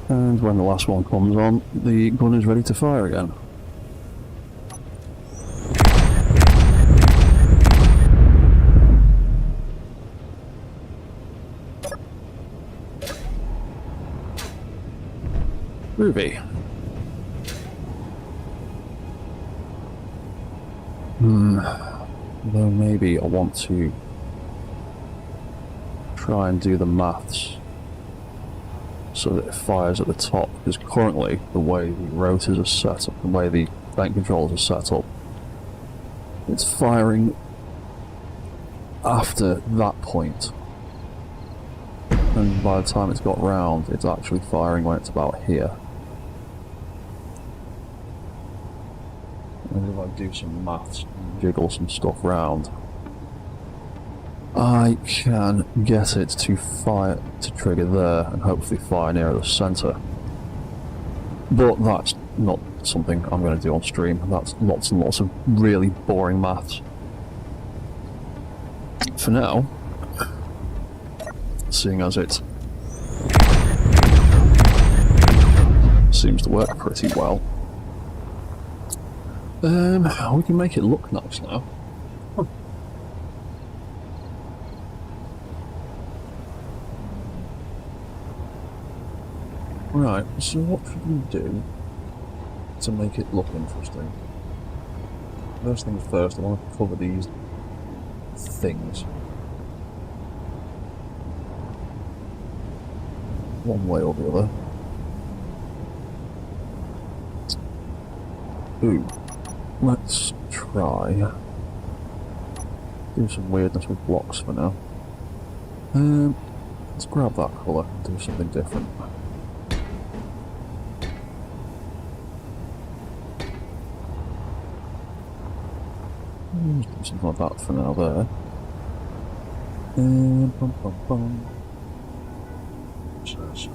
And when the last one comes on, the gun is ready to fire again. Groovy. Though maybe I want to try and do the maths so that it fires at the top, because currently the way the rotors are set up, the way the vent controls are set up, it's firing after that point. And by the time it's got round, it's actually firing when it's about here. And if I do some maths and jiggle some stuff round, I can get it to fire, to trigger there, and hopefully fire near the centre. But that's not something I'm going to do on stream. That's lots and lots of really boring maths. For now, seeing as it seems to work pretty well, we can make it look nice now. Right, so what should we do to make it look interesting? First things first, I want to cover these things one way or the other. Ooh, let's try do some weirdness with blocks for now. Let's grab that colour and do something different. Let's do something like that for now there. Bum, bum, bum. Says.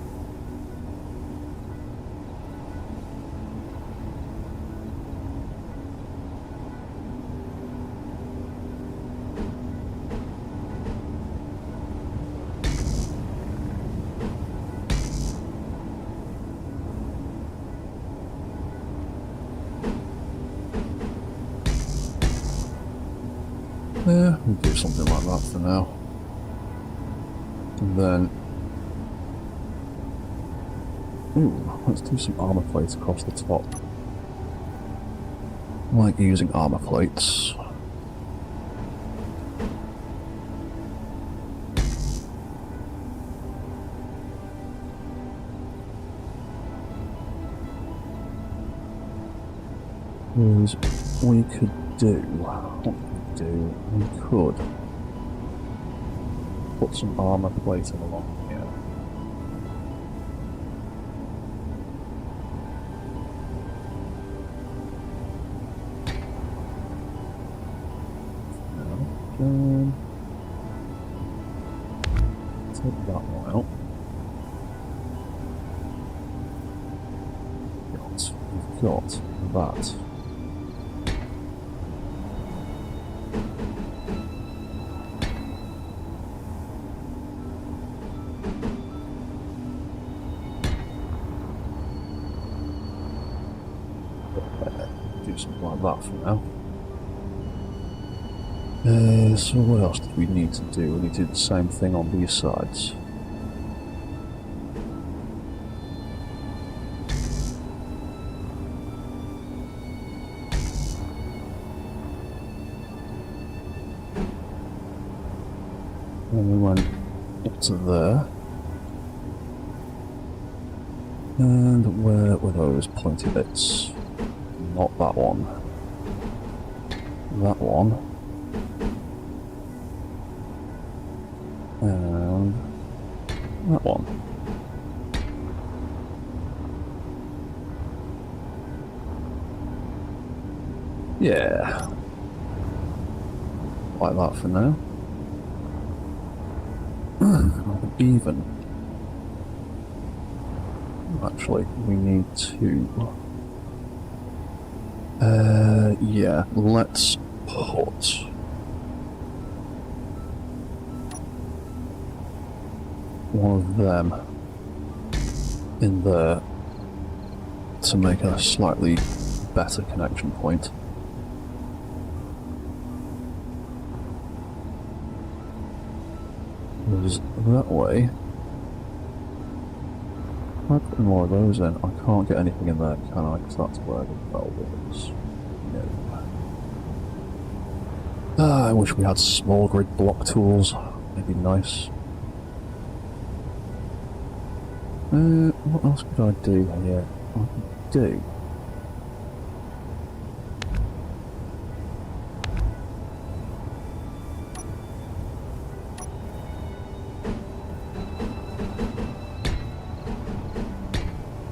Yeah, we'll do something like that for now. And then, ooh, let's do some armor plates across the top. I like using armor plates. Because we could do, we could put some armor plating along here. Now, take that one out. We've got that. Do something like that for now. So what else did we need to do? We need to do the same thing on these sides. And we went up to there. And where were those pointy bits? Not that one. That one. And that one. Yeah. Like that for now. Even. Actually, we need to... yeah, let's put... one of them in there to make a slightly better connection point. Because that way, if I put more of those in, I can't get anything in there, can I? Because that's where the valve is. No. I wish we had small grid block tools. It'd be nice. What else could I do here? I could do.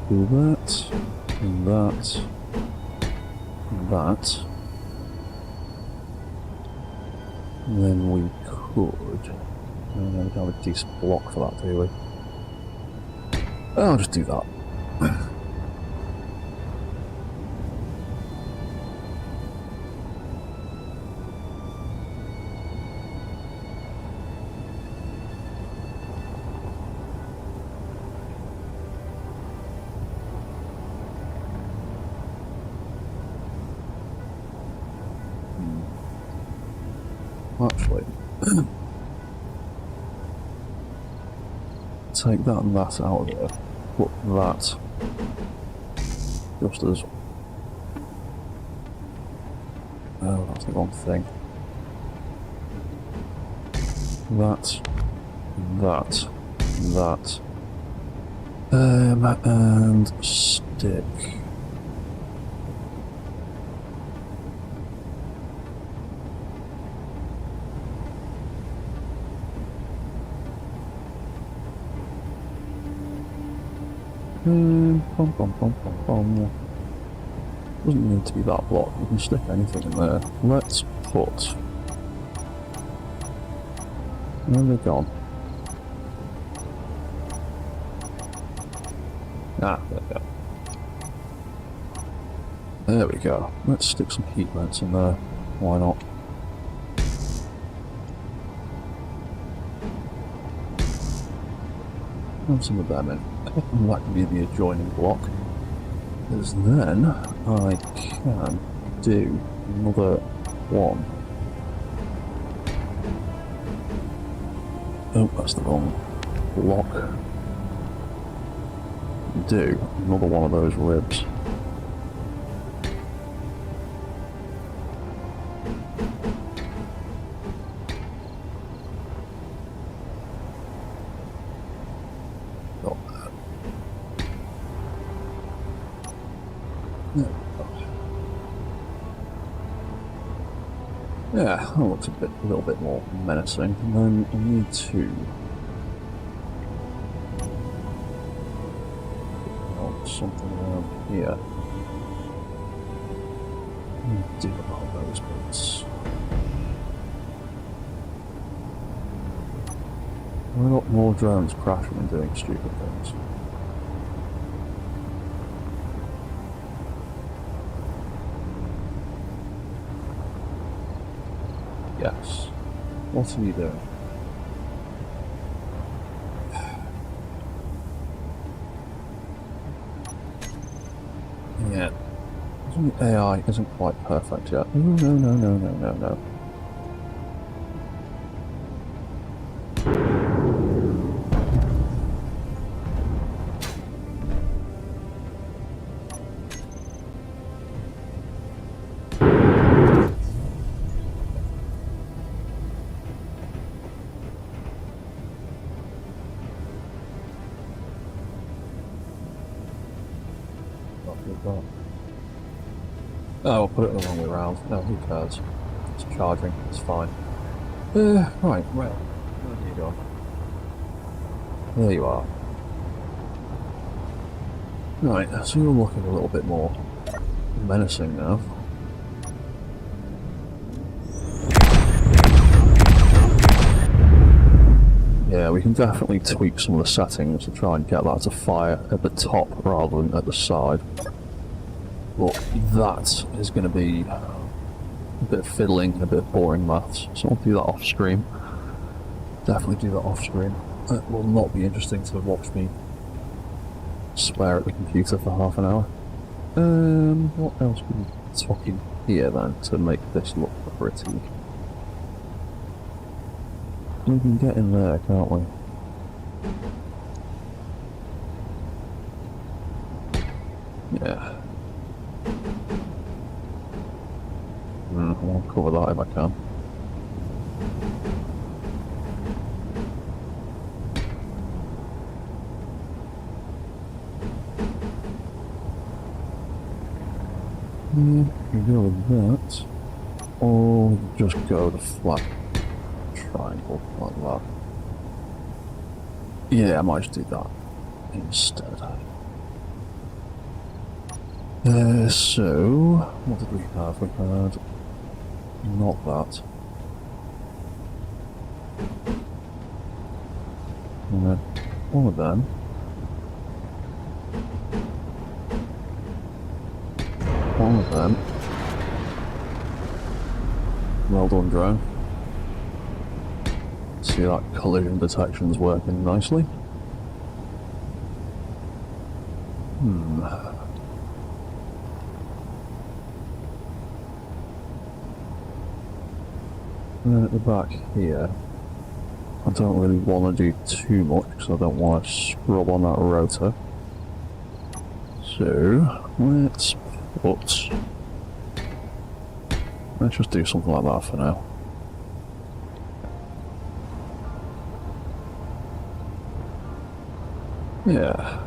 Do that, and that, and that. And then we could. We don't have a decent block for that, do we? I'll just do that. Actually, take that and that out of there. Put that just as. Oh, that's the wrong thing. That, that, that. And stick. Bum, bum, bum, bum, bum. Doesn't need to be that block, you can stick anything in there. Let's put. Where are they gone? Ah, there we go. There we go. Let's stick some heat vents in there. Why not? Have some of them in. And that can be the adjoining block. Because then I can do another one. Oh, that's the wrong block. Do another one of those ribs. Yeah, that looks a little bit more menacing. And then I need to something around here. Do about those bits. Why not more drones crashing and doing stupid things? Yes. What are you doing? Yeah. The AI isn't quite perfect yet. No, no, no, no, no, no, no. Oh, I'll put it the wrong way around. No, who cares? It's charging, it's fine. Right, well, where do you go? There you are. Right, so you're looking a little bit more menacing now. Yeah, we can definitely tweak some of the settings to try and get that to fire at the top rather than at the side. But that is going to be a bit of fiddling and a bit of boring maths, so I'll do that off screen. Definitely do that off screen. It will not be interesting to watch me swear at the computer for half an hour. What else can we tuck in here then to make this look pretty? We can get in there, can't we? Yeah. I'll cover that if I can. We go with that, or just go the flat triangle like that. Yeah, I might just do that instead. So, what did we have? We had not that. And then one of them. One of them. Well done, drone. See that collision detection's working nicely. And then at the back here, I don't really want to do too much because I don't want to scrub on that rotor. So let's just do something like that for now. Yeah.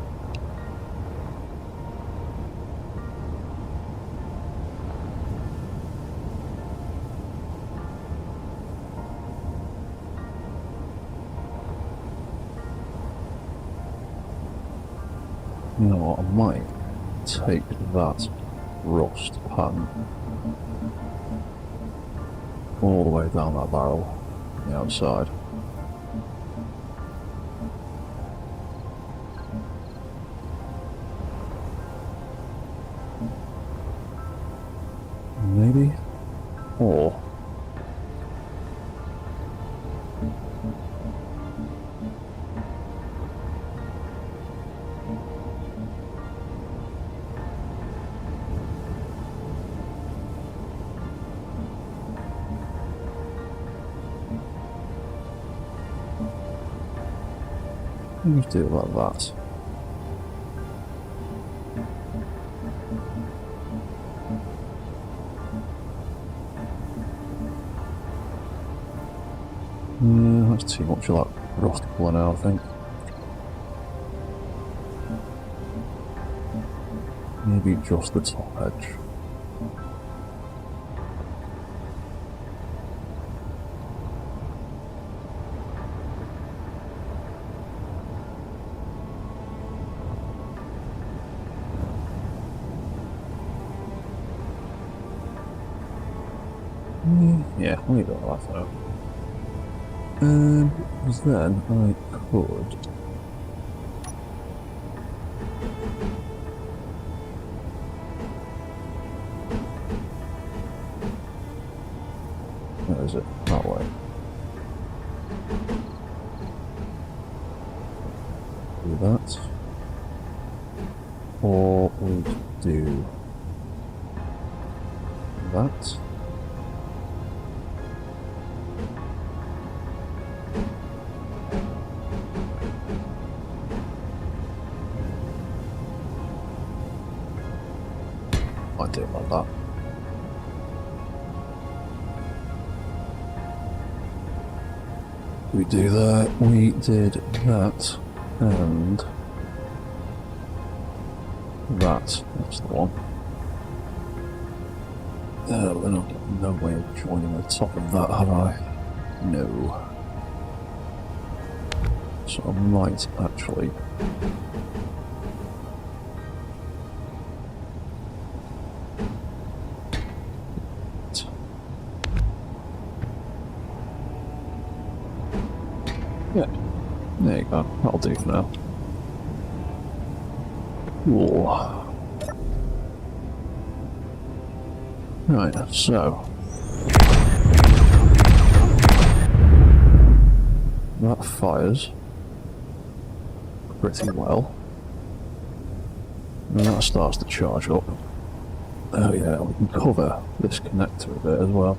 You know what, I might take that rust pan all the way down that barrel on the outside. Maybe? Or let me do it like that. That's too much of that rust pulling out, I think. Maybe just the top edge. Yeah, I'll leave it like that for now. Because then I could... Where is it? That way. Do that. Or we do that. I do it like that. We do that, we did that, and that, that's the one. No way of joining the top of that, have I? No. So I might actually... Yeah, there you go, that'll do for now. Cool. Right, so... that fires pretty well. And that starts to charge up. Oh yeah, we can cover this connector a bit as well.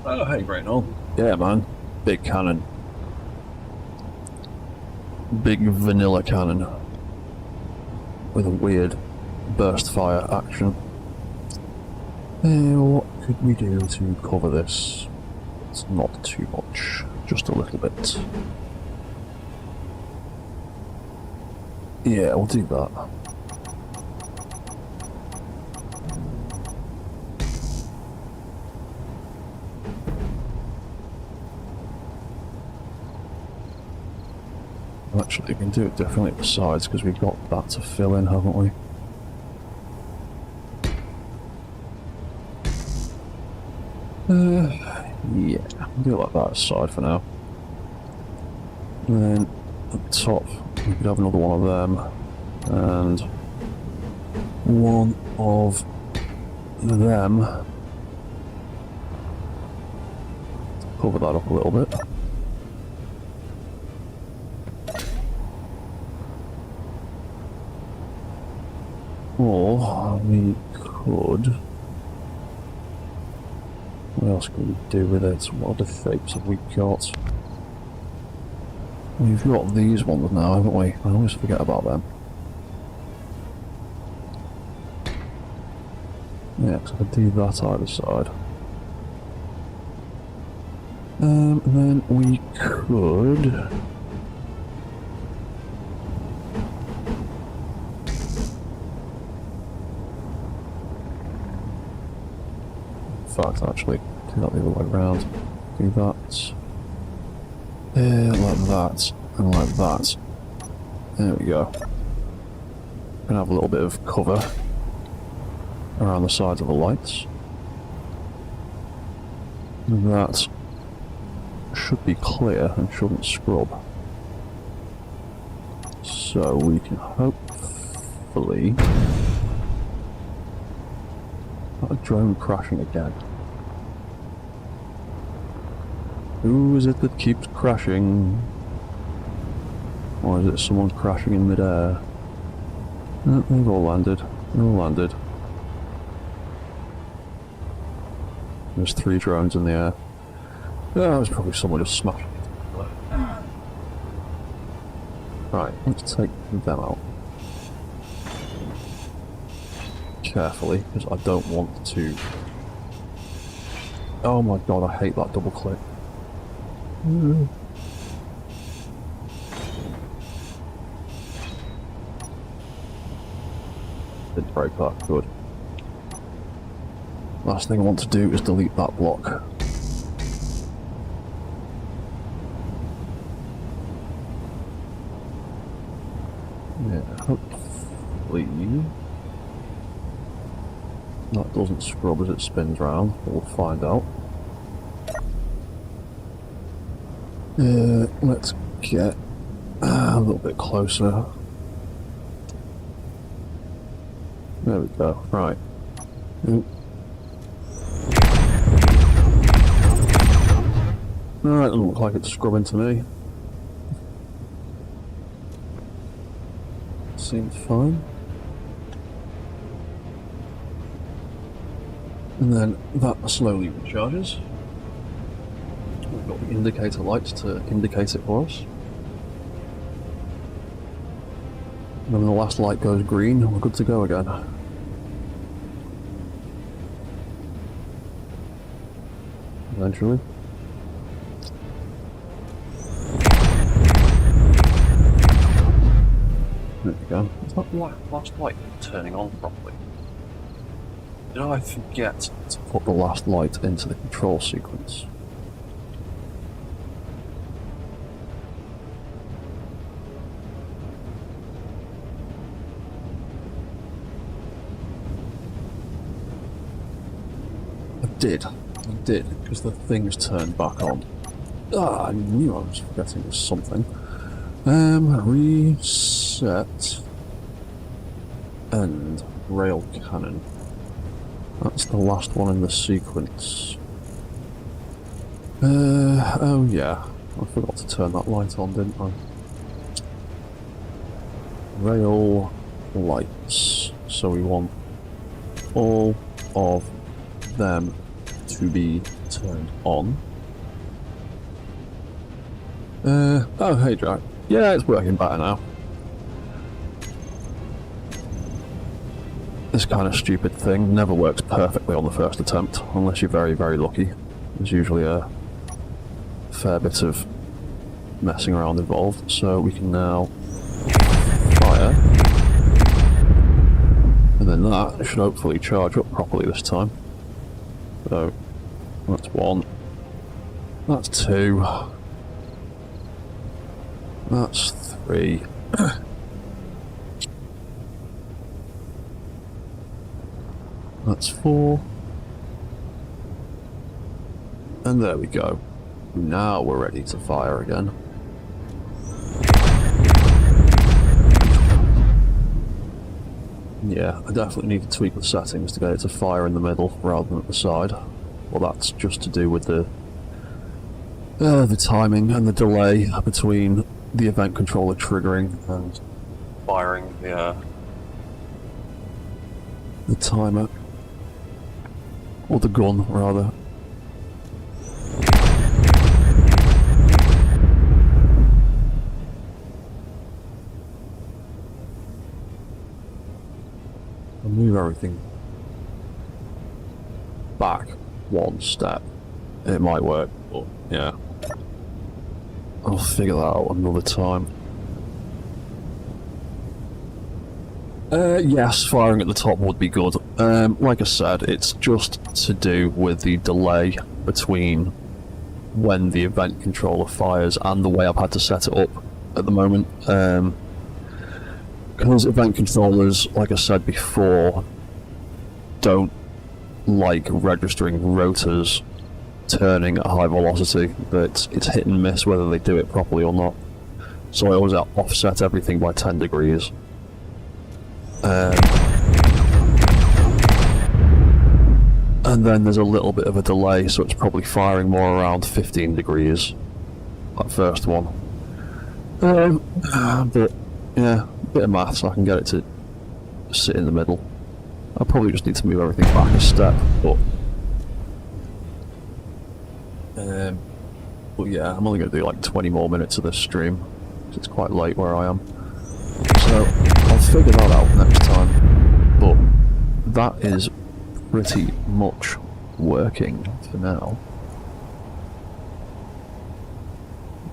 Oh, hey, Brainol. Yeah, man. Big cannon. Big vanilla cannon. With a weird burst fire action. What could we do to cover this? It's not too much. Just a little bit. Yeah, we'll do that. Actually, we can do it differently at the sides because we've got that to fill in, haven't we? Yeah, we'll do it like that aside for now. And then at the top, we could have another one of them, and one of them. Cover that up a little bit. Or we could... What else can we do with it? What other shapes have we got? We've got these ones now, haven't we? I always forget about them. Yeah, because I could do that either side. And then we could... In fact, actually, do that the other way around. Do that. Like that, and like that. There we go. Gonna have a little bit of cover around the sides of the lights. That should be clear and shouldn't scrub. So we can hopefully... A drone crashing again. Who is it that keeps crashing? Or is it someone crashing in midair? No, they've all landed. They've all landed. There's 3 drones in the air. Oh, there's probably someone just smashing it. Right, let's take them out. Carefully, because I don't want to... Oh my god, I hate that double click. Didn't break that, good. Last thing I want to do is delete that block. Yeah, hopefully... that doesn't scrub as it spins round, we'll find out. Let's get a little bit closer. There we go, right. Alright, doesn't look like it's scrubbing to me. Seems fine. And then that slowly recharges. We've got the indicator lights to indicate it for us. And when the last light goes green, we're good to go again. Eventually. There we go. Is that last light turning on properly? Did I forget to put the last light into the control sequence? I did, because the thing's turned back on. Ah, I knew I was forgetting something. Reset and rail cannon. That's the last one in the sequence. Oh yeah, I forgot to turn that light on, didn't I? Rail lights. So we want all of them to be turned on. Oh hey Jack. Yeah, it's working better now. This kind of stupid thing never works perfectly on the first attempt, unless you're very, very lucky. There's usually a fair bit of messing around involved, so we can now fire. And then that should hopefully charge up properly this time. So, that's 1. That's 2. That's 3. That's 4. And there we go. Now we're ready to fire again. Yeah, I definitely need to tweak the settings to get it to fire in the middle rather than at the side. Well, that's just to do with the timing and the delay between the event controller triggering and firing the timer. Or the gun, rather. I'll move everything back 1 step. It might work, but yeah. I'll figure that out another time. Yes, firing at the top would be good. Like I said, it's just to do with the delay between when the event controller fires and the way I've had to set it up at the moment. Because event controllers, like I said before, don't like registering rotors turning at high velocity. But it's hit and miss whether they do it properly or not. So I always offset everything by 10 degrees. And then there's a little bit of a delay, so it's probably firing more around 15 degrees. That first one. But yeah, a bit of maths, I can get it to sit in the middle. I probably just need to move everything back a step, but yeah, I'm only going to do like 20 more minutes of this stream, because it's quite late where I am. So I'll figure that out next time, but that is pretty much working for now.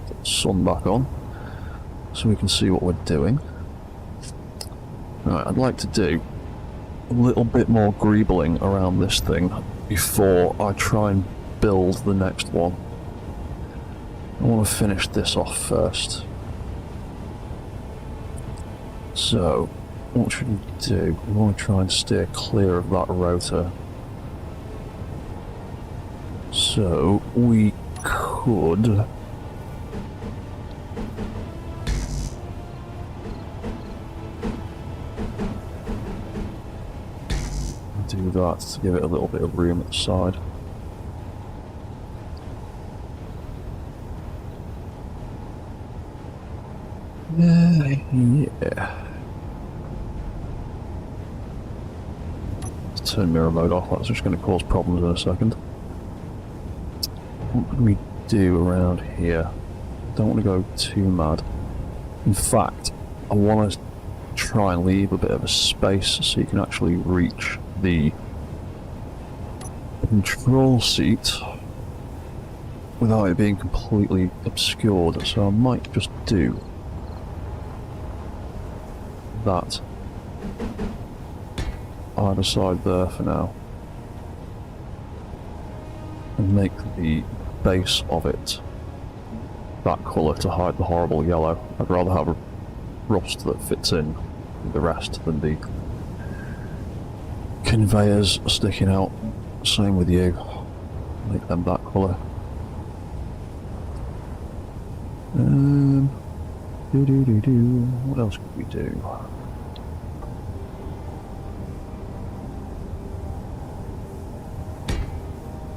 Put the sun back on, so we can see what we're doing. Right, I'd like to do a little bit more greebling around this thing before I try and build the next one. I want to finish this off first. So, what should we do? We want to try and steer clear of that rotor. So, we could do that to give it a little bit of room at the side. Yeah. Let's turn mirror mode off, that's just going to cause problems in a second. What can we do around here? Don't want to go too mad. In fact, I want to try and leave a bit of a space so you can actually reach the control seat without it being completely obscured, so I might just do that either side there for now and make the base of it that colour to hide the horrible yellow. I'd rather have a rust that fits in with the rest than the conveyors sticking out. Same with you, make them that colour. What else could we do?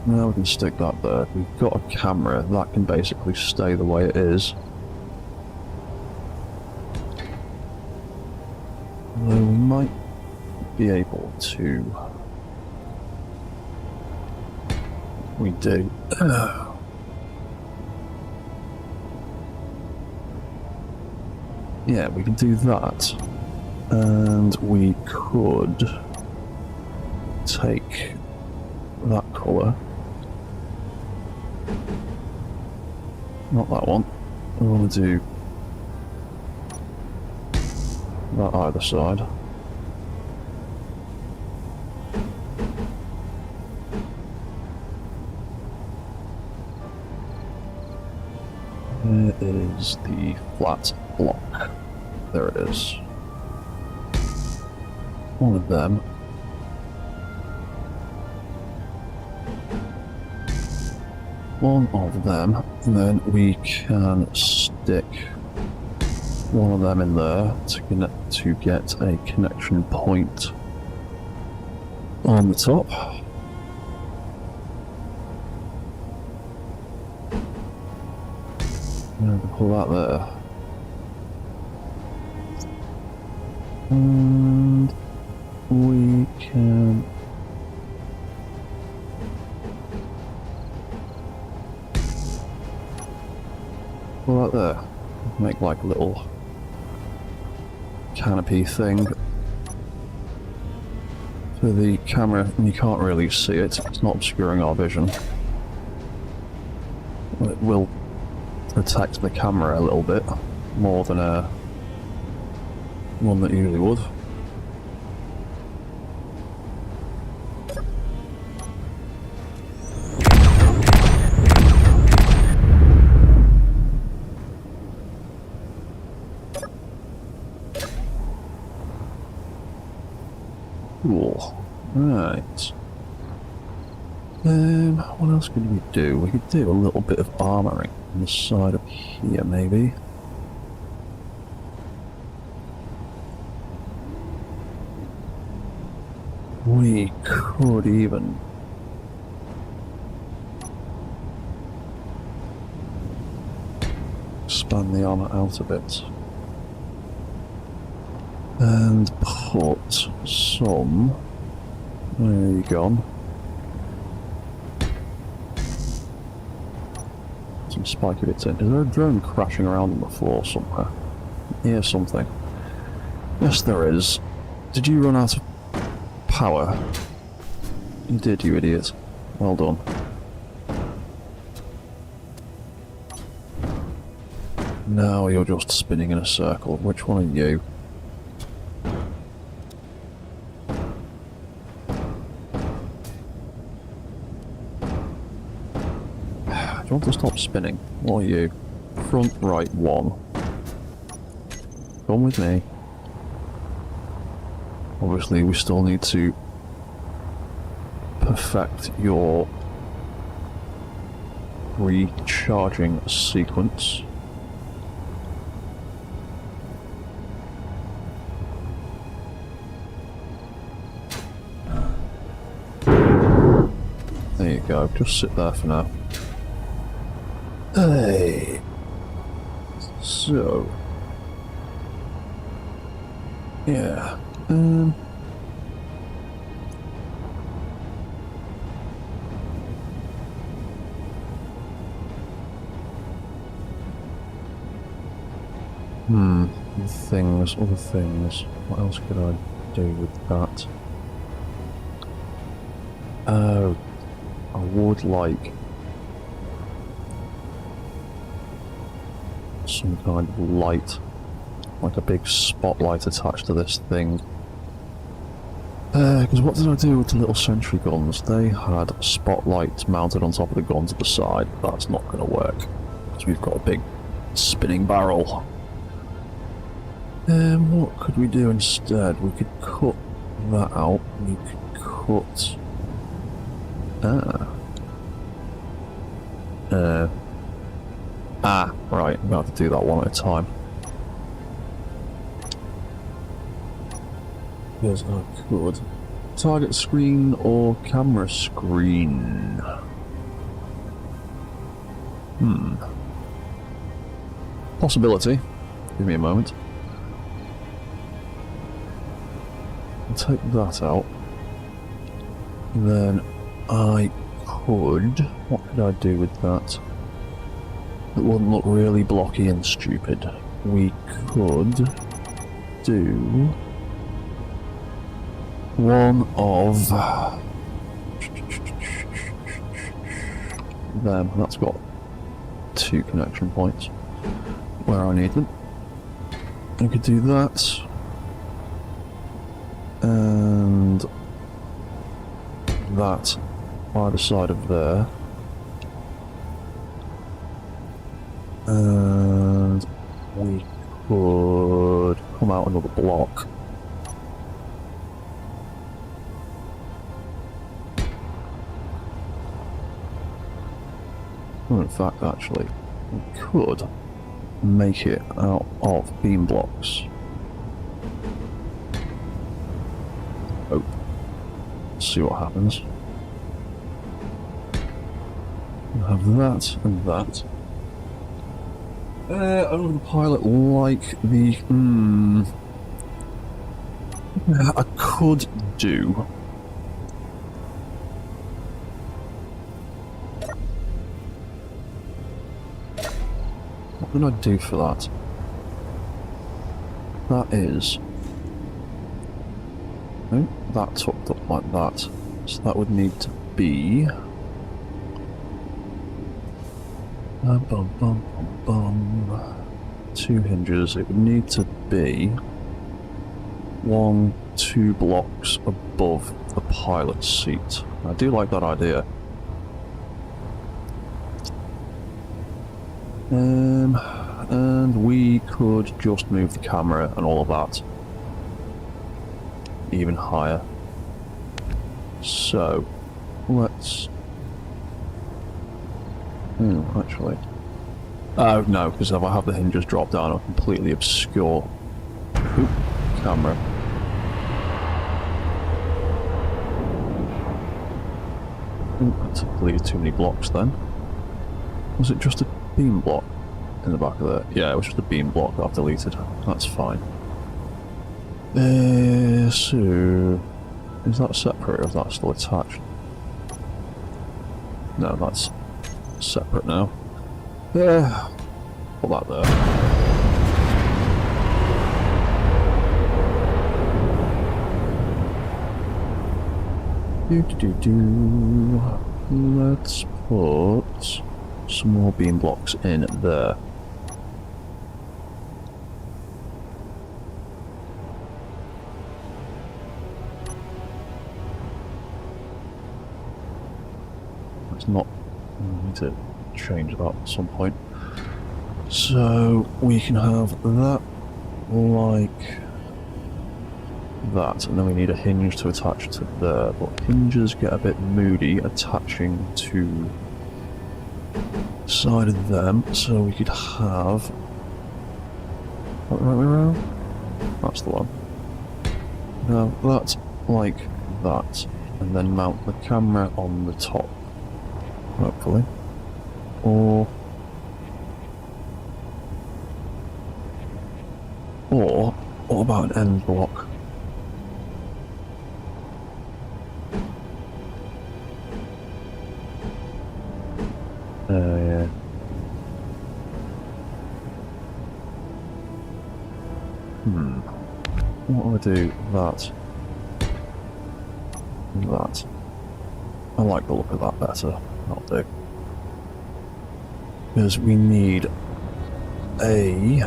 Now we can stick that there. We've got a camera that can basically stay the way it is. Although we might be able to. We do. Yeah, we can do that, and we could take that colour not that one. We want to do that either side. Where is the flat block? There it is. One of them. One of them, and then we can stick one of them in there to get a connection point on the top. And pull that there. And we can pull that there. Make like a little canopy thing for the camera, and you can't really see it. It's not obscuring our vision. It will protect the camera a little bit more than one that usually would. Cool. Right. What else could we do? We could do a little bit of armouring on the side of here, maybe. We could even expand the armour out a bit. And put some... Where are you gone? Some spiky bits in. Is there a drone crashing around on the floor somewhere? Hear something. Yes, there is. Did you run out of power? You did, you idiot. Well done. Now you're just spinning in a circle. Which one are you? Do you want to stop spinning? What are you? Front right one. Come with me. Obviously we still need to perfect your recharging sequence. There you go, just sit there for now. Hey, so, yeah, other things, what else could I do with that? Oh, I would like some kind of light, like a big spotlight attached to this thing. Because what did I do with the little sentry guns? They had spotlights mounted on top of the guns at the side. That's not going to work, because we've got a big spinning barrel. What could we do instead? We could cut that out. We could cut... right, I'm going to have to do that one at a time. Yes, I could. Target screen or camera screen? Possibility. Give me a moment. I'll take that out. And then I could... What could I do with that? It wouldn't look really blocky and stupid. We could do one of them. That's got 2 connection points where I need them. I could do that. And that either side of there. And we could come out another block. Well, in fact, actually, we could make it out of beam blocks. Oh, let's see what happens. We'll have that and that. I don't know if the pilot like the... I could do... What did I do for that? That is... Oh, that tucked up like that. So that would need to be... Bum, bum, bum, bum. 2 hinges. It would need to be 1, 2 blocks above the pilot's seat. I do like that idea. And we could just move the camera and all of that even higher. So let's... actually... Oh, no, because if I have the hinges drop down, I'll completely obscure... Oop, camera. That deleted too many blocks then. Was it just a beam block in the back of there? Yeah, it was just a beam block that I've deleted. That's fine. So... Is that separate or is that still attached? No, that's separate now. Yeah, put that there. Let's put some more beam blocks in there. It's not... I need to change that at some point. So we can have that like that, and then we need a hinge to attach to there, but hinges get a bit moody attaching to the side of them, so we could have that right way around. That's the one. Now that like that, and then mount the camera on the top, hopefully. Or what about an end block? Yeah. What do I do? That. That. I like the look of that better. That'll do. Because we need a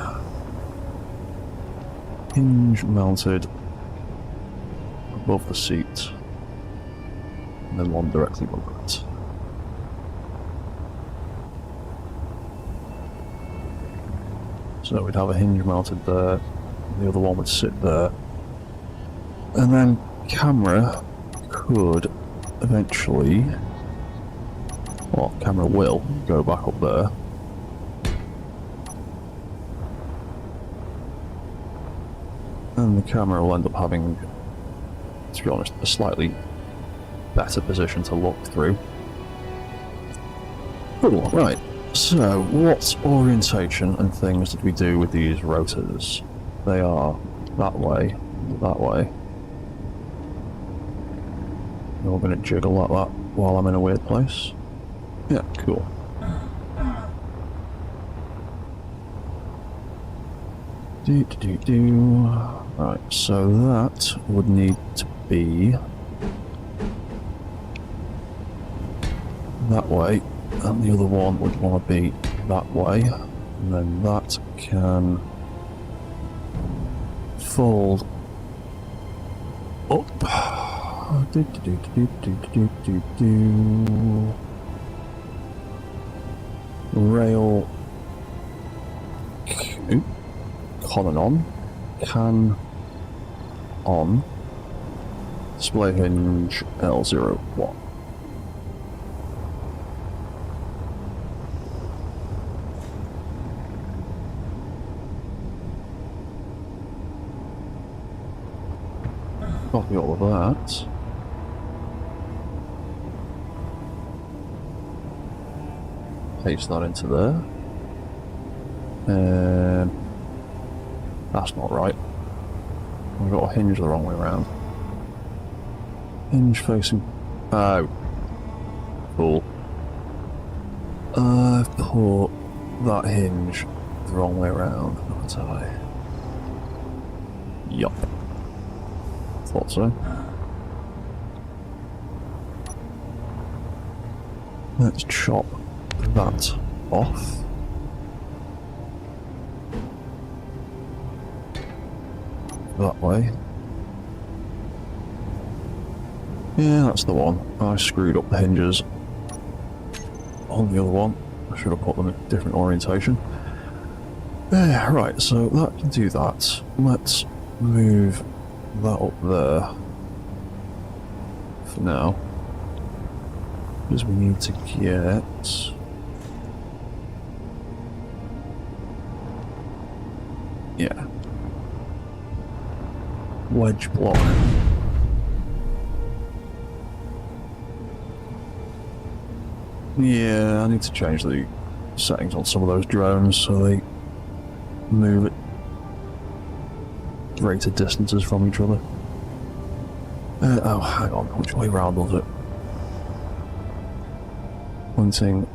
hinge mounted above the seat, and then one directly above it. So we'd have a hinge mounted there, the other one would sit there, and then camera could eventually, well, camera will go back up there. And the camera will end up having, to be honest, a slightly better position to look through. Cool, right. So, what orientation and things did we do with these rotors? They are that way, that way. And we're going to jiggle like that while I'm in a weird place. Yeah, cool. Right, so that would need to be that way, and the other one would want to be that way, and then that can fold up. Rail on, can on, display hinge L01. Copy all of that. Paste that into there. That's not right. We've got a hinge the wrong way around. Hinge facing... Oh. Cool. I've put that hinge the wrong way around, haven't I? Yup. Thought so. Let's chop that off. That way. Yeah, that's the one. I screwed up the hinges on the other one. I should have put them in a different orientation. Yeah, right, so that can do that. Let's move that up there for now. Because we need to get... Yeah. Wedge block. Yeah, I need to change the settings on some of those drones so they move at greater distances from each other. Oh, hang on, which way round was it? Pointing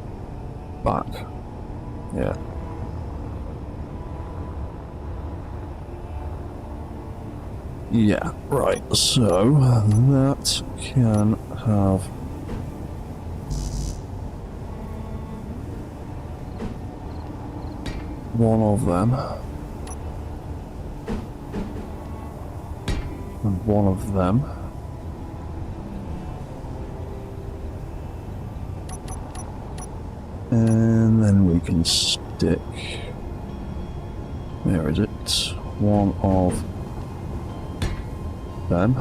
back. Yeah. Yeah, right, so that can have one of them and one of them. And then we can stick, where is it? One of them.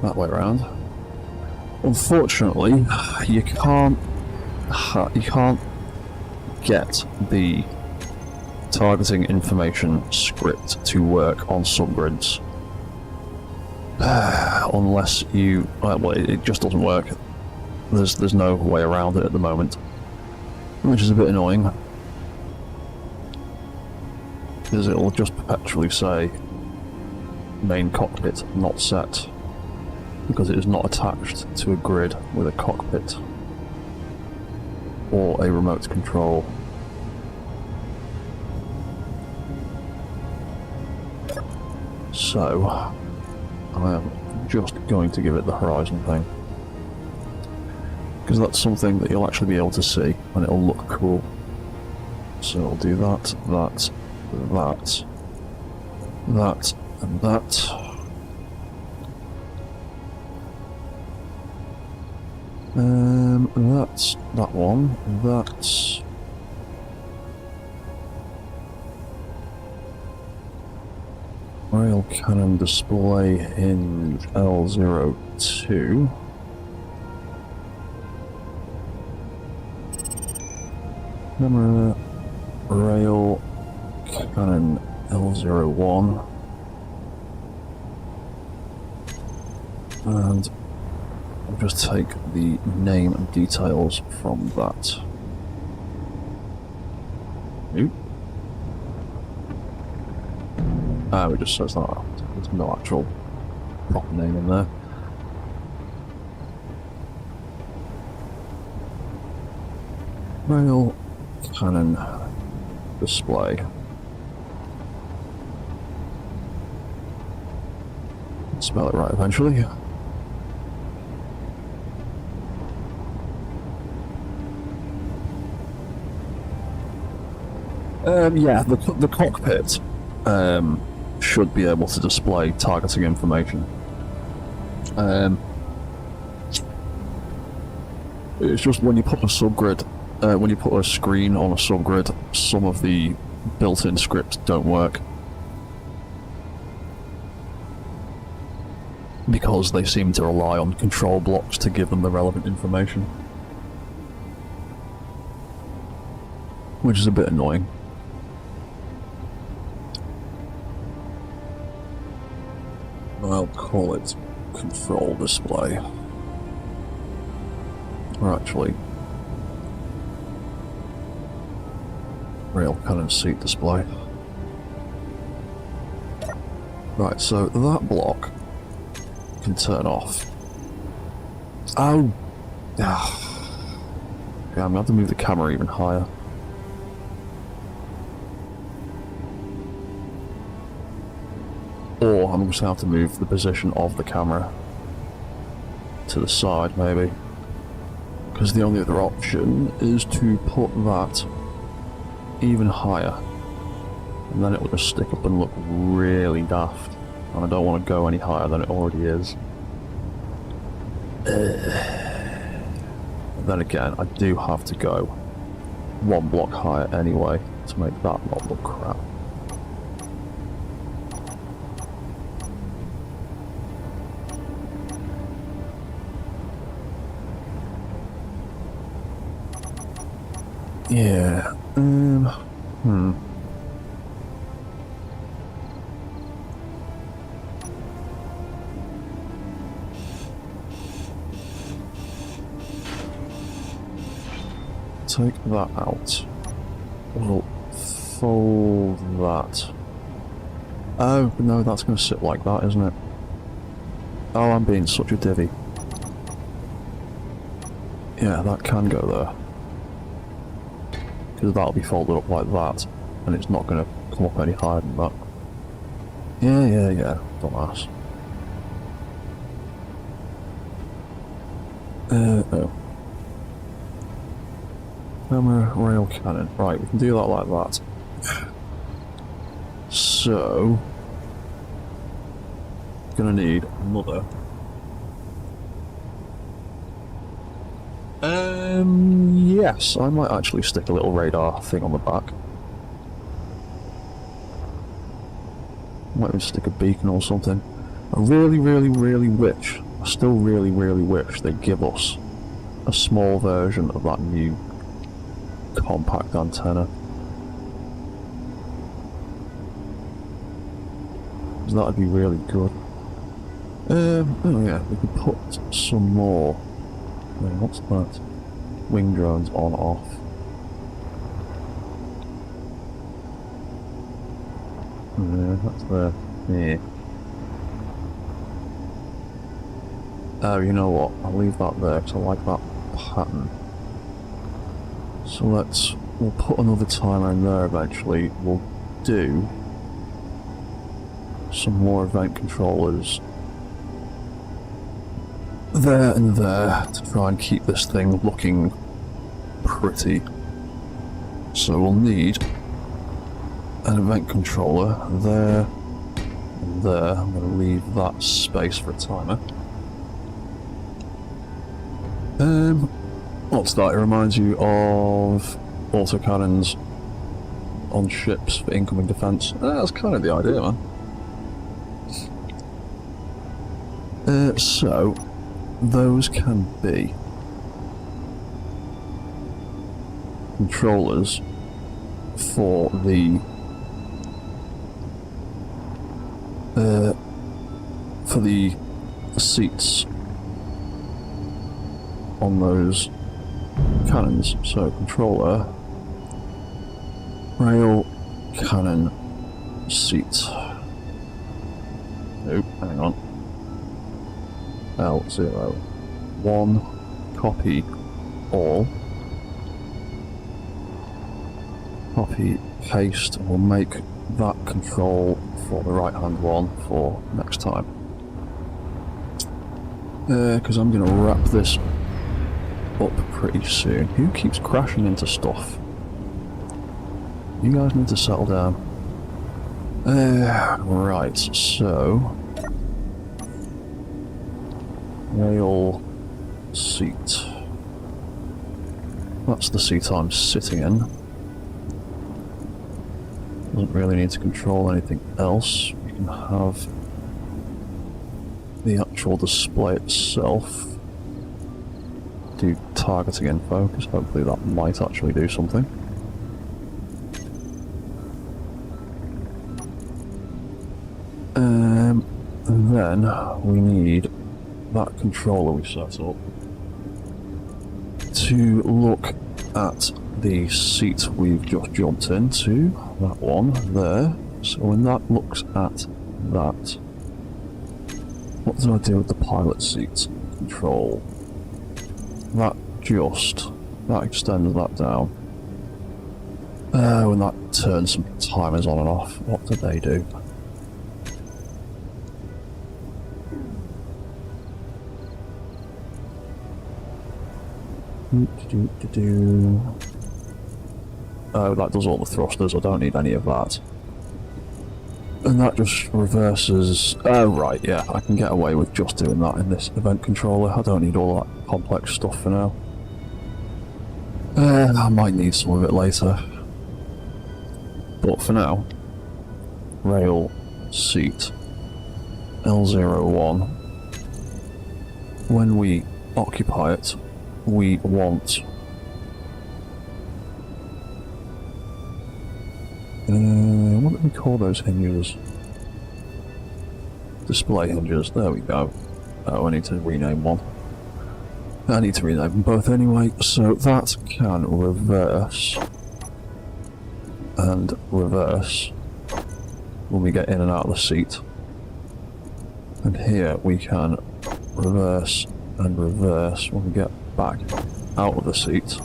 That way around. Unfortunately, you can't get the targeting information script to work on subgrids unless you well, it just doesn't work. There's no way around it at the moment, which is a bit annoying because it'll just perpetually say main cockpit not set because it is not attached to a grid with a cockpit or a remote control. So I am just going to give it the horizon thing because that's something that you'll actually be able to see and it'll look cool. So I'll do that, that, that, that, and that. That's that one. That's rail cannon display hinge L02. Camera rail cannon L01. And I'll just take the name and details from that. Oop. Ah, it just says that. There's no actual proper name in there. Rail cannon display. Spell it right eventually. Yeah, the cockpit should be able to display targeting information. It's just when you put a subgrid, when you put a screen on a subgrid, some of the built-in scripts don't work. Because they seem to rely on control blocks to give them the relevant information. Which is a bit annoying. I'll call it control display. Or actually, rail cannon seat display. Right, so that block can turn off. Oh! Yeah, I'm gonna have to move the camera even higher. Or I'm just gonna have to move the position of the camera to the side, maybe. Because the only other option is to put that even higher. And then it will just stick up and look really daft. And I don't want to go any higher than it already is. Then again, I do have to go one block higher anyway to make that not look crap. Yeah, take that out. We'll fold that. Oh, no, that's going to sit like that, isn't it? Oh, I'm being such a divvy. Yeah, that can go there. Because that'll be folded up like that, and it's not going to come up any higher than that. Yeah, dumbass. Oh. Camera, rail cannon. Right, we can do that like that. So... gonna need another... yes, I might actually stick a little radar thing on the back. Might even stick a beacon or something. I really wish, I still really wish they'd give us a small version of that new compact antenna. Because that'd be really good. Oh yeah, we could put some more. Wait, what's that? Wing drones on off. That's there. Yeah. Oh, you know what? I'll leave that there because I like that pattern. So we'll put another timer in there eventually. We'll do some more event controllers there and there to try and keep this thing looking pretty. So we'll need an event controller there and there. I'm going to leave that space for a timer. What's that? It reminds you of autocannons on ships for incoming defense. That's kind of the idea, man. So those can be controllers for the seats on those cannons. So controller, rail cannon seat. Nope, hang on. L01 copy all. Copy paste, and we'll make that control for the right hand one for next time. Because I'm going to wrap this up pretty soon. Who keeps crashing into stuff? You guys need to settle down. Right, so... rail seat. That's the seat I'm sitting in. Doesn't really need to control anything else. You can have the actual display itself do targeting info, because hopefully that might actually do something. And then we need that controller we set up to look at the seat we've just jumped into, that one there. So when that looks at that, what do I do with the pilot seat control? That extends that down. When that turns some timers on and off, what do they do? Oh, that does all the thrusters, I don't need any of that. And that just reverses... oh, right, yeah, I can get away with just doing that in this event controller. I don't need all that complex stuff for now. I might need some of it later. But for now, rail seat L01. When we occupy it, we want... what do we call those hinges? Display hinges, there we go. Oh, I need to rename one. I need to rename them both anyway, so that can reverse and reverse when we get in and out of the seat. And here we can reverse and reverse when we get back out of the seat.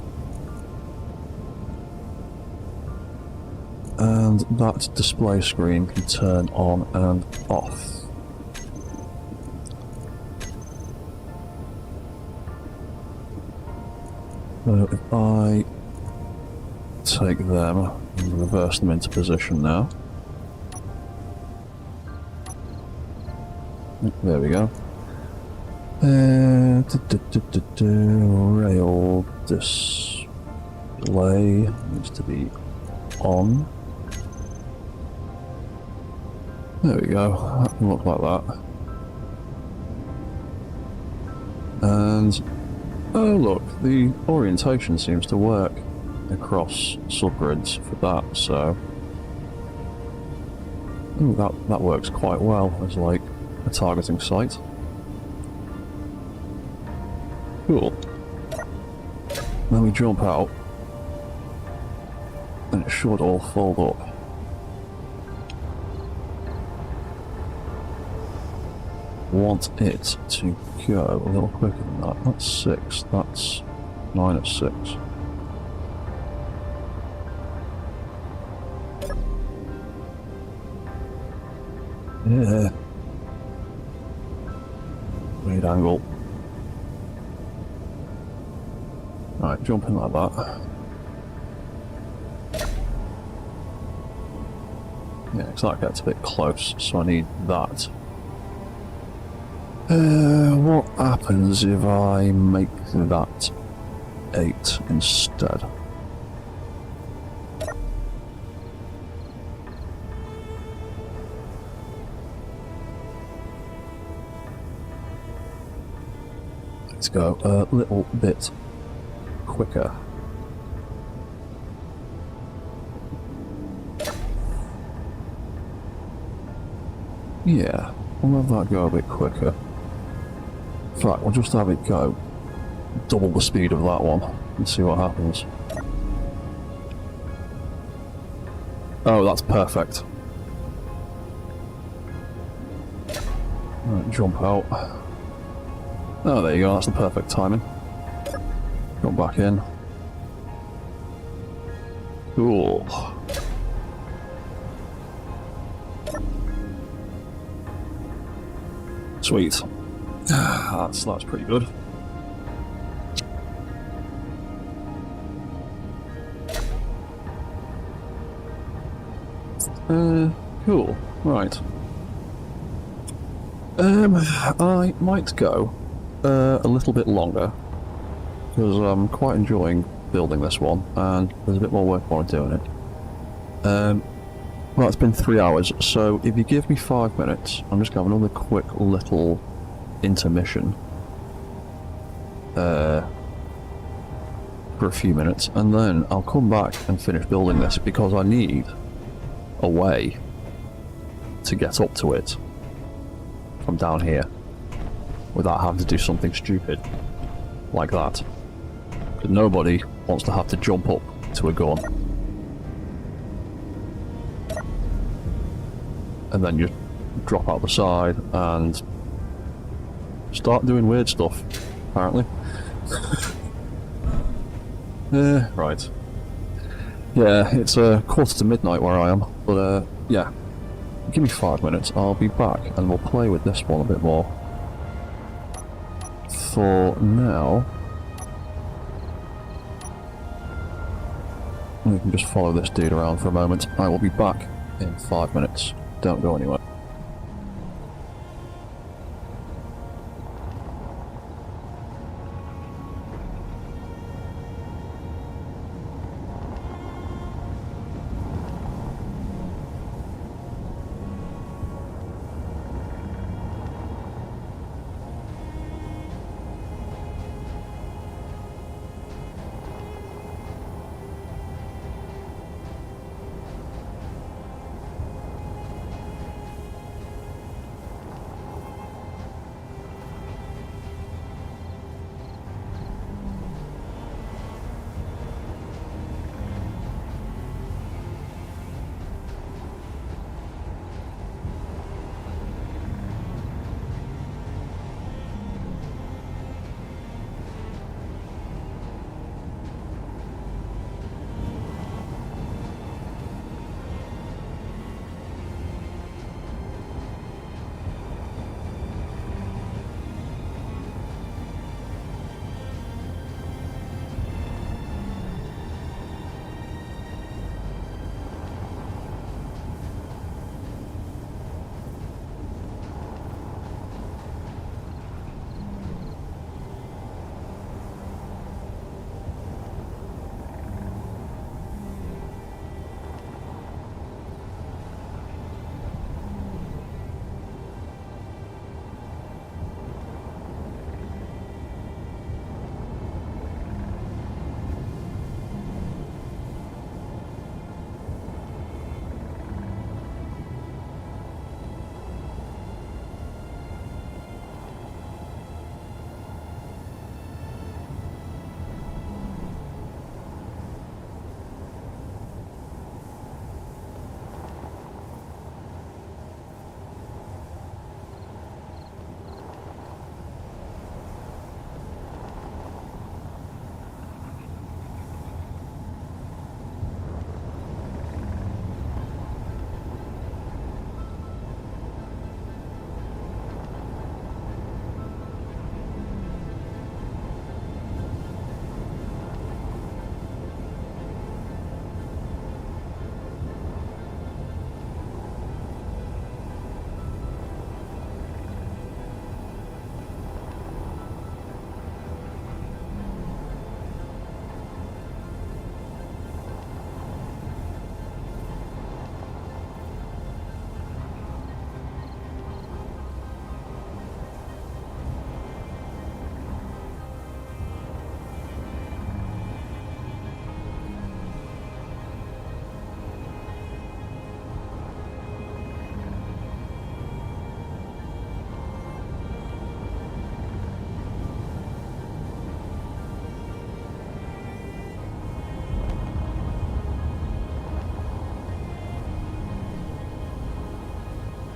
And that display screen can turn on and off. So if I take them and reverse them into position now. There we go. Rail display needs to be on. There we go, that can look like that. And, oh look, the orientation seems to work across subgrids for that, so... ooh, that works quite well as like a targeting site. Cool. Then we jump out, and it should all fold up. Want it to go a little quicker than that. That's 6, that's 9 at 6. Yeah. Weird angle. Right, jump in like that. Yeah, because that gets a bit close, so I need that. What happens if I make that 8 instead? Let's go a little bit quicker. Yeah, we'll have that go a bit quicker. In fact, we'll just have it go double the speed of that one and see what happens. Oh, that's perfect. Right, jump out. Oh, there you go, that's the perfect timing. Jump back in. Cool. Sweet. That's pretty good. Cool. Right. I might go a little bit longer because I'm quite enjoying building this one, and there's a bit more work while I'm doing it. Well, it's been 3 hours, so if you give me 5 minutes, I'm just going to have another quick little intermission for a few minutes, and then I'll come back and finish building this because I need a way to get up to it from down here without having to do something stupid like that. Because nobody wants to have to jump up to a gun and then just drop out the side and start doing weird stuff, apparently. Right. Yeah, it's 1:45 where I am, but yeah. Give me 5 minutes, I'll be back and we'll play with this one a bit more. For now, we can just follow this dude around for a moment. I will be back in 5 minutes. Don't go anywhere.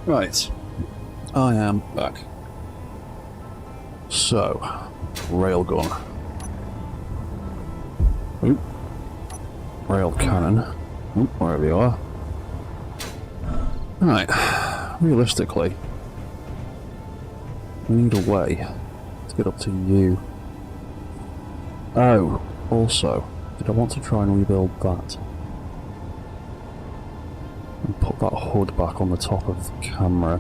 Right, I am back. So, railgun. Oop. Rail cannon. Oop, wherever you are. Right, realistically, we need a way to get up to you. Oh, also, did I want to try and rebuild that? And put that hood back on the top of the camera.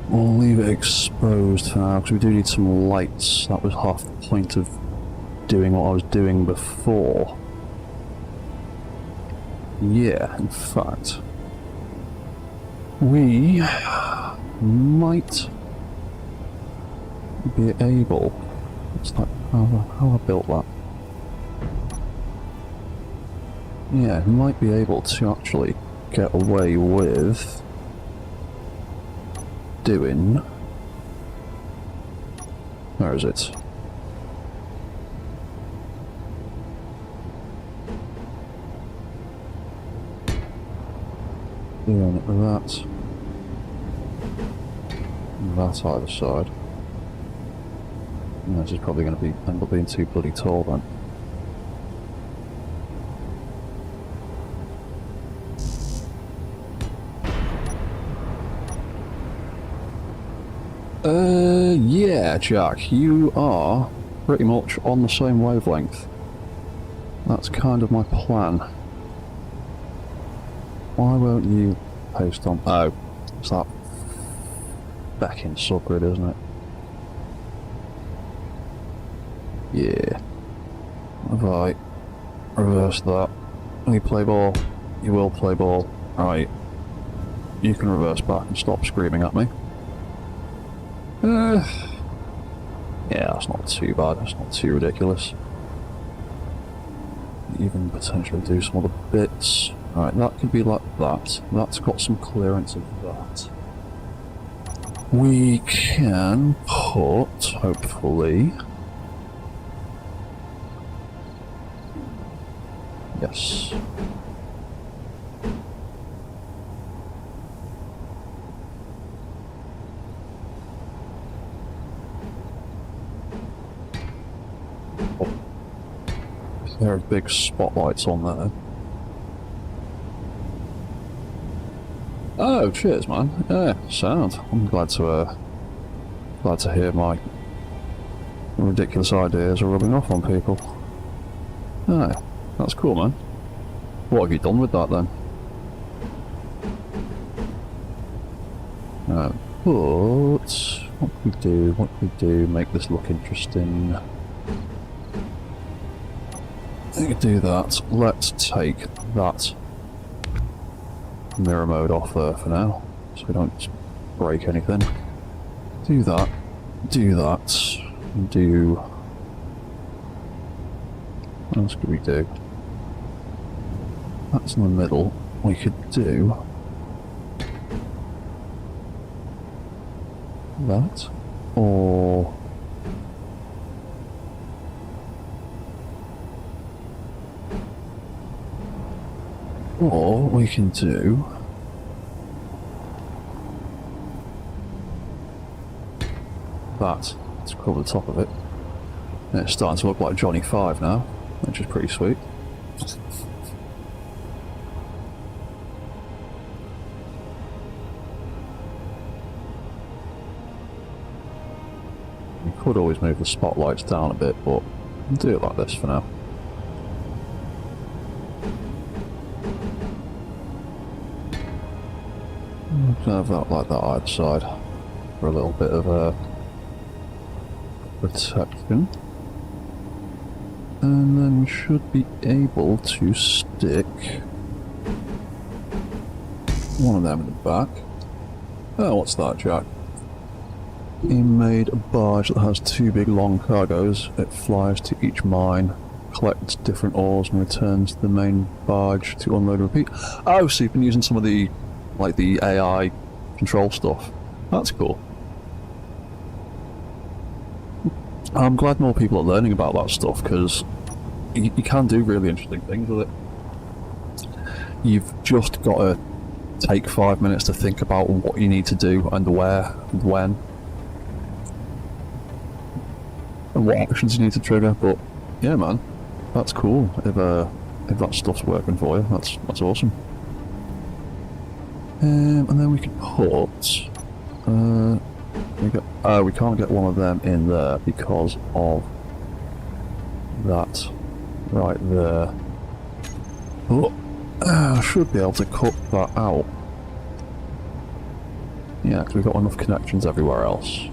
We'll leave it exposed for now because we do need some lights. That was half the point of doing what I was doing before. Yeah, in fact, we might be able. It's like how I built that. Yeah, we might be able to actually get away with doing. Where is it? Doing that either side. No, this is probably going to end up being too bloody tall then. Yeah, Jack, you are pretty much on the same wavelength. That's kind of my plan. Why won't you paste on? Oh, it's that back in subgrid, isn't it? Yeah. Have I reversed that? Will you play ball? You will play ball. Right. You can reverse back and stop screaming at me. Yeah, that's not too bad. That's not too ridiculous. Even potentially do some other bits. Right, that could be like that. That's got some clearance of that. We can put, hopefully... Yes. Oh. There are big spotlights on there. Oh, cheers, man. Yeah, sound. I'm glad to hear my ridiculous ideas are rubbing off on people. Ah, that's cool, man. What have you done with that then? But what we do, make this look interesting. We could do that. Let's take that mirror mode off there for now, so we don't break anything. Do that. Do that. Do. What else could we do? That's in the middle. We could do that, or we can do that to cover the top of it. And it's starting to look like Johnny 5 now, which is pretty sweet. You could always move the spotlights down a bit, but I'll do it like this for now. Have that like that either side for a little bit of protection, and then we should be able to stick one of them in the back. Oh, what's that, Jack? He made a barge that has 2 big long cargoes. It flies to each mine, collects different ores, and returns to the main barge to unload and repeat. Oh, so you've been using some of the the AI control stuff. That's cool. I'm glad more people are learning about that stuff, because you can do really interesting things with it. You've just got to take 5 minutes to think about what you need to do and where and when and what actions you need to trigger. But yeah, man, that's cool. If that stuff's working for you, that's awesome. And then we can put. We can't get one of them in there because of that right there. Oh, I should be able to cut that out. Yeah, because we've got enough connections everywhere else.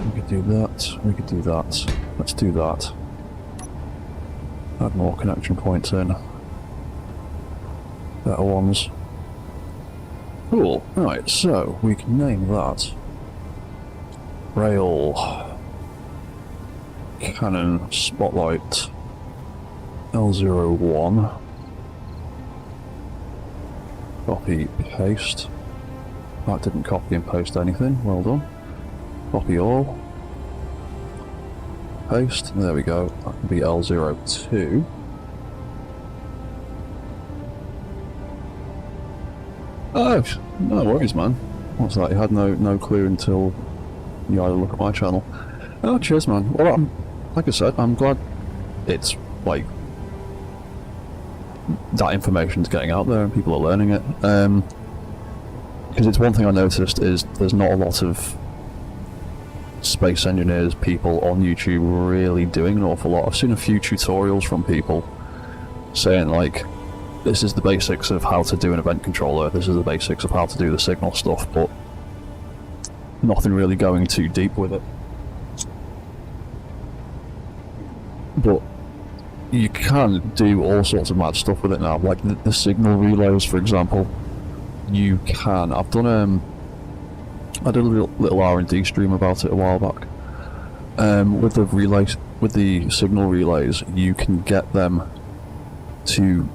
We could do that, we could do that. Let's do that. Add more connection points in. Better ones. Cool. Right, so we can name that Rail Cannon Spotlight L01. Copy, paste. That didn't copy and paste anything, well done. Copy all. Paste, there we go. That can be L02. Oh, no worries, man. What's that? You had no clue until you had a look at my channel. Oh, cheers, man. Well, like I said, I'm glad it's, like, that information's getting out there and people are learning it. Because it's one thing I noticed is there's not a lot of space engineers people on YouTube really doing an awful lot. I've seen a few tutorials from people saying, like, this is the basics of how to do an event controller, this is the basics of how to do the signal stuff, but nothing really going too deep with it. But you can do all sorts of mad stuff with it now, like the signal relays, for example. You can. I've done I did a little R&D stream about it a while back. With the signal relays, you can get them to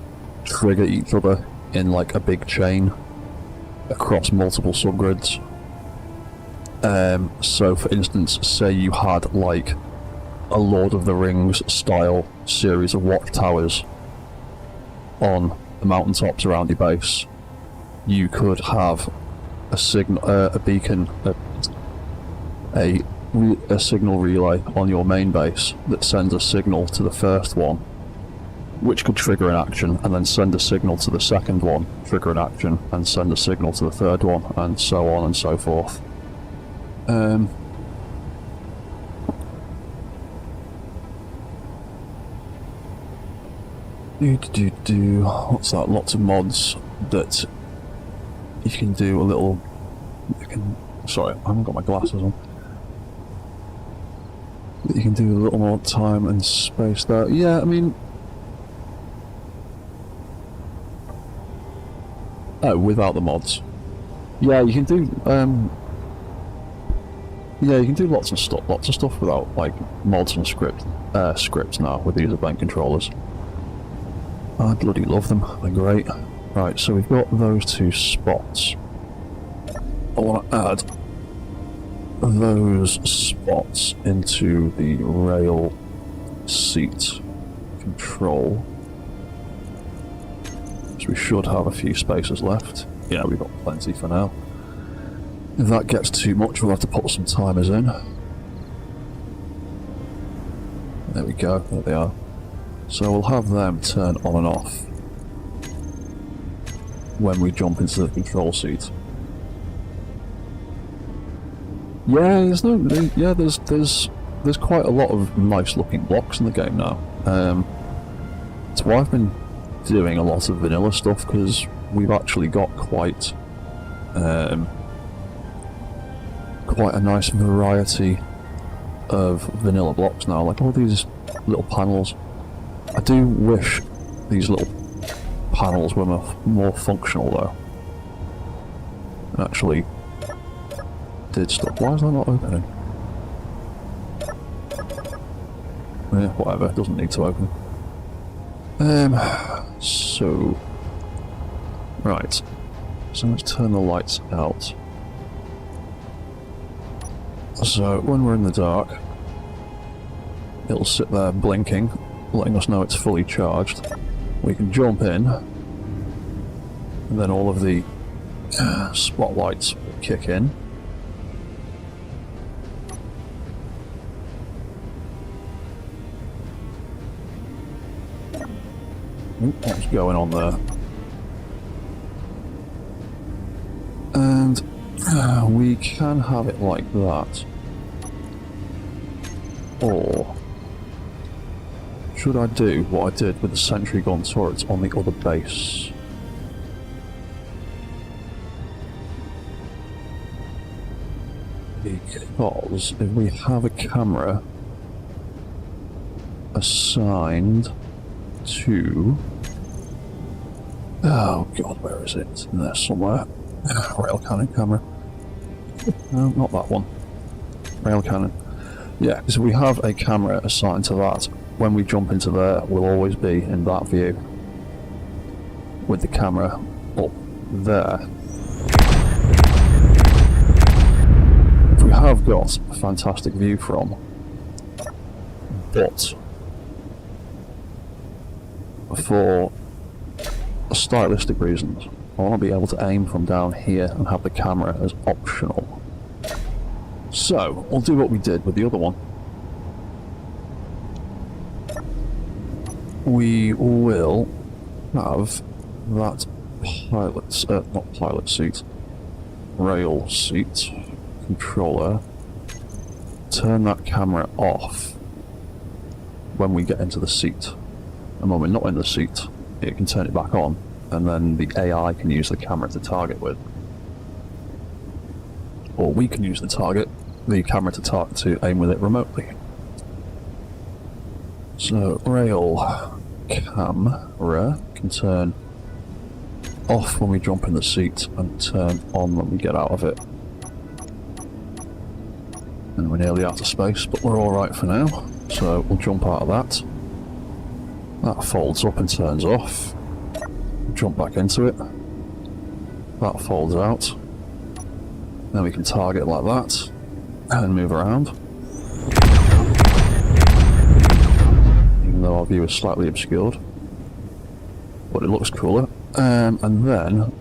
trigger each other in like a big chain across multiple subgrids. So for instance, say you had like a Lord of the Rings style series of watchtowers on the mountaintops around your base, you could have a signal, a beacon, a signal relay on your main base that sends a signal to the first one, which could trigger an action, and then send a signal to the second one, trigger an action, and send a signal to the third one, and so on and so forth. What's that? Lots of mods that you can do a little. Sorry, I haven't got my glasses on. That you can do a little more time and space there. Yeah, I mean. Oh, without the mods. Yeah, you can do. Yeah, you can do lots of stuff without like mods and scripts now with these event controllers. I bloody love them. They're great. Right, so we've got those two spots. I want to add those spots into the rail seat control. So we should have a few spaces left. Yeah, we've got plenty for now. If that gets too much, we'll have to put some timers in. There we go, there they are. So we'll have them turn on and off when we jump into the control seat. Yeah, there's quite a lot of nice looking blocks in the game now. That's why I've been doing a lot of vanilla stuff, because we've actually got quite a nice variety of vanilla blocks now, like all these little panels. I do wish these little panels were more functional though, and actually did stuff. Why is that not opening? Yeah, whatever, it doesn't need to open. So right, so let's turn the lights out. So when we're in the dark, it'll sit there blinking, letting us know it's fully charged. We can jump in, and then all of the spotlights will kick in. What's going on there? And we can have it like that. Or should I do what I did with the sentry gun turrets on the other base? Because if we have a camera assigned to... Oh god, where is it? It's in there somewhere. Rail cannon camera. No, not that one. Rail cannon. Yeah, because if we have a camera assigned to that, when we jump into there, we'll always be in that view. With the camera up there. If we have got a fantastic view from, but for stylistic reasons, I want to be able to aim from down here and have the camera as optional. So, we'll do what we did with the other one. We will have that not pilot seat, rail seat controller, turn that camera off when we get into the seat. And when we're not in the seat, it can turn it back on, and then the AI can use the camera to target with. Or we can use the camera to aim with it remotely. So, rail camera can turn off when we jump in the seat and turn on when we get out of it. And we're nearly out of space, but we're alright for now. So we'll jump out of that. That folds up and turns off. Jump back into it. That folds out. Then we can target like that and move around. Even though our view is slightly obscured, but it looks cooler. And then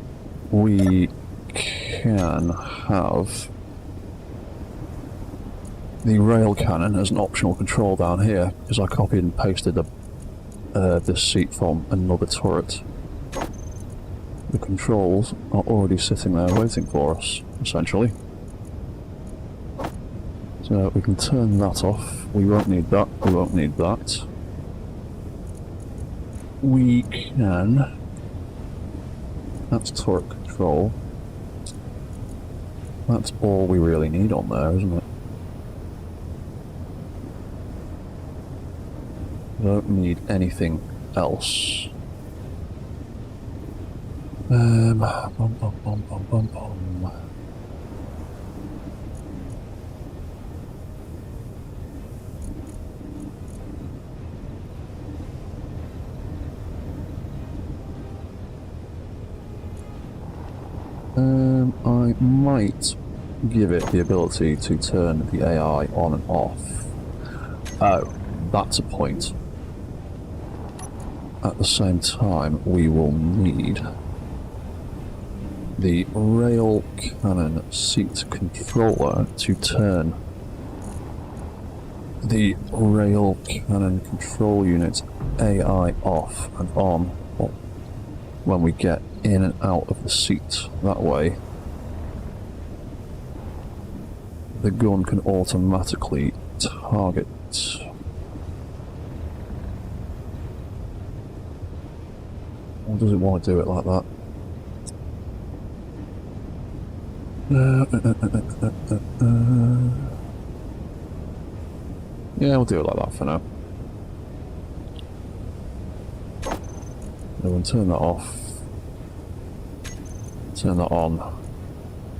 we can have the rail cannon as an optional control down here, because I copied and pasted this seat from another turret. The controls are already sitting there waiting for us, essentially. So we can turn that off. We won't need that. We won't need that. We can... That's turret control. That's all we really need on there, isn't it? We don't need anything else. Bum, bum, bum, bum, bum, bum. I might give it the ability to turn the AI on and off. Oh, that's a point. At the same time, we will need the rail cannon seat controller to turn the rail cannon control unit AI off and on when we get in and out of the seat. That way the gun can automatically target. Or does it want to do it like that? Yeah, we'll do it like that for now. Then we'll turn that off. Turn that on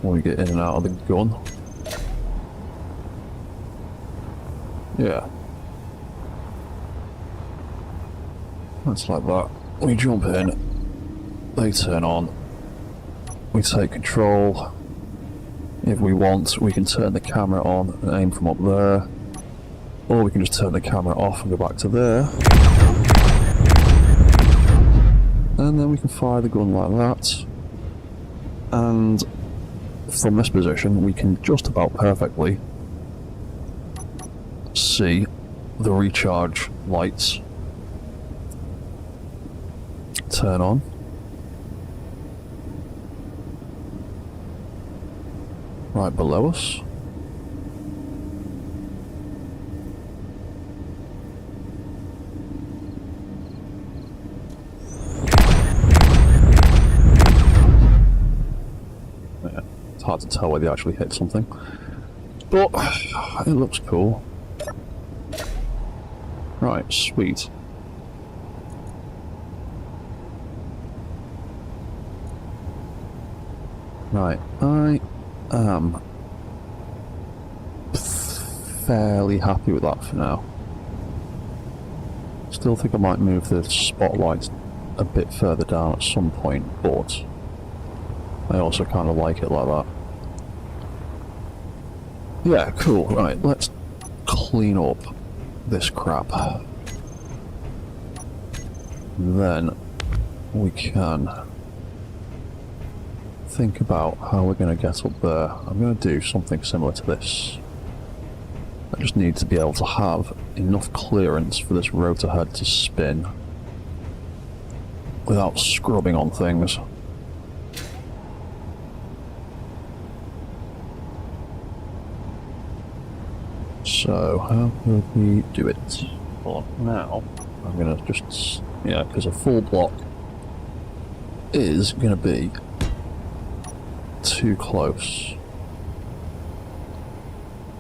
when we get in and out of the gun. Yeah. That's like that. We jump in, they turn on, we take control. If we want, we can turn the camera on and aim from up there, or we can just turn the camera off and go back to there. And then we can fire the gun like that. And from this position, we can just about perfectly see the recharge lights turn on. Right below us. hard to tell whether you actually hit something. But it looks cool. Right, sweet. Right, I am fairly happy with that for now. Still think I might move the spotlight a bit further down at some point, but I also kind of like it like that. Yeah, cool. Right, let's clean up this crap. Then we can think about how we're going to get up there. I'm going to do something similar to this. I just need to be able to have enough clearance for this rotor head to spin without scrubbing on things. So, how would we do it? Well, now, I'm going to just, yeah, because a full block is going to be too close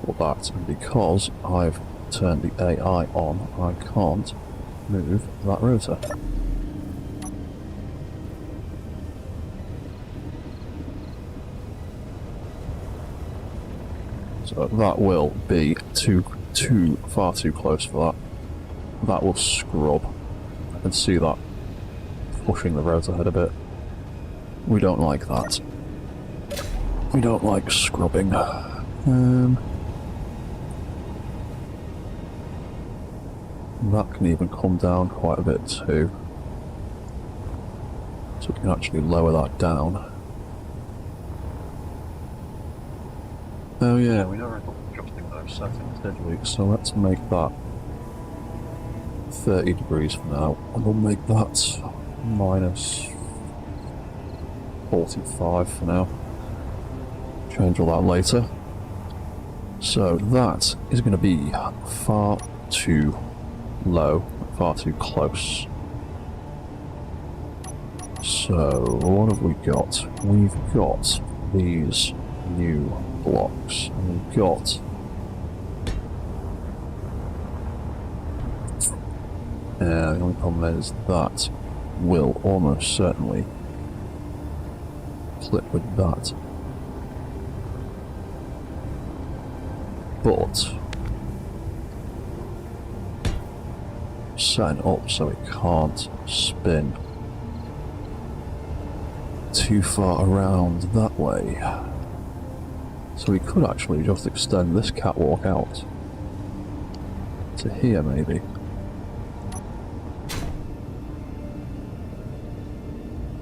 for that, and because I've turned the AI on, I can't move that rotor. So that will be far too close for that. That will scrub. I can see that pushing the rotor head a bit. We don't like that. We don't like scrubbing. That can even come down quite a bit too. So we can actually lower that down. Oh yeah, we never ended up adjusting those settings, did we? So let's make that 30 degrees for now, and we'll make that minus 45 for now. Change all that later. So that is going to be far too low, far too close. So what have we got? We've got these new blocks, and we've got the only problem is that will almost certainly clip with that, but setting up so it can't spin too far around that way. So we could actually just extend this catwalk out to here, maybe.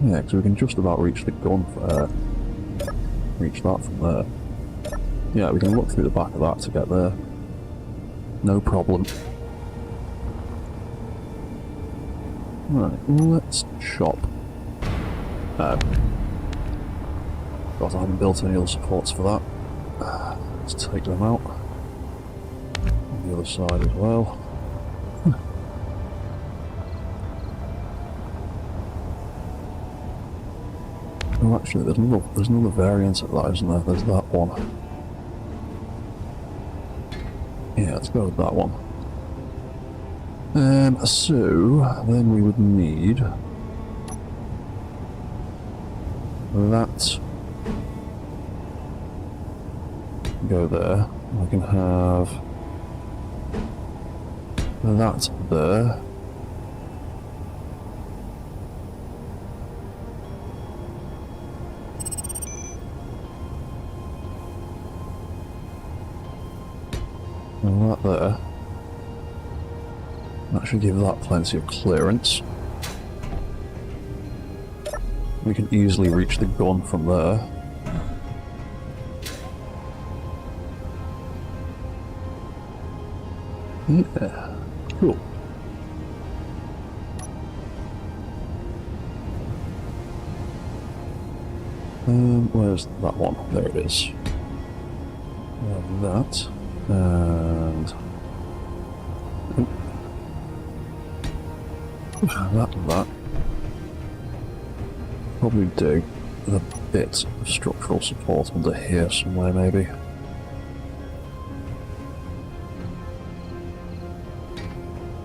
Yeah, because we can just about reach the gun, reach that from there. Yeah, we can look through the back of that to get there. No problem. Right, let's chop. God, I haven't built any other supports for that. Let's take them out. On the other side as well. Oh, actually, there's another variant of that, isn't there? There's that one. Yeah, let's go with that one. So then we would need that. Go there. I can have that there. And that there. That should give that plenty of clearance. We can easily reach the gun from there. Yeah, cool. Where's that one? There it is. That, and that and that. Probably do. a bit of structural support under here somewhere, maybe.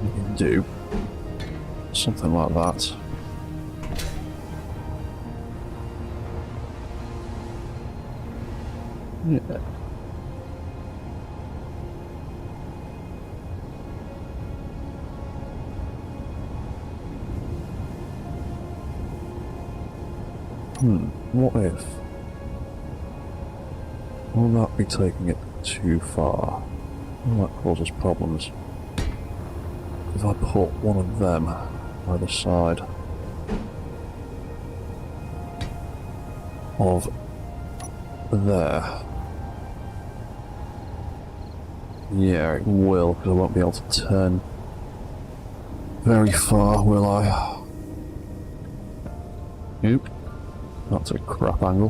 We can do something like that. Yeah. What if? Will that be taking it too far? Will that cause us problems? If I put one of them either side of there. Yeah, it will, because I won't be able to turn very far, will I? Nope. That's a crap angle.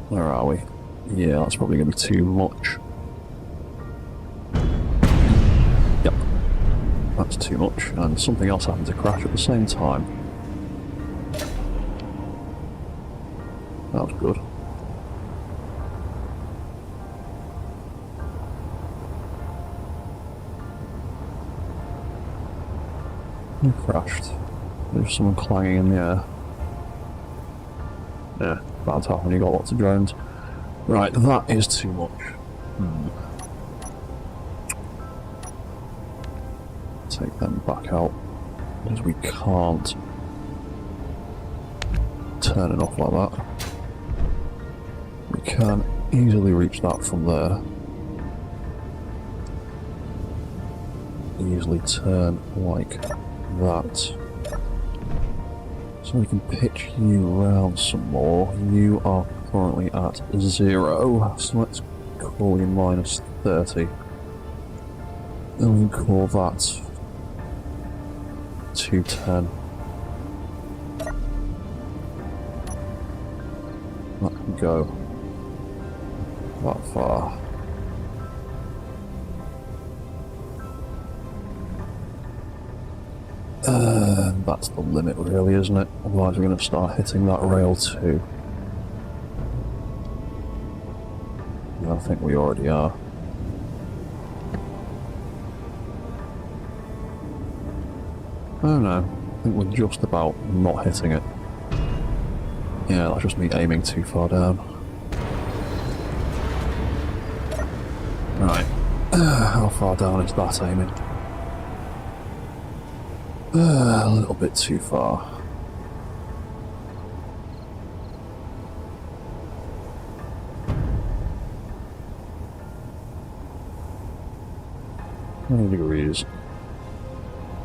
Where are we? Yeah, that's probably going to be too much. Yep. That's too much, and something else happened to crash at the same time. That was good. Who crashed? There's someone clanging in the air. Yeah, bad happen when you got lots of drones. Right, that is too much. Take them back out, because we can't turn it off like that. We can easily reach that from there. Easily turn like that. So we can pitch you around some more. You are currently at 0, so let's call you minus 30. And we can call that 210. That can go that far. That's the limit, really, isn't it? Otherwise we're going to start hitting that rail too. And I think we already are. Oh no, I think we're just about not hitting it. Yeah, that's just me aiming too far down. Right, how far down is that aiming? A little bit too far. How many degrees?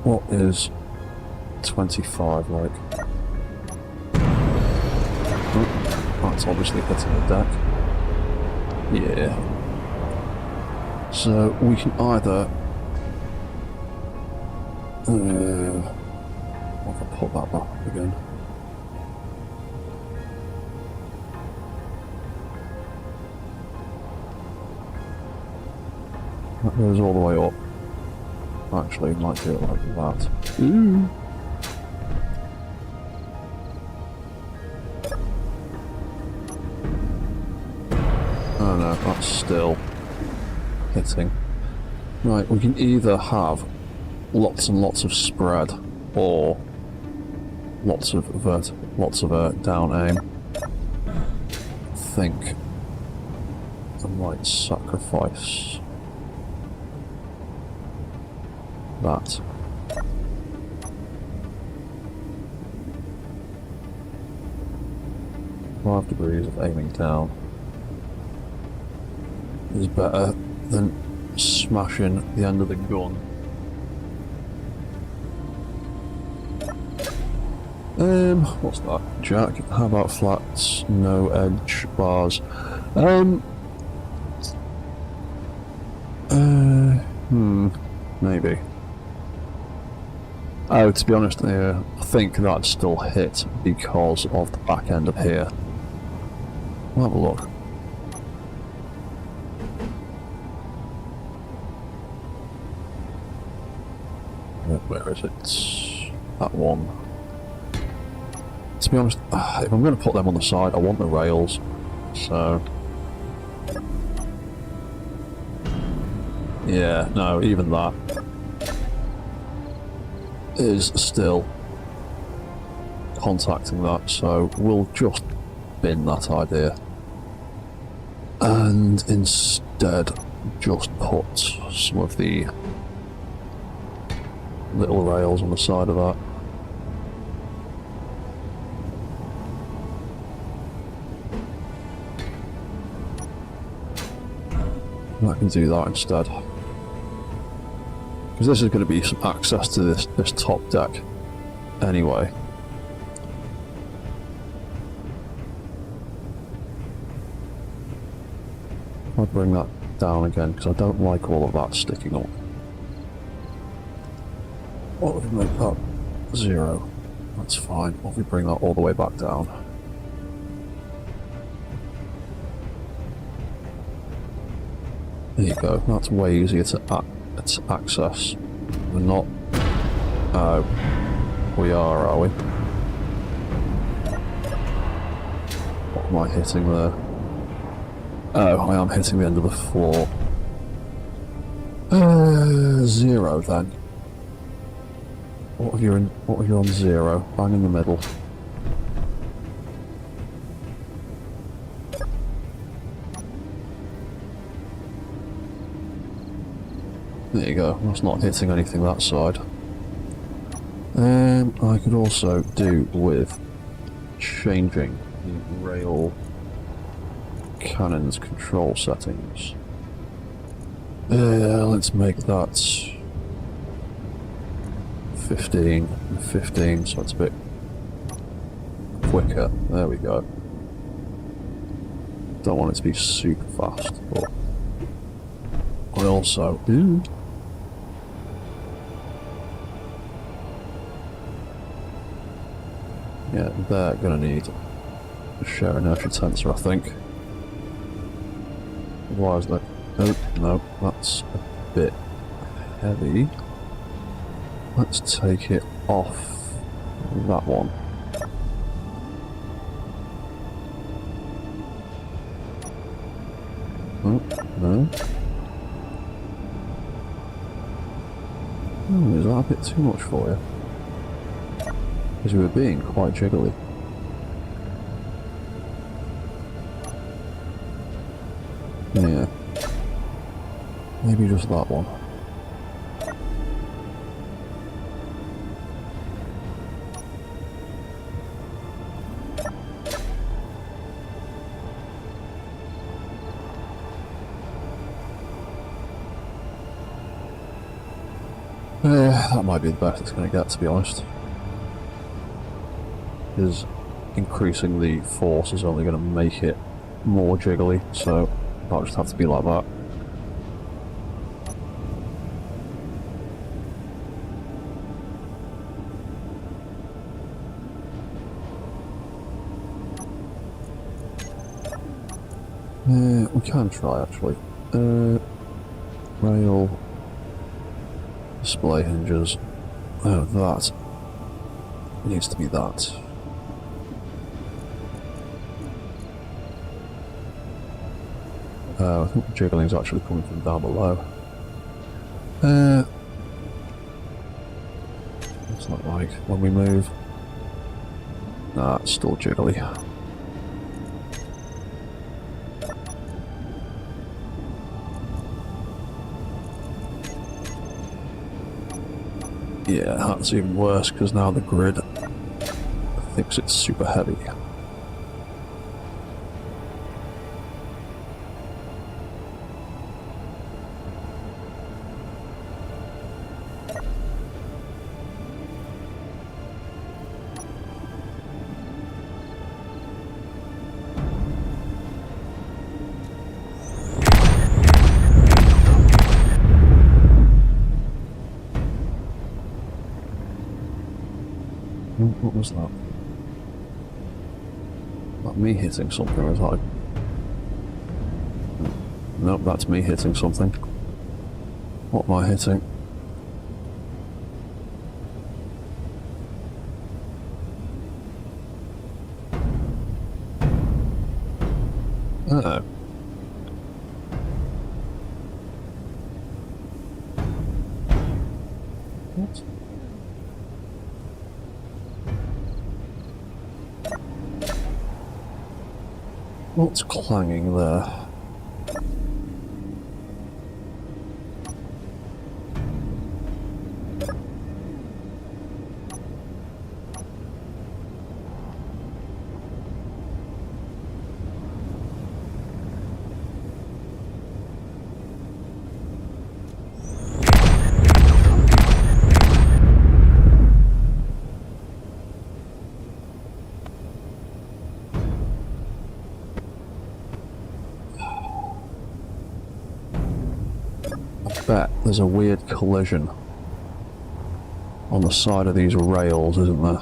What is 25 like? Oh, that's obviously hitting the deck. Yeah. So we can either I can put that back up again. That goes all the way up. Actually, might do it like that. Ooh. Oh no, that's still hitting. Right, we can either have lots and lots of spread, or lots of down aim. I think I might sacrifice that. "5 degrees of aiming down is better than smashing the end of the gun." What's that, Jack? How about flats, no edge bars? Maybe. Oh, to be honest, I think that'd still hit because of the back end of here. We'll have a look. Where is it? That one. To be honest, if I'm going to put them on the side, I want the rails. So... yeah, no, even that is still contacting that, so we'll just bin that idea. And instead, just put some of the little rails on the side of that. I can do that instead. Because this is going to be some access to this top deck anyway. I'll bring that down again because I don't like all of that sticking up. What if we make that 0? That's fine. What if we bring that all the way back down? There you go. That's way easier to access. We're not... oh. We are we? What am I hitting there? Oh, I am hitting the end of the floor. 0 then. What if you're on 0? Bang in the middle. There you go, that's not hitting anything that side. I could also do with changing the rail cannons control settings. Let's make that 15 and 15, so it's a bit quicker. There we go. Don't want it to be super fast, but I also do. Yeah, they're gonna need a share inertia tensor, I think. Why is that? Oh, no, that's a bit heavy. Let's take it off that one. Oh, no. Oh, is that a bit too much for you? Because we were being quite jiggly. Yeah. Maybe just that one. That might be the best it's going to get, to be honest. Because increasing the force is only going to make it more jiggly, so that'll just have to be like that. We can try actually. Rail display hinges. Oh, that needs to be that. I think the jiggling is actually coming from down below. What's that like when we move? Nah, it's still jiggly. Yeah, that's even worse because now the grid thinks it's super heavy. What was that? That me hitting something, or is that? Nope, that's me hitting something. What am I hitting? Oh. What? What's clanging there? Bet there's a weird collision on the side of these rails, isn't there?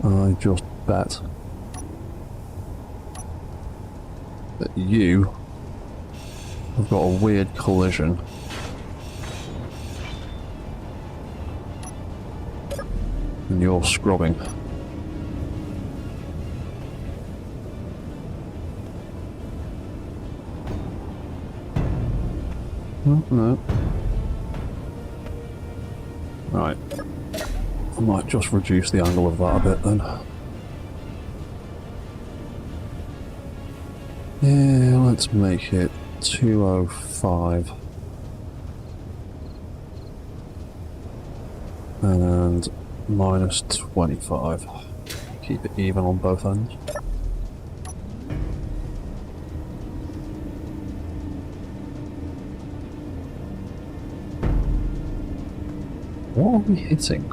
I just bet that you have got a weird collision and you're scrubbing. No. Right. I might just reduce the angle of that a bit then. Yeah, let's make it 205. And minus 25. Keep it even on both ends. What are we hitting?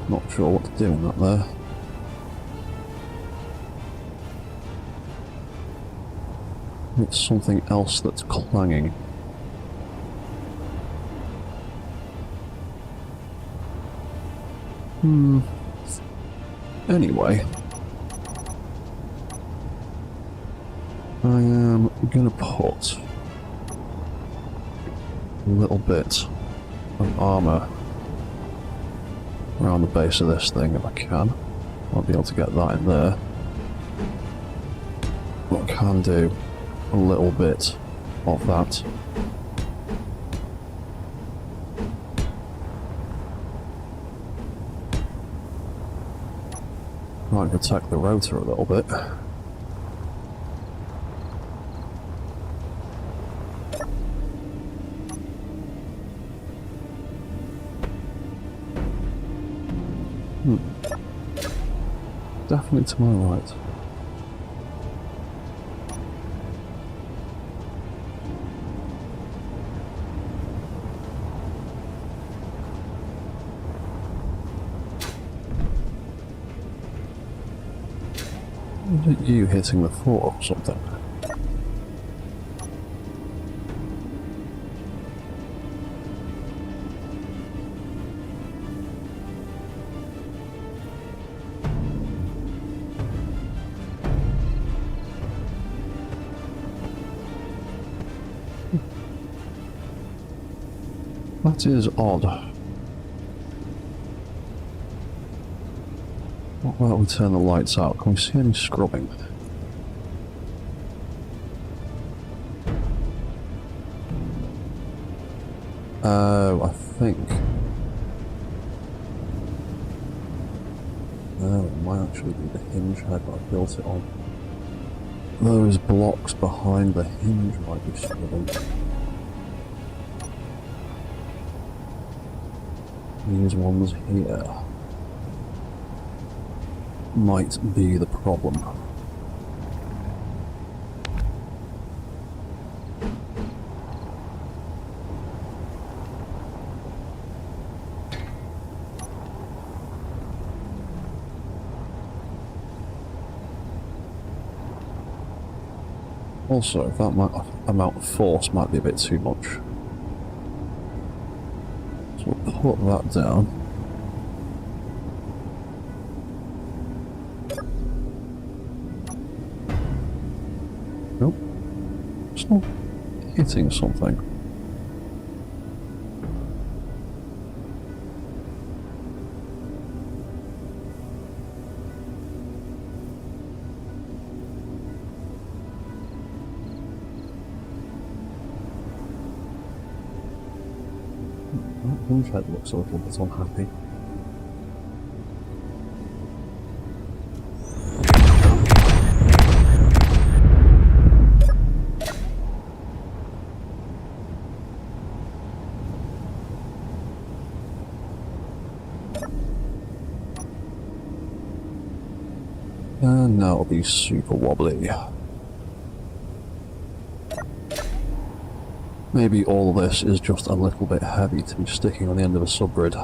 Not sure what to do on that there. It's something else that's clanging. Anyway, I am gonna put a little bit of armour around the base of this thing if I can. I'll be able to get that in there. But I can do a little bit of that. Might protect the rotor a little bit. Definitely to my right. Is it you hitting the floor or something? That is odd. What about we turn the lights out? Can we see any scrubbing? Oh, I think. No, it might actually be the hinge head that I built it on. Those blocks behind the hinge might be scrubbing. These ones here might be the problem. Also, that amount of force might be a bit too much. So we'll put that down. still hitting something. That head looks a little bit unhappy. And now it'll be super wobbly. Maybe all this is just a little bit heavy to be sticking on the end of a subgrid.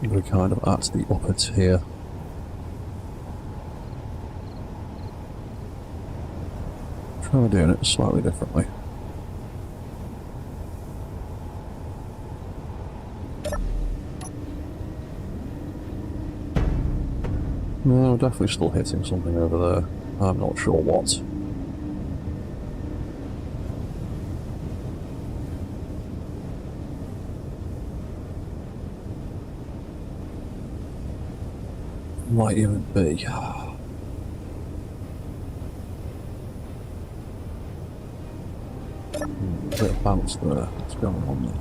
We're kind of at the upper tier. Try doing it slightly differently. No, definitely still hitting something over there. I'm not sure what. Might even be. A bit of bounce there. What's going on there?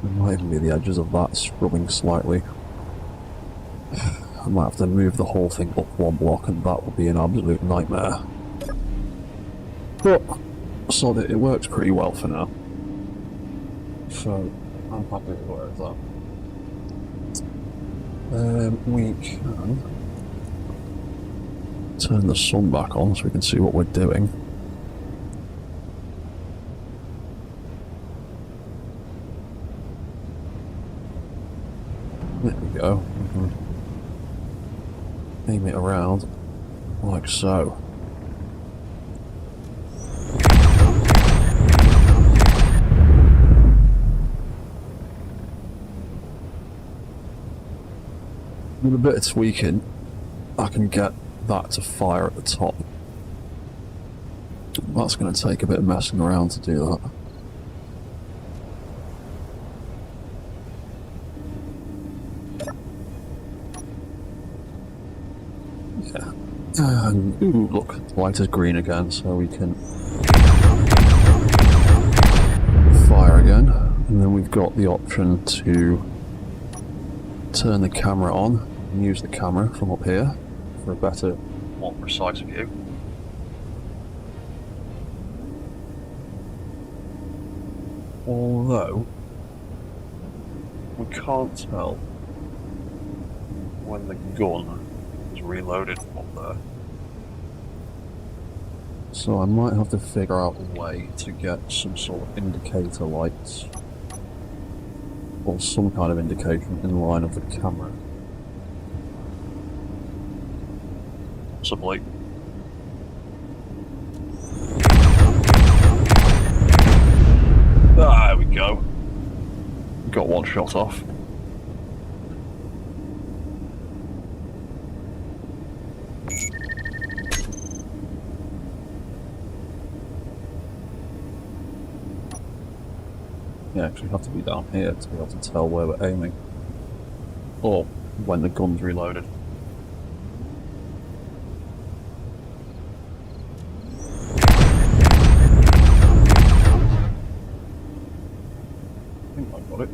It might even be the edges of that scrubbing slightly. I might have to move the whole thing up one block and that would be an absolute nightmare. But, so that it works pretty well for now. So, I'm happy with where it's at. We can turn the sun back on so we can see what we're doing. There we go. We can aim it around like so. With a bit of tweaking, I can get that to fire at the top. That's going to take a bit of messing around to do that. Yeah. And, ooh, look, the light is green again, so we can fire again. And then we've got the option to turn the camera on and use the camera from up here for a better, more precise view. Although we can't tell when the gun is reloaded from up there. So I might have to figure out a way to get some sort of indicator lights or some kind of indication in line of the camera. Possibly. There we go. Got one shot off. You actually have to be down here to be able to tell where we're aiming. Or when the gun's reloaded. I think I got it.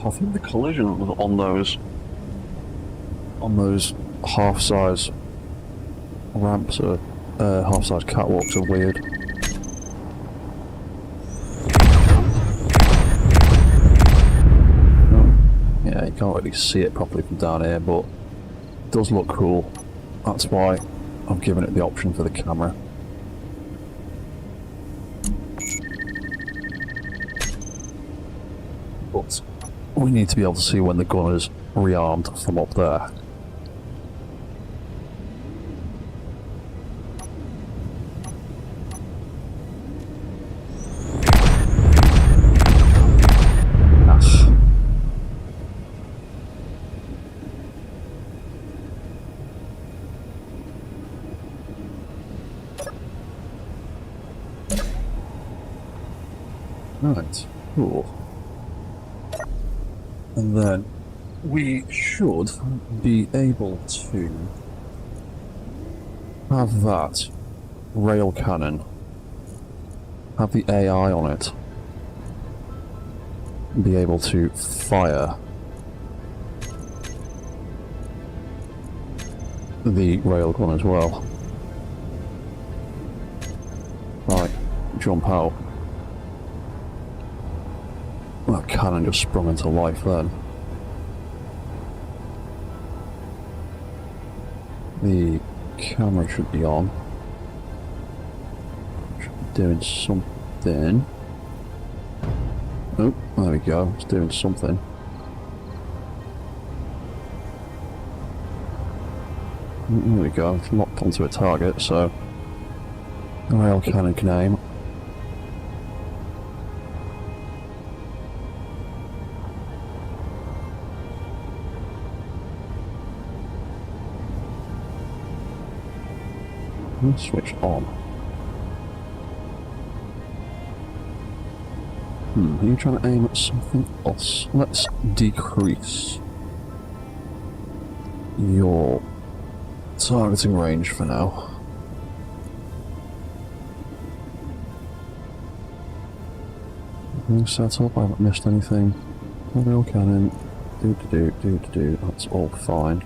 I think the collision was on those half-size ramps or half-size catwalks are weird. Yeah, you can't really see it properly from down here, but it does look cool. That's why I've given it the option for the camera. But we need to be able to see when the gun is rearmed from up there. Right, cool. And then we should be able to have that rail cannon, have the AI on it, be able to fire the railgun as well. Right, jump out. That cannon just sprung into life then. The camera should be on. Should be doing something. Oh, there we go, it's doing something. There we go, it's locked onto a target, so the rail cannon can aim. Switch on. Are you trying to aim at something else? Let's decrease your targeting range for now. Everything set up, I haven't missed anything. Rail cannon, do, that's all fine.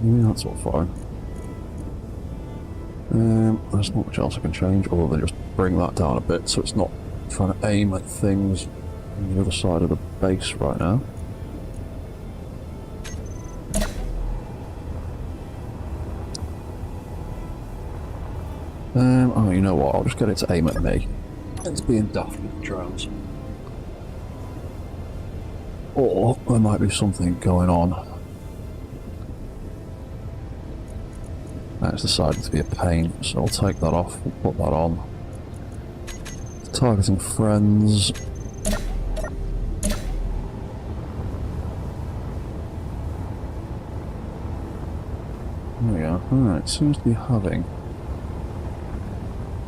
Yeah, that's all fine. There's not much else I can change other than just bring that down a bit so it's not trying to aim at things on the other side of the base right now. Oh, you know what? I'll just get it to aim at me. It's being daft with drones. Or there might be something going on. That's decided to be a pain, so I'll take that off, we'll put that on. Targeting friends. There we go. Alright, seems to be having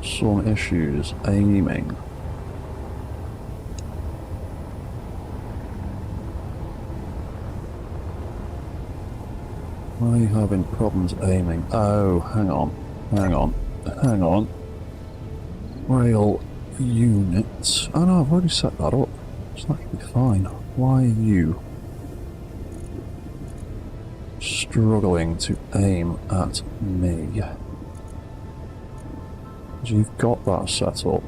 some issues aiming. Why are you having problems aiming? Oh, hang on. Rail units. Oh no, I've already set that up. So that should be fine. Why are you struggling to aim at me? Because you've got that set up.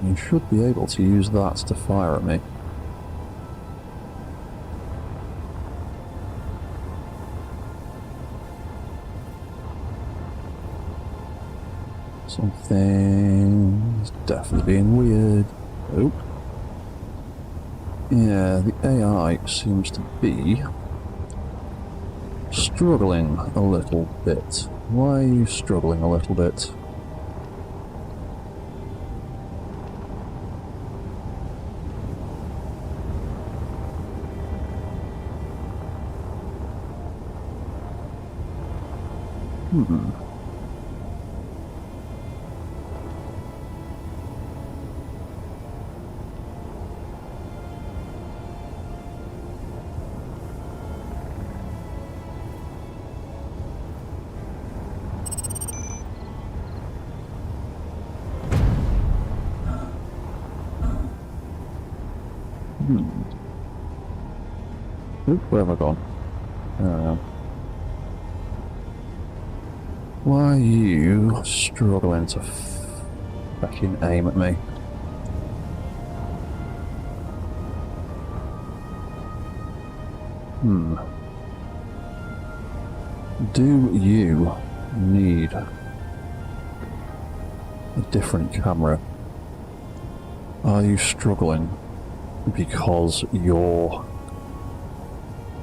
You should be able to use that to fire at me. Something's definitely being weird. Oh. Yeah, the AI seems to be struggling a little bit. Why are you struggling a little bit? Oop, where have I gone? There I am. Why are you struggling to fucking aim at me? Do you need a different camera? Are you struggling because your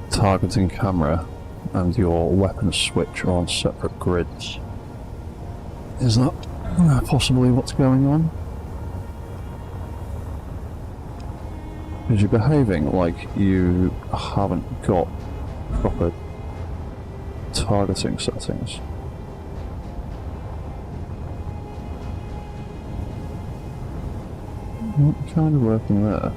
targeting camera and your weapon switch are on separate grids? Is that possibly what's going on? Because you're behaving like you haven't got proper targeting settings. What kind of working there?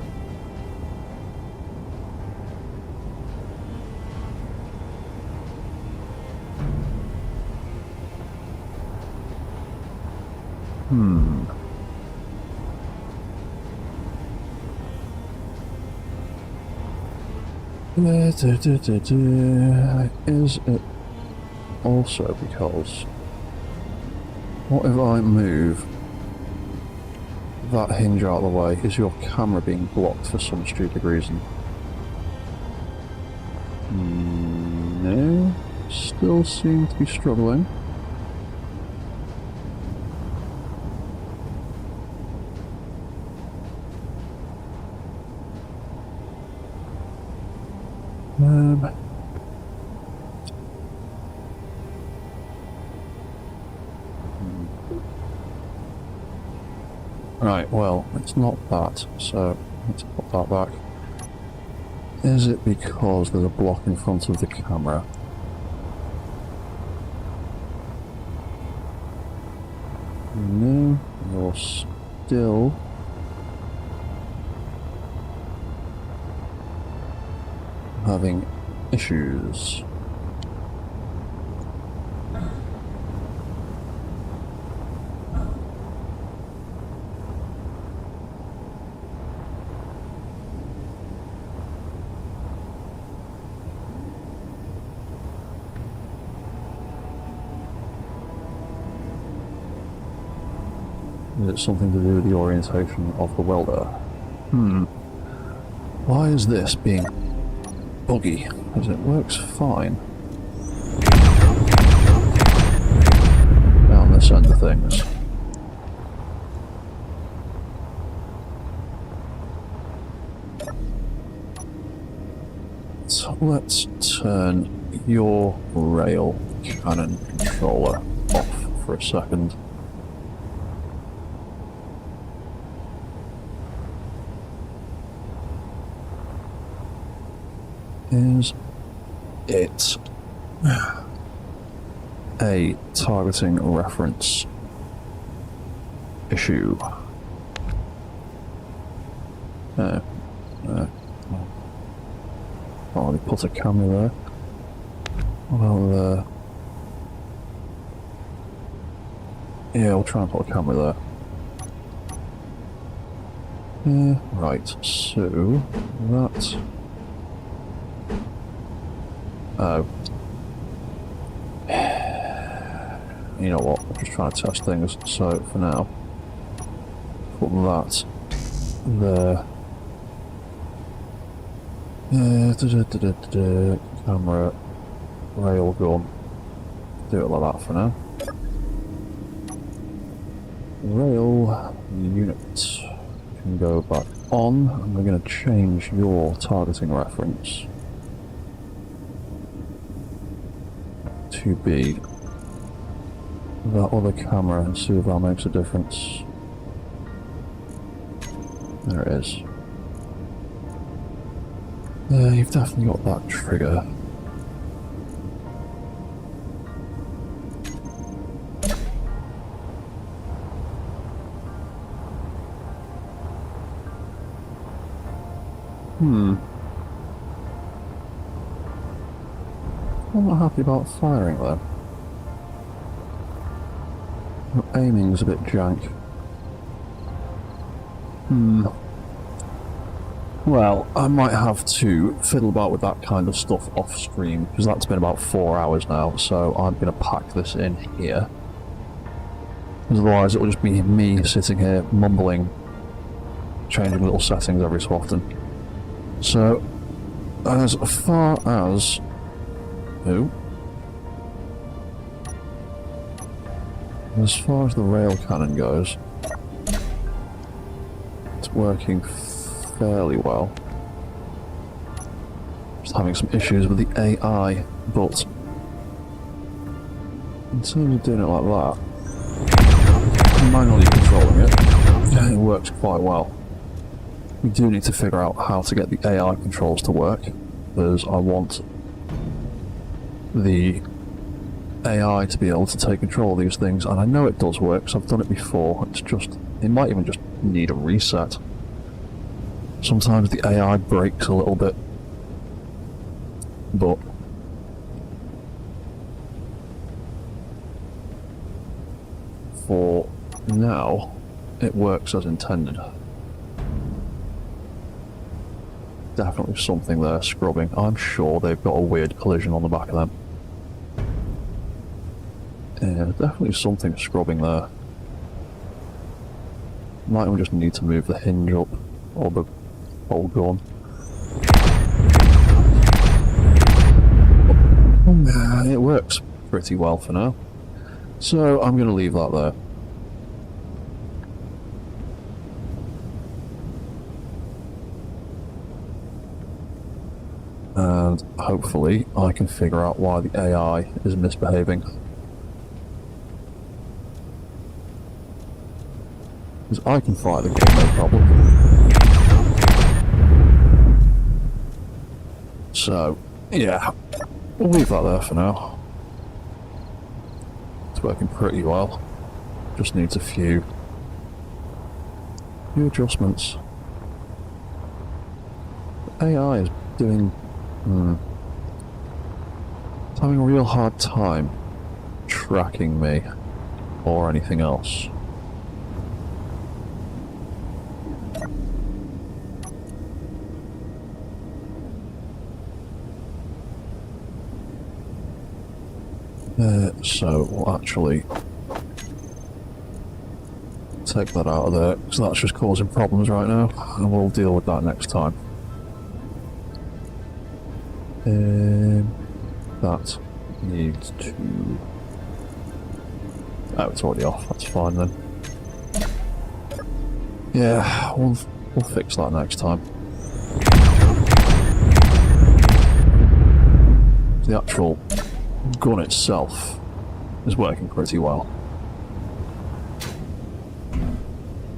Is it also because what if I move that hinge out of the way? Is your camera being blocked for some stupid reason? No, still seem to be struggling. Right, well, it's not that, so let's put that back. Is it because there's a block in front of the camera? No, you're still having issues. Is it something to do with the orientation of the welder? Why is this being buggy? Because it works fine down this end of things. So let's turn your rail cannon controller off for a second. Is it a targeting reference issue? Oh, they put a camera there. Well, yeah, we'll try and put a camera there. Right, so that. Oh. You know what, I'm just trying to test things, so for now, put that there. Camera, rail gun, do it like that for now. Rail unit can go back on, and we're going to change your targeting reference to be that other camera and see if that makes a difference. There it is. You've definitely got that trigger. I'm not happy about firing though. Your aiming's a bit jank. Well, I might have to fiddle about with that kind of stuff off stream, because that's been about 4 hours now, so I'm going to pack this in here. Otherwise it'll just be me sitting here mumbling, changing little settings every so often. So, as far as... Oh. As far as the rail cannon goes, it's working fairly well. Just having some issues with the AI, but in terms of doing it like that, manually controlling it, it works quite well. We do need to figure out how to get the AI controls to work, because I want the AI to be able to take control of these things, and I know it does work because I've done it before. It's just, it might even just need a reset. Sometimes the AI breaks a little bit, but for now it works as intended. Definitely something there scrubbing. I'm sure they've got a weird collision on the back of them. Yeah, definitely something scrubbing there. Might even just need to move the hinge up, or the bolt gun. It works pretty well for now. So I'm going to leave that there. And hopefully I can figure out why the AI is misbehaving. Because I can fight the gun, no problem. So, yeah, we'll leave that there for now. It's working pretty well. Just needs a few adjustments. The AI is doing... It's having a real hard time tracking me or anything else. So we'll actually take that out of there, because that's just causing problems right now, and we'll deal with that next time. That needs to... Oh, it's already off, that's fine then. Yeah, we'll fix that next time. The actual gun itself is working pretty well.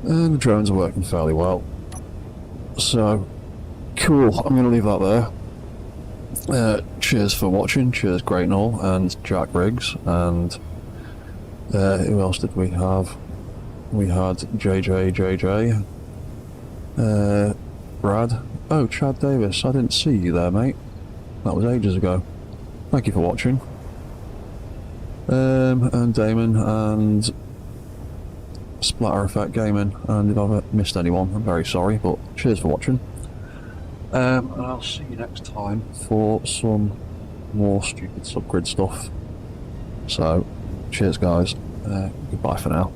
And the drones are working fairly well. So, cool, I'm going to leave that there. Cheers for watching, cheers Great and all, and Jack Riggs, and who else did we have? We had JJ, Brad, oh, Chad Davis, I didn't see you there, mate. That was ages ago. Thank you for watching. And Damon, and Splatter Effect Gaming, and if I've missed anyone, I'm very sorry, but cheers for watching. And I'll see you next time for some more stupid subgrid stuff. So, cheers guys, goodbye for now.